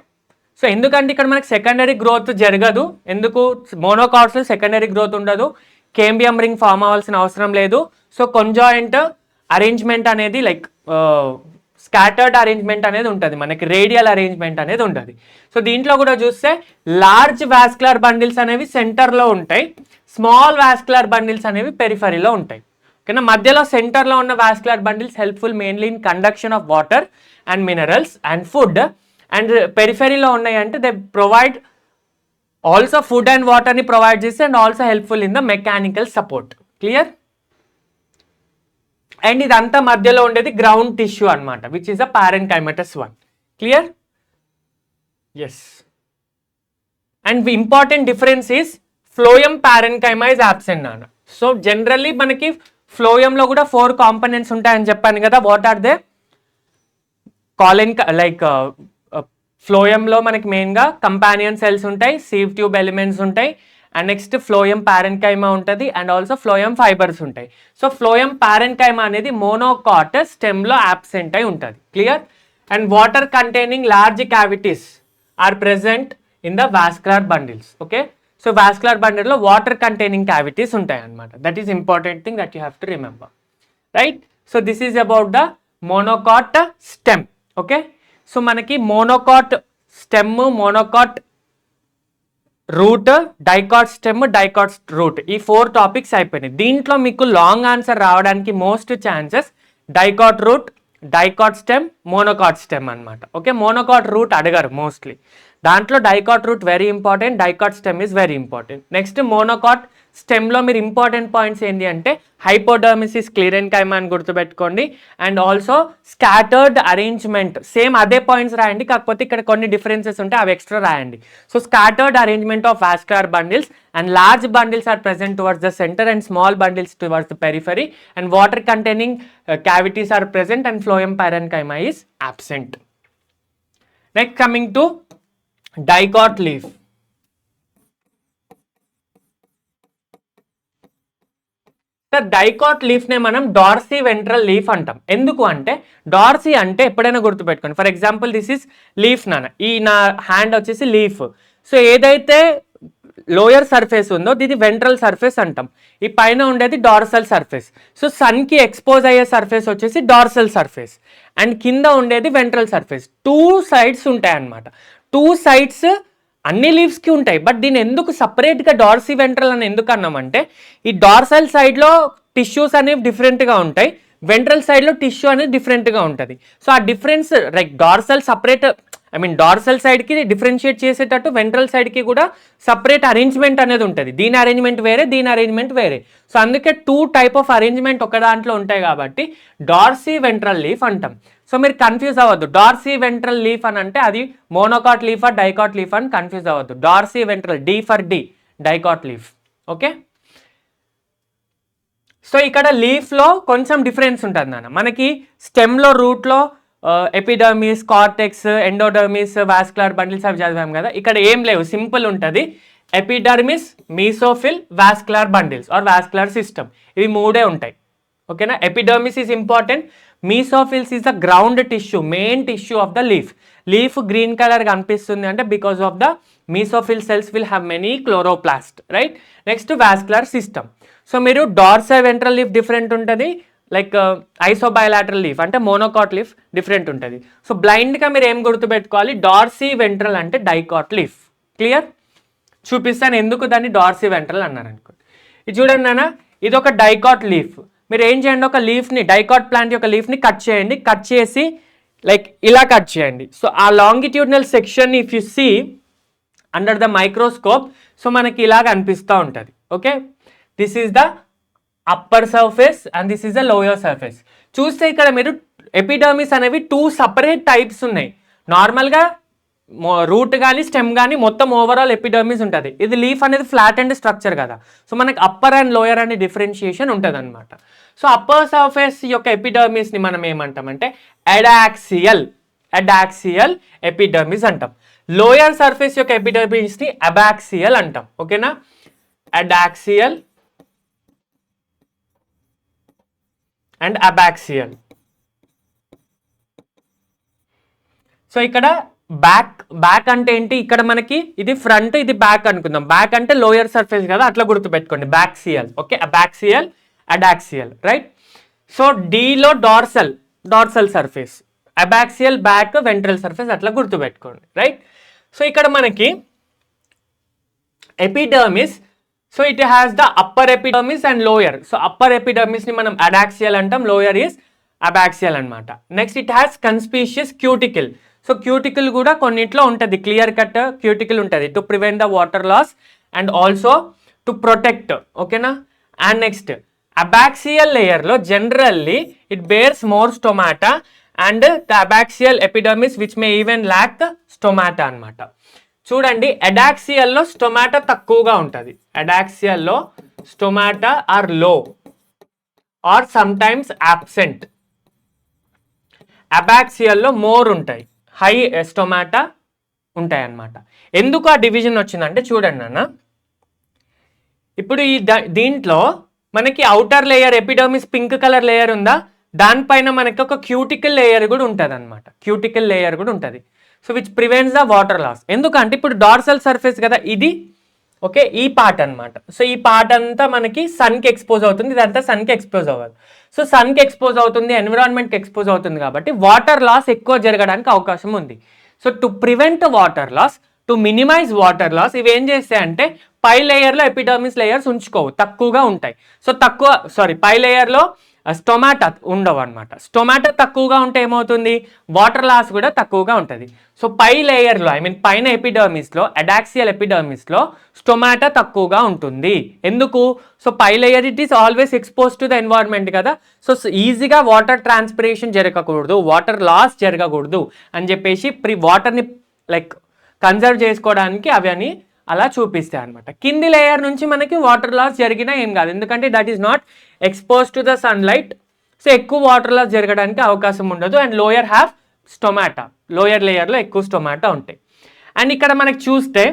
సో ఎందుకంటే ఇక్కడ మనకి సెకండరీ గ్రోత్ జరగదు. ఎందుకు? మోనోకాట్స్లో సెకండరీ గ్రోత్ ఉండదు, కేంబియం రింగ్ ఫామ్ అవ్వాల్సిన అవసరం లేదు. సో కొంజాయింట్ అరేంజ్మెంట్ అనేది లైక్ స్కాటర్డ్ అరేంజ్మెంట్ అనేది ఉంటుంది, మనకి రేడియల్ అరేంజ్మెంట్ అనేది ఉంటుంది. సో దీంట్లో కూడా చూస్తే లార్జ్ వాస్కులర్ బండిల్స్ అనేవి సెంటర్లో ఉంటాయి, స్మాల్ వాస్కులర్ బండిల్స్ అనేవి పెరిఫరీలో ఉంటాయి. ఓకేనా, మధ్యలో సెంటర్లో ఉన్న vascular bundles helpful mainly in conduction of water and minerals and food. And పెరిఫరీలో ఉన్నాయి అంటే they provide also food and వాటర్ని ప్రొవైడ్ చేసి and also helpful in the mechanical support. Clear? And ఇదంతా మధ్యలో ఉండేది గ్రౌండ్ టిష్యూ అనమాట, which is a parenchymatous 1. Clear? Yes. And important difference is phloem parenchyma is absent నాన్న. So generally మనకి ఫ్లోయంలో కూడా 4 కాంపోనెంట్స్ ఉంటాయని చెప్పాను కదా. What are they? లైక్ ఫ్లోయంలో మనకి మెయిన్గా కంపానియన్ సెల్స్ ఉంటాయి, సీవ్ ట్యూబ్ ఎలిమెంట్స్ ఉంటాయి, అండ్ నెక్స్ట్ ఫ్లోయం పారెన్కైమా ఉంటుంది, అండ్ ఆల్సో ఫ్లోయం ఫైబర్స్ ఉంటాయి. సో ఫ్లోయం పారెన్కైమా అనేది మోనోకాట్ స్టెమ్లో అబ్సెంట్ అయి ఉంటుంది. Clear? And water containing large cavities are present in the vascular bundles. Okay, so vascular బండిల్లో water containing cavities ఉంటాయి అనమాట. That is important thing that you have to remember, right? So this is about the monocot stem. Okay, so మనకి monocot stem, monocot root, dicot stem, dicot root, ఈ 4 topics అయిపోయినాయి. దీంట్లో మీకు long answer రావడానికి most chances dicot root, dicot stem, monocot stem అనమాట. Okay, monocot root అడగారు mostly. దాంట్లో dicot root very important, dicot stem is very important. Next monocot స్టెమ్లో మీరు ఇంపార్టెంట్ పాయింట్స్ ఏంటి అంటే హైపోడర్మిస్ ఈస్ స్క్లెరెన్కైమా అని గుర్తుపెట్టుకోండి, and also scattered arrangement. Same అదే పాయింట్స్ రాయండి, కాకపోతే ఇక్కడ కొన్ని డిఫరెన్సెస్ ఉంటాయి, అవి ఎక్స్ట్రా రాయండి. So scattered arrangement of vascular bundles and large bundles are present towards the centre and small bundles towards the periphery, and water containing cavities are present and phloem parenchyma is absent. Next, coming to dicot leaf. Dicot leaf నే మనం Dorsey ventral leaf అంటాం. ఎందుకు అంటే Dorsey అంటే ఎప్పుడైనా గుర్తుపెట్టుకోండి. For example this is leaf నాన్న, ఈ నా హ్యాండ్ వచ్చేసి లీఫ్. సో ఏదైతే లోయర్ సర్ఫేస్ ఉందో దీన్ని వెంట్రల్ సర్ఫేస్ అంటాం, ఈ పైన ఉండేది డార్సల్ సర్ఫేస్. సో సన్కి ఎక్స్పోజ్ అయ్యే సర్ఫేస్ వచ్చేసి డార్సల్ సర్ఫేస్ అండ్ కింద ఉండేది వెంట్రల్ సర్ఫేస్. 2 సైడ్స్ ఉంటాయి అన్నమాట. 2 సైడ్స్ అన్ని లీవ్స్కి ఉంటాయి, బట్ దీన్ని ఎందుకు సపరేట్గా డార్సీ వెంట్రల్ అని ఎందుకు అన్నామంటే ఈ డార్సల్ సైడ్లో టిష్యూస్ అనేవి డిఫరెంట్గా ఉంటాయి, వెంట్రల్ సైడ్లో టిష్యూ అనేది డిఫరెంట్గా ఉంటుంది. సో ఆ difference like dorsal separate, I mean dorsal సైడ్కి డిఫరెన్షియేట్ చేసేటట్టు వెంట్రల్ సైడ్కి కూడా సపరేట్ అరేంజ్మెంట్ అనేది ఉంటుంది. దీని అరేంజ్మెంట్ వేరే, దీని అరేంజ్మెంట్ వేరే. సో అందుకే 2 టైప్ ఆఫ్ అరేంజ్మెంట్ ఒక దాంట్లో ఉంటాయి కాబట్టి డార్సీ వెంట్రల్ లీఫ్ అంటాం. సో మీరు కన్ఫ్యూజ్ అవ్వద్దు, డార్సీ వెంట్రల్ లీఫ్ అని అంటే అది మోనోకాట్ లీఫా డైకాట్ లీఫ్ అని కన్ఫ్యూజ్ అవ్వద్దు. Dorsiventral, D for D, dicot leaf. Okay, so ఇక్కడ లీఫ్లో కొంచెం డిఫరెన్స్ ఉంటుంది నాన్న. మనకి స్టెమ్లో, రూట్లో epidermis, cortex, endodermis, vascular bundles అవి చదివాం కదా. ఇక్కడ ఏం లేవు, సింపుల్ ఉంటుంది. Epidermis, mesophyll, vascular bundles or vascular system, ఇవి 3 ఉంటాయి. ఓకేనా, epidermis is important. మీసోఫిల్స్ is the ground tissue, main tissue of the leaf. Leaf green colour కనిపిస్తుంది అంటే because of the mesophyll cells will have many chloroplast, right. Next vascular system. So మీరు dorsal ventral leaf different ఉంటుంది, like isobilateral leaf అంటే monocot leaf different ఉంటుంది. So బ్లైండ్గా మీరు ఏం గుర్తుపెట్టుకోవాలి, డార్సీ వెంట్రల్ అంటే డైకాట్ లీఫ్. క్లియర్? చూపిస్తాను ఎందుకు దాన్ని డార్సీ వెంట్రల్ అన్నారు అనుకోండి. ఇది చూడండి నాన్న, ఇది ఒక డైకాట్ లీఫ్. మీరు ఏం చేయండి, ఒక లీఫ్ని, డైకాట్ ప్లాంట్ యొక్క లీఫ్ని కట్ చేయండి, కట్ చేసి లైక్ ఇలా కట్ చేయండి. సో ఆ longitudinal section if you see under the microscope, so మనకి ఇలాగ అనిపిస్తూ ఉంటుంది. Okay, this is the upper surface and this is the lower surface. చూస్తే ఇక్కడ మీరు ఎపిడర్మిస్ అనేవి 2 సపరేట్ టైప్స్ ఉన్నాయి. నార్మల్గా రూట్ కానీ స్టెమ్ కానీ మొత్తం ఓవరాల్ ఎపిడర్మిస్ ఉంటుంది. ఇది లీఫ్ అనేది ఫ్లాట్ అండ్ స్ట్రక్చర్ కదా, సో మనకి అప్పర్ అండ్ లోయర్ అనే డిఫరెన్షియేషన్ ఉంటుంది అనమాట. సో అప్పర్ సర్ఫేస్ యొక్క ఎపిడర్మిస్ని మనం ఏమంటామంటే అడాక్సియల్ ఎపిడర్మిస్ అంటాం. లోయర్ సర్ఫేస్ యొక్క ఎపిడర్మిస్ని అబాక్సియల్ అంటాం. ఓకేనా, అడాక్సియల్ అండ్ అబాక్సియల్. సో ఇక్కడ బ్యాక్ అంటే ఏంటి, ఇక్కడ మనకి ఇది ఫ్రంట్ ఇది బ్యాక్ అనుకుందాం. బ్యాక్ అంటే లోయర్ సర్ఫేస్ కదా, అట్లా గుర్తుపెట్టుకోండి, abaxial. Okay, abaxial adaxial, right. So డీలో dorsal surface, abaxial back, ventral surface, అట్లా గుర్తుపెట్టుకోండి, రైట్. సో ఇక్కడ మనకి epidermis, so it has the upper epidermis and lower. So upper epidermis ని మనం అడాక్సియల్ అంటాం, లోయర్ ఈస్ అబాక్సియల్ అనమాట. Next it has conspicuous cuticle. So cuticle కూడా కొన్నిట్లో ఉంటుంది, క్లియర్ కట్ క్యూటికల్ ఉంటుంది to prevent the water loss and also to protect. ఓకేనా. And next అబాక్సియల్ లేయర్లో generally it bears more stomata and the abaxial epidermis which may even lack stomata అనమాట. చూడండి, అడాక్సియల్లో stomata తక్కువగా ఉంటుంది. అడాక్సియల్లో stomata are low are sometimes absent. అబాక్సియల్లో more ఉంటాయి, హై స్టొమాటా ఉంటాయి అన్నమాట. ఎందుకు ఆ డివిజన్ వచ్చిందంటే చూడండి అన్న, ఇప్పుడు ఈ దీంట్లో మనకి outer layer epidermis pink colour layer ఉందా, దానిపైన మనకి ఒక క్యూటికల్ లేయర్ కూడా ఉంటుంది అనమాట. క్యూటికల్ లేయర్ కూడా ఉంటుంది. So which prevents the water loss. ఎందుకంటే ఇప్పుడు డార్సల్ సర్ఫేస్ కదా ఇది, ఓకే, ఈ పార్ట్ అనమాట. సో ఈ పార్ట్ అంతా మనకి సన్కి ఎక్స్పోజ్ అవుతుంది, ఇదంతా సన్కి ఎక్స్పోజ్ అవ్వదు. సో సన్కి ఎక్స్పోజ్ అవుతుంది, ఎన్విరాన్మెంట్కి ఎక్స్పోజ్ అవుతుంది కాబట్టి వాటర్ లాస్ ఎక్కువ జరగడానికి అవకాశం ఉంది. So to prevent water loss, to minimize water loss, ఇవి ఏం చేస్తాయంటే పై లేయర్లో ఎపిడర్మిస్ లేయర్స్ ఉంచుకోవు, తక్కువగా ఉంటాయి. సో పై లేయర్లో స్టొమాటా ఉండవు అనమాట. స్టొమాటా తక్కువగా ఉంటే ఏమవుతుంది, వాటర్ లాస్ కూడా తక్కువగా ఉంటుంది. సో పై లేయర్లో పైన ఎపిడర్మిస్లో, అడాక్సియల్ ఎపిడర్మిస్లో స్టొమాటా తక్కువగా ఉంటుంది. ఎందుకు, సో పై layer it is always expose to the environment కదా, సో ఈజీగా వాటర్ ట్రాన్స్పిరేషన్ జరగకూడదు, వాటర్ లాస్ జరగకూడదు అని చెప్పేసి వాటర్ని కన్జర్వ్ చేసుకోవడానికి అవి అని అలా చూపిస్తాయి అనమాట. కింది లేయర్ నుంచి మనకి వాటర్ లాస్ జరిగినా ఏం కాదు, ఎందుకంటే that is not expose to the sunlight. So ఎక్కువ వాటర్ లాస్ జరగడానికి అవకాశం ఉండదు. And lower have stomata, lower లేయర్లో ఎక్కువ స్టొమాటా ఉంటాయి. అండ్ ఇక్కడ మనకి చూస్తే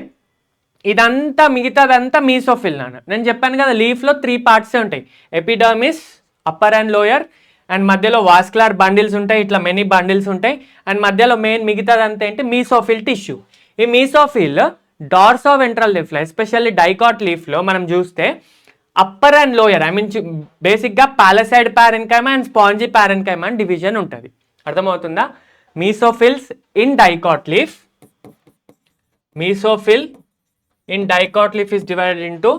ఇదంతా మిగతాదంతా మీసోఫిల్ నాన్న. నేను చెప్పాను కదా, లీఫ్లో 3 పార్ట్సే ఉంటాయి, epidermis, upper and lower, and మధ్యలో వాస్కులర్ బండిల్స్ ఉంటాయి, ఇట్లా మెనీ బండిల్స్ ఉంటాయి. అండ్ మధ్యలో మెయిన్ మిగతాదంతా ఏంటి, మీసోఫిల్ టిష్యూ. ఈ mesophyll dorso ventral లీఫ్లో, especially dicot లీఫ్లో మనం చూస్తే అప్పర్ అండ్ లోయర్ బేసిక్గా పాలసైడ్ పారెన్కైమా అండ్ స్పాంజీ పారెన్కైమా అని డివిజన్ ఉంటుంది. అర్థమవుతుందా? Mesophylls in dicot leaf, mesophyll in dicot leaf is divided into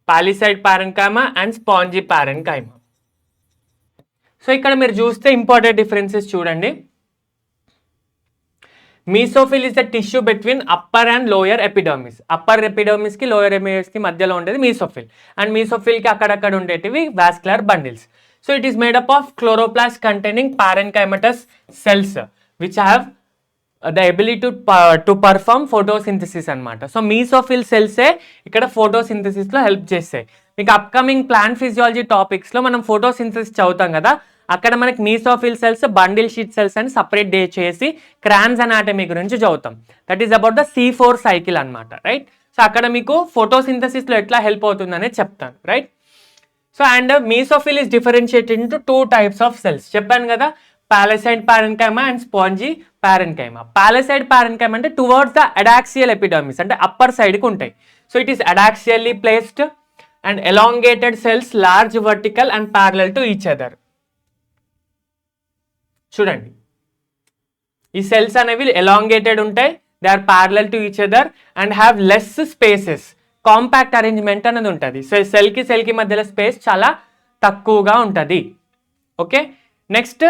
palisade parenchyma and spongy parenchyma. So ఇక్కడ మీరు చూస్తే ఇంపార్టెంట్ డిఫరెన్సెస్ చూడండి. Mesophyll is the tissue between upper and lower epidermis. Upper ఎపిడర్మిస్కి lower ఎపిడర్మిస్కి మధ్యలో ఉండేది మీసోఫిల్. అండ్ మీసోఫిల్కి అక్కడక్కడ ఉండేటివి vascular bundles. So it is made up of chloroplast containing parenchymatous cells which have the ability to perform photosynthesis అనమాట. So mesophyll సెల్సే ఇక్కడ ఫోటోసింథసిస్లో హెల్ప్ చేస్తాయి. మీకు అప్కమింగ్ ప్లాంట్ ఫిజియాలజీ టాపిక్స్లో మనం ఫోటోసింథసిస్ చదువుతాం కదా, అక్కడ మనకి mesophyll cells, bundle sheath cells అని సపరేట్ చేసి క్రాన్స్ అనాటమీ గురించి చదువుతాం. That is about the C4 cycle అనమాట, రైట్. సో అక్కడ మీకు ఫోటోసింథసిస్లో ఎట్లా హెల్ప్ అవుతుందనే చెప్తాను, right. So and mesophyll is differentiated into 2 types of cells. చెప్పాను కదా, పాలసైడ్ పారెన్కైమా అండ్ స్పాంజీ పారెన్కైమా. పాలసైడ్ పారెన్కైమా అంటే టువర్డ్స్ ద అడాక్సియల్ ఎపిడర్మిస్, అంటే అప్పర్ సైడ్కి ఉంటాయి. So it is adaxially placed and elongated cells, large vertical and parallel to each other. చూడండి, ఈ cells అనేవి elongated ఉంటాయి, they are parallel to each other and have less spaces. Compact arrangement అనేది ఉంటుంది. So సెల్కి మధ్యలో స్పేస్ చాలా తక్కువగా ఉంటుంది. Okay, next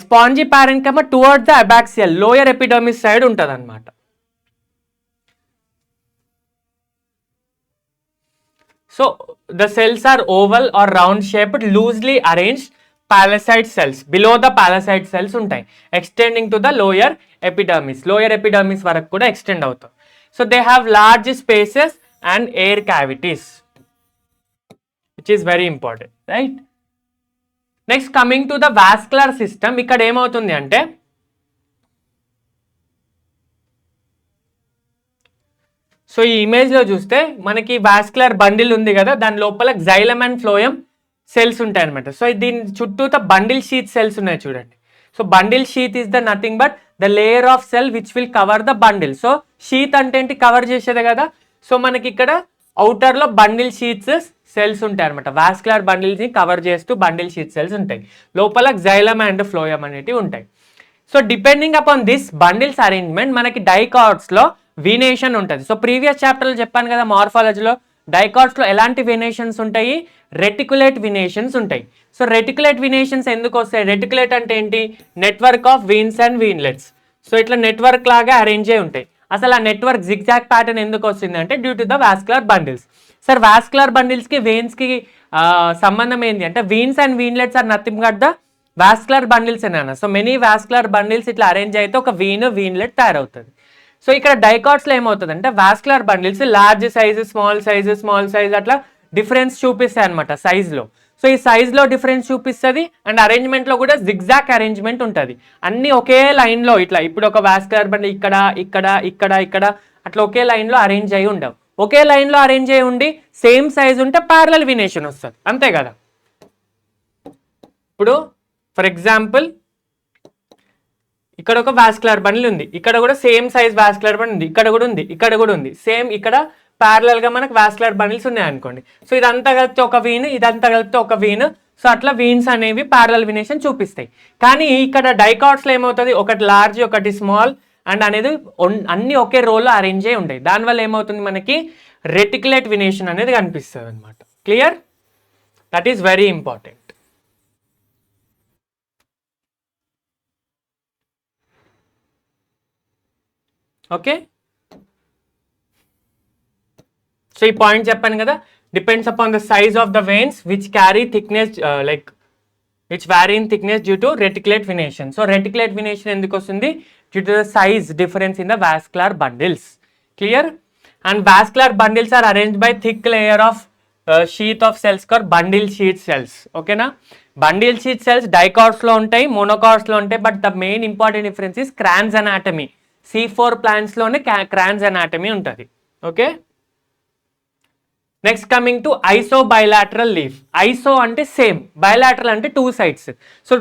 spongy parenchyma towards the abaxial lower epidermis side ఉంటుంది అనమాట. So the cells are oval or round shaped, loosely arranged palaceid cells. Below the palaceid cells ఉంటాయి, extending to the lower epidermis. Lower epidermis వరకు కూడా extend అవుతాయి. So they have large spaces and air cavities, which is very important, right? Next, coming to the vascular system, ఇక్కడ ఏమవుతుంది అంటే so ఈ ఇమేజ్లో చూస్తే మనకి వాస్కులర్ బండిల్ ఉంది కదా, దాని లోపల జైలం అండ్ ఫ్లోయం సెల్స్ ఉంటాయి అనమాట. సో దీని చుట్టూత బండిల్ షీత్ సెల్స్ ఉన్నాయి చూడండి. So bundle sheath is the nothing but the layer of cell which will cover the bundle. So sheath అంటే ఏంటి, కవర్ చేసేదే కదా. సో మనకి ఇక్కడ అవుటర్లో బండిల్ షీట్స్ సెల్స్ ఉంటాయి అనమాట. వాస్కులర్ బండిల్స్ని కవర్ చేస్తూ బండిల్ షీట్ సెల్స్ ఉంటాయి, లోపల జైలం అండ్ ఫ్లోయం అనేటివి ఉంటాయి. So depending upon this bundles arrangement మనకి డైకాట్స్లో వీనేషన్ ఉంటుంది. సో ప్రీవియస్ చాప్టర్లో చెప్పాను కదా మార్ఫాలజీలో, డైకాట్స్లో ఎలాంటి వీనేషన్స్ ఉంటాయి, రెటికులేట్ వీనేషన్స్ ఉంటాయి. సో రెటికులేట్ వీనేషన్స్ ఎందుకు వస్తాయి, రెటికులేట్ అంటే ఏంటి, network of veins and veinlets. So ఇట్లా నెట్వర్క్ లాగా అరేంజ్ అయి ఉంటాయి. అసలు ఆ నెట్వర్క్ జిగ్జాగ్ ప్యాటర్న్ ఎందుకు వస్తుంది అంటే due to the vascular bundles. Sir vascular బండిల్స్కి వెయిన్స్కి సంబంధం ఏంటి అంటే veins and veinlets are nothing but the vascular bundles అన్న. సో మెనీ వాస్కులర్ బండిల్స్ ఇట్లా అరేంజ్ అయితే ఒక వీన్లెట్ తయారవుతుంది. సో ఇక్కడ డైకాట్స్లో ఏమవుతుంది అంటే vascular bundles large size, small size అట్లా డిఫరెన్స్ చూపిస్తాయి అనమాట సైజ్లో. సో ఈ సైజ్లో డిఫరెన్స్ చూపిస్తుంది అండ్ అరేంజ్మెంట్లో కూడా జిగ్జాక్ అరేంజ్మెంట్ ఉంటుంది. అన్నీ ఒకే లైన్లో ఇట్లా, ఇప్పుడు ఒక వాస్కులర్ బండిల్ ఇక్కడ ఇక్కడ ఇక్కడ ఇక్కడ అట్లా ఒకే లైన్లో అరేంజ్ అయ్యి ఉండవు. ఒకే లైన్లో అరేంజ్ అయ్యి ఉండి సేమ్ సైజ్ ఉంటే ప్యారలల్ వీనేషన్ వస్తుంది, అంతే కదా. ఇప్పుడు ఫర్ ఎగ్జాంపుల్ ఇక్కడ ఒక వాస్కులర్ బండిల్ ఉంది, ఇక్కడ కూడా సేమ్ సైజ్ వాస్కులర్ బండిల్ ఉంది, ఇక్కడ కూడా ఉంది, ఇక్కడ కూడా ఉంది, సేమ్ ఇక్కడ ప్యారలల్ గా మనకు వాస్కులర్ బండిల్స్ ఉన్నాయి అనుకోండి. సో ఇదంతా కలిపితే ఒక వీన్, ఇదంతా కలిపితే ఒక వీన్. సో అట్లా వీన్స్ అనేవి ప్యారలల్ వీనేషన్ చూపిస్తాయి. కానీ ఇక్కడ డైకాట్స్లో ఏమవుతుంది, ఒకటి లార్జ్ ఒకటి స్మాల్ అండ్ అనేది అన్ని ఒకే రోల్లో అరేంజ్ అయి ఉంటాయి. దానివల్ల ఏమవుతుంది మనకి రెటికులేట్ వీనేషన్ అనేది కనిపిస్తుంది అనమాట. Clear, that is very important. Okay, so ఈ పాయింట్ చెప్పాను కదా, depends upon the size of the veins which carry thickness which vary in thickness due to reticulate venation. So reticulate venation ఎందుకు వస్తుంది, due to the size difference in the vascular bundles. Clear, and vascular bundles are arranged by thick layer of sheath of cells or bundle sheath cells. ఓకేనా, bundle sheath cells డైకాట్స్లో ఉంటాయి, మోనోకాట్స్లో ఉంటాయి. But the main important difference is Kranz anatomy. C4 ప్లాంట్స్లోనే Kranz anatomy ఉంటుంది. Okay, next coming to isobilateral leaf. Iso అంటే same, bilateral అంటే two sides. So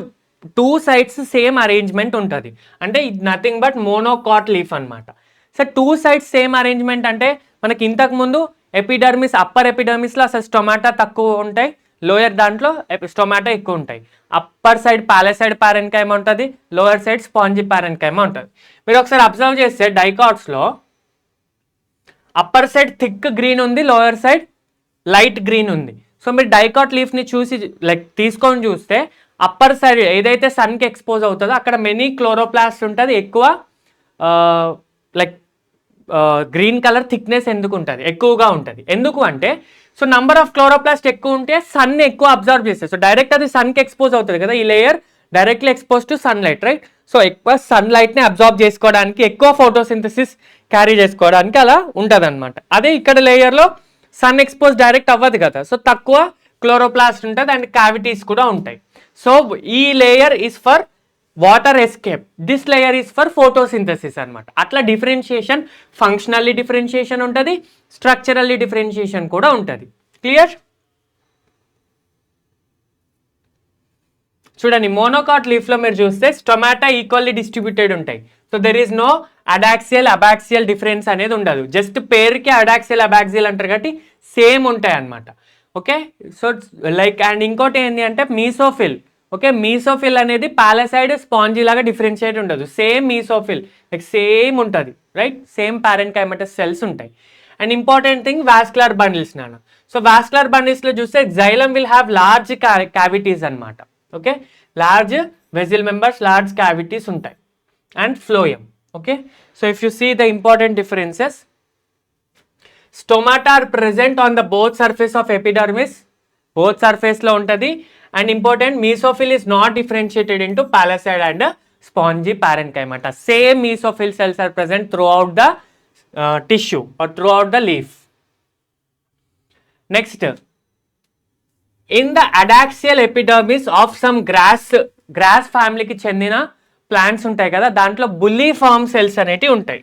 two sides same arrangement ఉంటుంది, అంటే ఇది నథింగ్ బట్ మోనోకాట్ లీఫ్ అనమాట. So two sides same arrangement అంటే మనకి ఇంతకుముందు ఎపిడర్మిస్, అప్పర్ ఎపిడర్మిస్లో అసలు స్టొమాటా తక్కువ ఉంటాయి, లోయర్ దాంట్లో స్టొమాటో ఎక్కువ ఉంటాయి. అప్పర్ సైడ్ పాలసైడ్ పారెన్కైమా ఉంటుంది, లోయర్ సైడ్ స్పాంజీ పారెన్కైమా ఉంటుంది. మీరు ఒకసారి అబ్జర్వ్ చేస్తే డైకాట్స్లో అప్పర్ సైడ్ థిక్ గ్రీన్ ఉంది, లోయర్ సైడ్ లైట్ గ్రీన్ ఉంది. సో మీరు డైకాట్ లీఫ్ని చూసి తీసుకొని చూస్తే అప్పర్ సైడ్ ఏదైతే సన్కి ఎక్స్పోజ్ అవుతుందో అక్కడ మెనీ క్లోరోప్లాస్ట్ ఉంటుంది, ఎక్కువ గ్రీన్ కలర్ థిక్నెస్ ఎందుకు ఉంటుంది, ఎక్కువగా ఉంటుంది. ఎందుకు అంటే సో నంబర్ ఆఫ్ క్లోరోప్లాస్ట్ ఎక్కువ ఉంటే సన్ ఎక్కువ అబ్జర్వ్ చేస్తాయి. సో డైరెక్ట్ అది సన్కి ఎక్స్పోజ్ అవుతుంది కదా, ఈ layer directly expose to sunlight, right. So ఎక్కువ సన్లైట్ని అబ్జర్వ్ చేసుకోవడానికి, ఎక్కువ ఫోటోసింథసిస్ క్యారీ చేసుకోవడానికి అలా ఉంటుంది అనమాట. అదే ఇక్కడ లేయర్లో సన్ ఎక్స్పోజ్ డైరెక్ట్ అవ్వదు కదా, సో తక్కువ క్లోరోప్లాస్ట్ ఉంటుంది అండ్ క్యావిటీస్ కూడా ఉంటాయి. సో ఈ layer is for water escape, this layer is for photosynthesis అనమాట. అట్లా డిఫరెన్షియేషన్, ఫంక్షనల్లీ డిఫరెన్షియేషన్ ఉంటుంది, స్ట్రక్చరల్లీ డిఫరెన్షియేషన్ కూడా ఉంటుంది. క్లియర్, చూడండి మోనోకాట్ లీఫ్లో మీరు చూస్తే స్టొమాటా ఈక్వల్లీ డిస్ట్రిబ్యూటెడ్ ఉంటాయి. So there is no adaxial abaxial difference అనేది ఉండదు, జస్ట్ పేరుకి అడాక్సియల్ అబాక్సియల్ అంటారు కాబట్టి సేమ్ ఉంటాయి అనమాట. ఓకే, సో అండ్ ఇంకోటి ఏంటి అంటే మీసోఫిల్. ఓకే, మీసోఫిల్ అనేది పాలసైడ్ స్పాంజీ లాగా డిఫరెన్షియేట్ ఉండదు, సేమ్ మీసోఫిల్ సేమ్ ఉంటుంది, రైట్. సేమ్ పారెన్కైమటస్ సెల్స్ ఉంటాయి. And important thing vascular bundles నాన్న. సో వాస్కులర్ బండిల్స్లో చూస్తే xylem will have large cavities అనమాట. Okay, large vessel members, large cavities ఉంటాయి and phloem. Okay, so if you see the important differences, stomata are present on the both surface of epidermis, both సర్ఫేస్లో ఉంటుంది. And important, mesophyll is not differentiated into పాలసైడ్ and spongy parenchyma. Same mesophyll cells are present throughout the tissue or throughout the leaf. Next, in the adaxial epidermis of some grass family కి చెందిన plants ఉంటాయి కదా, దాంట్లో bully form cells అనేటివి ఉంటాయి.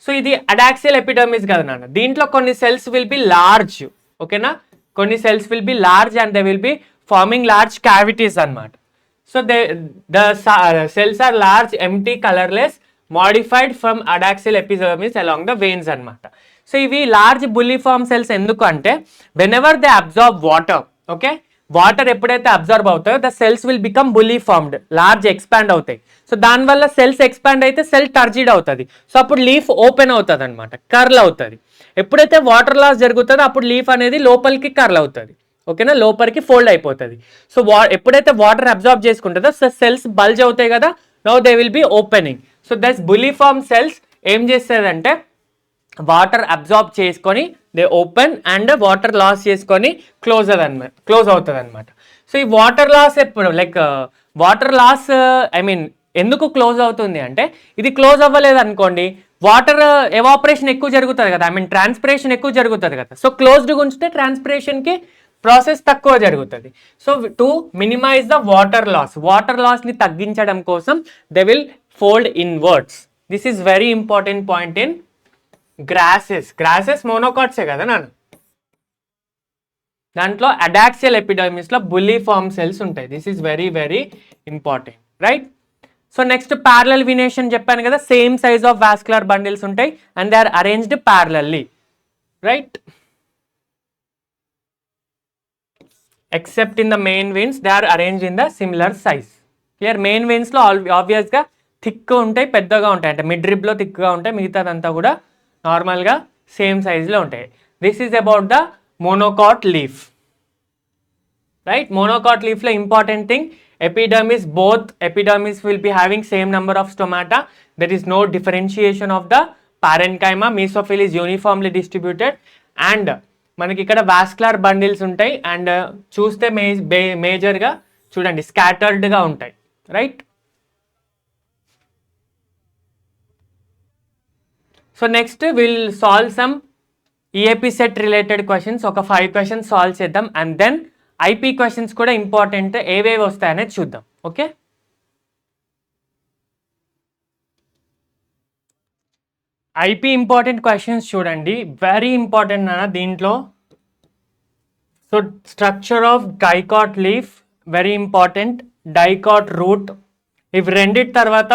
So ఇది అడాక్సియల్ epidermis కదా నాన్న. దీంట్లో కొన్ని సెల్స్ విల్ బి లార్జ్, ఓకేనా, కొన్ని cells will be large and they will be forming large cavities అన్నమాట. So the cells are large, empty, colourless, modified from adaxial epidermis along the veins అన్నమాట. So ఇవి large bulliform cells ఎందుకు అంటే, whenever they absorb water, okay, water ఎప్పుడైతే absorb అవుతాయో the cells will become bulliform, large expand అవుతాయి. So దానివల్ల cells expand అయితే cell turgid అవుతుంది. సో అప్పుడు లీఫ్ ఓపెన్ అవుతుంది అనమాట, కర్ల్ అవుతుంది. ఎప్పుడైతే వాటర్ లాస్ జరుగుతుందో అప్పుడు లీఫ్ అనేది లోపలికి కర్ల్ అవుతుంది, ఓకేనా, లోపలికి ఫోల్డ్ అయిపోతుంది. సో ఎప్పుడైతే వాటర్ అబ్జార్బ్ చేసుకుంటుందో సెల్స్ బల్జ్ అవుతాయి కదా, now they will be opening. So that's bulliform cells ఏం చేస్తుందంటే వాటర్ అబ్జార్బ్ చేసుకొని they open and water loss చేసుకొని క్లోజ్ అవుతుంది అనమాట. సో ఈ వాటర్ లాస్ ఎప్పుడు లైక్ వాటర్ లాస్ ఎందుకు క్లోజ్ అవుతుంది అంటే, ఇది క్లోజ్ అవ్వలేదు అనుకోండి, వాటర్ ఎవాపరేషన్ ఎక్కువ జరుగుతుంది కదా, ట్రాన్స్పిరేషన్ ఎక్కువ జరుగుతుంది కదా. సో క్లోజ్డ్గా ఉంచితే ట్రాన్స్పిరేషన్కి ప్రాసెస్ తక్కువ జరుగుతుంది. So to minimise the water లాస్ని తగ్గించడం కోసం they will fold inwards. This is very important point in grasses monocots కదా నాన్న. దాంట్లో అడాక్సియల్ ఎపిడర్మిస్ లో బుల్లీ ఫార్మ్ సెల్స్ ఉంటాయి. This is very very important, right. So next parallel venation చెప్పాను కదా, same size of vascular bundles ఉంటాయి and they are arranged parallelly, right. Except in the main veins they are arranged in the similar size. Clear. Main veins లో ఆబ్వియస్గా thick ఉంటాయి, పెద్దగా ఉంటాయి, అంటే mid రిబ్లో థిక్గా ఉంటాయి, మిగతాదంతా కూడా నార్మల్గా సేమ్ సైజ్లో ఉంటాయి. This is about the monocot leaf, right. Monocot లీఫ్లో important thing, epidermis, both epidermis will be having same number of stomata, that is no differentiation of the parenchyma, mesophyll is uniformly distributed and మనకి ఇక్కడ vascular bundles ఉంటాయి and చూస్తే మేజర్గా చూడండి స్కాటర్డ్గా ఉంటాయి, right. So next will solve some EAP set related questions, ఒక 5 questions solve చేద్దాం అండ్ దెన్ ఐపీ క్వశ్చన్స్ కూడా ఇంపార్టెంట్, ఏవేవి వస్తాయనేది చూద్దాం, ఓకే. ఐపీ ఇంపార్టెంట్ క్వశ్చన్స్ చూడండి, వెరీ ఇంపార్టెంట్ అన్న దీంట్లో. So structure of dicot leaf very important, dicot root, ఇవి రెండిటి తర్వాత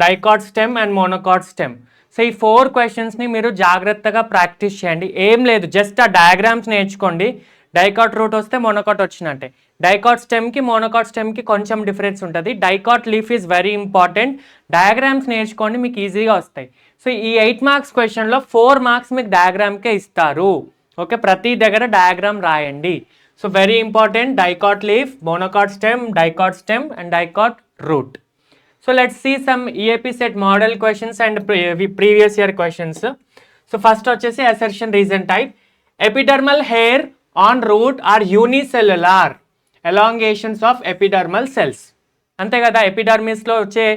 dicot stem and monocot stem. So ఈ 4 క్వశ్చన్స్ని మీరు జాగ్రత్తగా ప్రాక్టీస్ చేయండి. ఏం లేదు, జస్ట్ ఆ డయాగ్రామ్స్ నేర్చుకోండి. డైకాట్ రూట్ వస్తే మోనోకాట్ వచ్చినట్టే. డైకాట్ స్టెమ్కి మోనోకాట్ స్టెమ్కి కొంచెం డిఫరెన్స్ ఉంటుంది. Dicot leaf is very important. Diagrams నేర్చుకోండి, మీకు ఈజీగా వస్తాయి. సో ఈ 8 మార్క్స్ క్వశ్చన్లో 4 మార్క్స్ మీకు డయాగ్రామ్కే ఇస్తారు, ఓకే. ప్రతి దగ్గర డయాగ్రామ్ రాయండి. So very important, dicot leaf, monocot stem and dicot root. So let's see some EAP set model questions and previous year questions. So first వచ్చేసి assertion reason type. Epidermal hair on root are unicellular elongations of epidermal cells. అంతే కదా, ఎపిడర్మిస్లో వచ్చే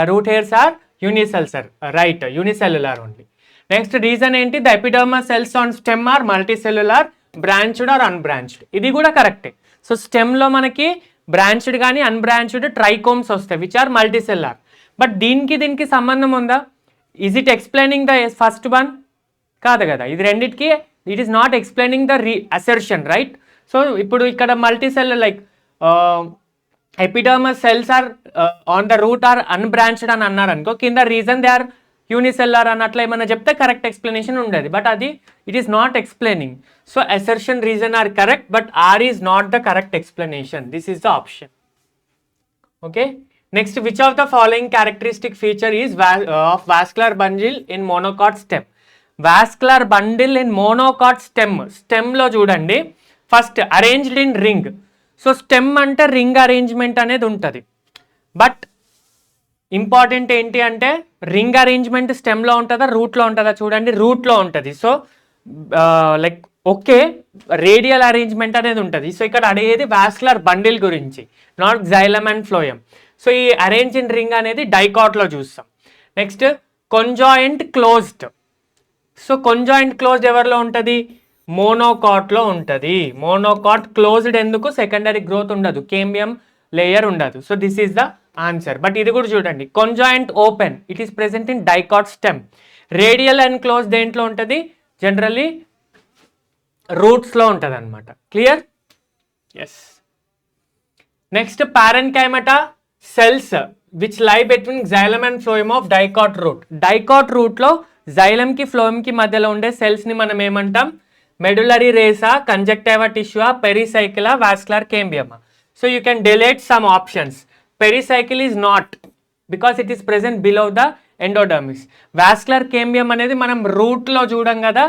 root hairs are unicellular, right, unicellular only. Next reason ఏంటి, the epidermal cells on stem are multicellular, branched or unbranched. ఇది కూడా కరెక్టే. So స్టెమ్లో మనకి బ్రాంచ్డ్ కానీ అన్బ్రాంచ్డ్ ట్రైకోమ్స్ వస్తాయి విచ్ ఆర్ మల్టీసెల్యులర్. బట్ దీనికి సంబంధం ఉందా? Is it explaining the first one? కాదు కదా, ఇది రెండింటికి it is not explaining the assertion, right. So ఇప్పుడు ఇక్కడ multicellular like epidermal cells are on the route are unbranched అని అన్నారు అనుకో, కింద రీజన్ దే ఆర్ యూనిసెల్యులర్ అన్నట్లు ఏమైనా చెప్తే కరెక్ట్ ఎక్స్ప్లెనేషన్ ఉండేది. బట్ అది it is not explaining. So assertion reason are correct but R is not the correct explanation. This is the option, okay. Next, which of the following characteristic feature is of vascular bundle in monocot stem? Vascular bundle in monocot స్టెమ్లో చూడండి, first arranged in ring. So stem అంటే ring arrangement అనేది ఉంటుంది. But important ఏంటి అంటే ring arrangement స్టెమ్లో ఉంటుందా రూట్లో ఉంటుందా? చూడండి రూట్లో ఉంటుంది. So like okay radial arrangement అనేది ఉంటుంది. సో ఇక్కడ అడిగేది వాస్కులర్ బండిల్ గురించి, not xylem and phloem. So ఈ అరేంజ్ ఇన్ రింగ్ అనేది డైకాట్లో చూస్తాం. Next conjoint closed. So conjoint closed ఎవరిలో ఉంటుంది? మోనోకాట్లో ఉంటుంది. మోనోకాట్ క్లోజ్డ్ ఎందుకు? సెకండరీ గ్రోత్ ఉండదు, కేంబియం లేయర్ ఉండదు. So this is the answer. But ఇది కూడా చూడండి, conjoint open it is present in dicot stem. Radial and close దేంట్లో ఉంటుంది? జనరల్లీ రూట్స్లో ఉంటుంది అనమాట. Clear? Yes. Next parenchymatous cells which lie between xylem and phloem of dicot root. Dicot రూట్లో జైలంకి ఫ్లోయంకి మధ్యలో ఉండే సెల్స్ని మనం ఏమంటాం? మెడులరీ రేసా, కంజక్టివా టిష్యూా, పెరిసైకిలా, వాస్కులర్ కేంబియమా. So you can delete some options. Pericycle is not because it is present below the endodermis. Vascular cambium అనేది మనం రూట్లో చూడం కదా,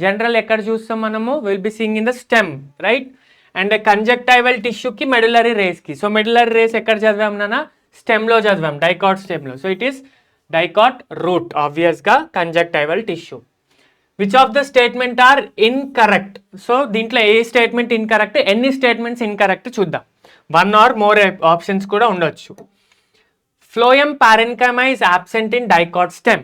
జనరల్ ఎక్కడ చూస్తాం మనము? Will be seeing in the stem, right? And కంజక్టైవల్ టిష్యూకి medullary రేస్కి. సో మెడులరీ రేస్ ఎక్కడ చదివాం నాన్న? స్టెమ్లో చదివాం, డైకాట్ స్టెమ్లో. So it is dicot root, ఆబ్వియస్గా conjunctival tissue. Which of the statement are incorrect? So దీంట్లో ఏ స్టేట్మెంట్ ఇన్కరెక్ట్, ఎన్ని స్టేట్మెంట్స్ ఇన్కరెక్ట్ చూద్దాం. 1 or more ఆప్షన్స్ కూడా ఉండొచ్చు. Phloem parenchyma is absent in dicot stem.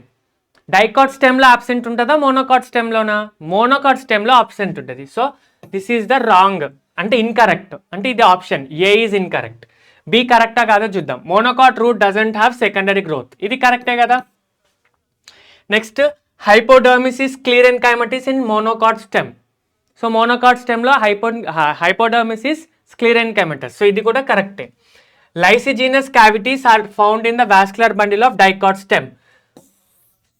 Dicot స్టెమ్లో అబ్సెంట్ ఉంటుందా, మోనోకాట్ స్టెమ్లోనా? మోనోకాట్ స్టెమ్లో అబ్సెంట్ ఉంటుంది. So this is the wrong, అంటే ఇన్కరెక్ట్. అంటే ఇది option A is incorrect. B కరెక్టా కాదో చూద్దాం. Monocot root doesn't have secondary growth, ఇది కరెక్టే కదా. Next hypodermis is sclerenchymatous in monocot stem. So monocot స్టెమ్లో హైపోడర్మిస్ ఈస్ స్క్లెరెన్కైమటస్. సో ఇది కూడా కరెక్టే. Lysigenous cavities are found in the vascular bundle of dicot stem.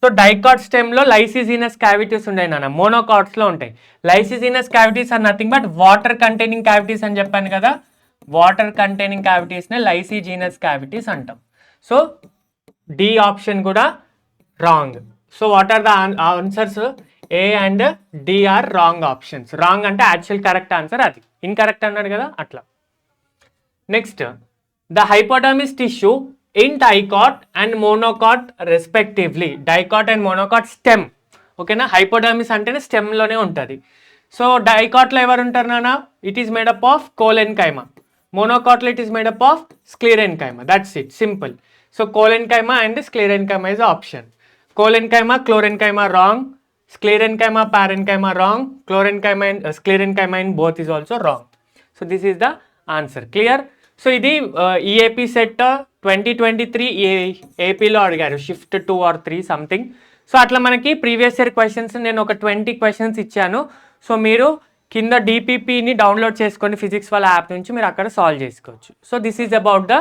So dicot స్టెమ్లో lysigenous cavities ఉన్నాయి నాన్న, మోనోకాట్స్లో ఉంటాయి. Lysigenous cavities are nothing but water containing cavities అని చెప్పాను కదా. వాటర్ కంటైనింగ్ క్యావిటీస్నే లైసిజీనస్ క్యావిటీస్ అంటాం. సో డి ఆప్షన్ కూడా wrong. So what are the answers? A and D are wrong options. Wrong అంటే యాక్చువల్ కరెక్ట్ ఆన్సర్ అది, incorrect అన్నాడు కదా అట్లా. Next the hypodermis tissue in dicot and monocot respectively. Dicot and monocot stem, ఓకేనా? Hypodermis అంటేనే స్టెమ్లోనే ఉంటుంది. So డైకాట్లో ఎవరు ఉంటారు నాన్న? It is made up of collenchyma. మోనోకాట్లో it is made up of sclerenchyma. That's it, simple. So collenchyma and sclerenchyma is option. Collenchyma, క్లోరెన్కైమా wrong. Sclerenchyma, parenchyma wrong. Chlorenchyma and sclerenchyma in both is also wrong. So this is the answer. Clear? So ఇది EAP set 2023 ఏపీలో అడిగారు shift 2 or 3 something. So అట్లా మనకి previous year questions నేను ఒక 20 questions ఇచ్చాను. So మీరు కింద DPPని డౌన్లోడ్ చేసుకోండి ఫిజిక్స్ వాళ్ళ యాప్ నుంచి, మీరు అక్కడ సాల్వ్ చేసుకోవచ్చు. So this is about the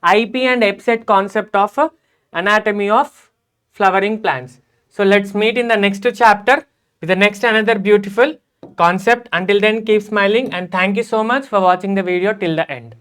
IP and EPSET concept of anatomy of flowering plants. So let's meet in the next chapter with the next another beautiful concept. Until then, keep smiling and thank you so much for watching the video till the end.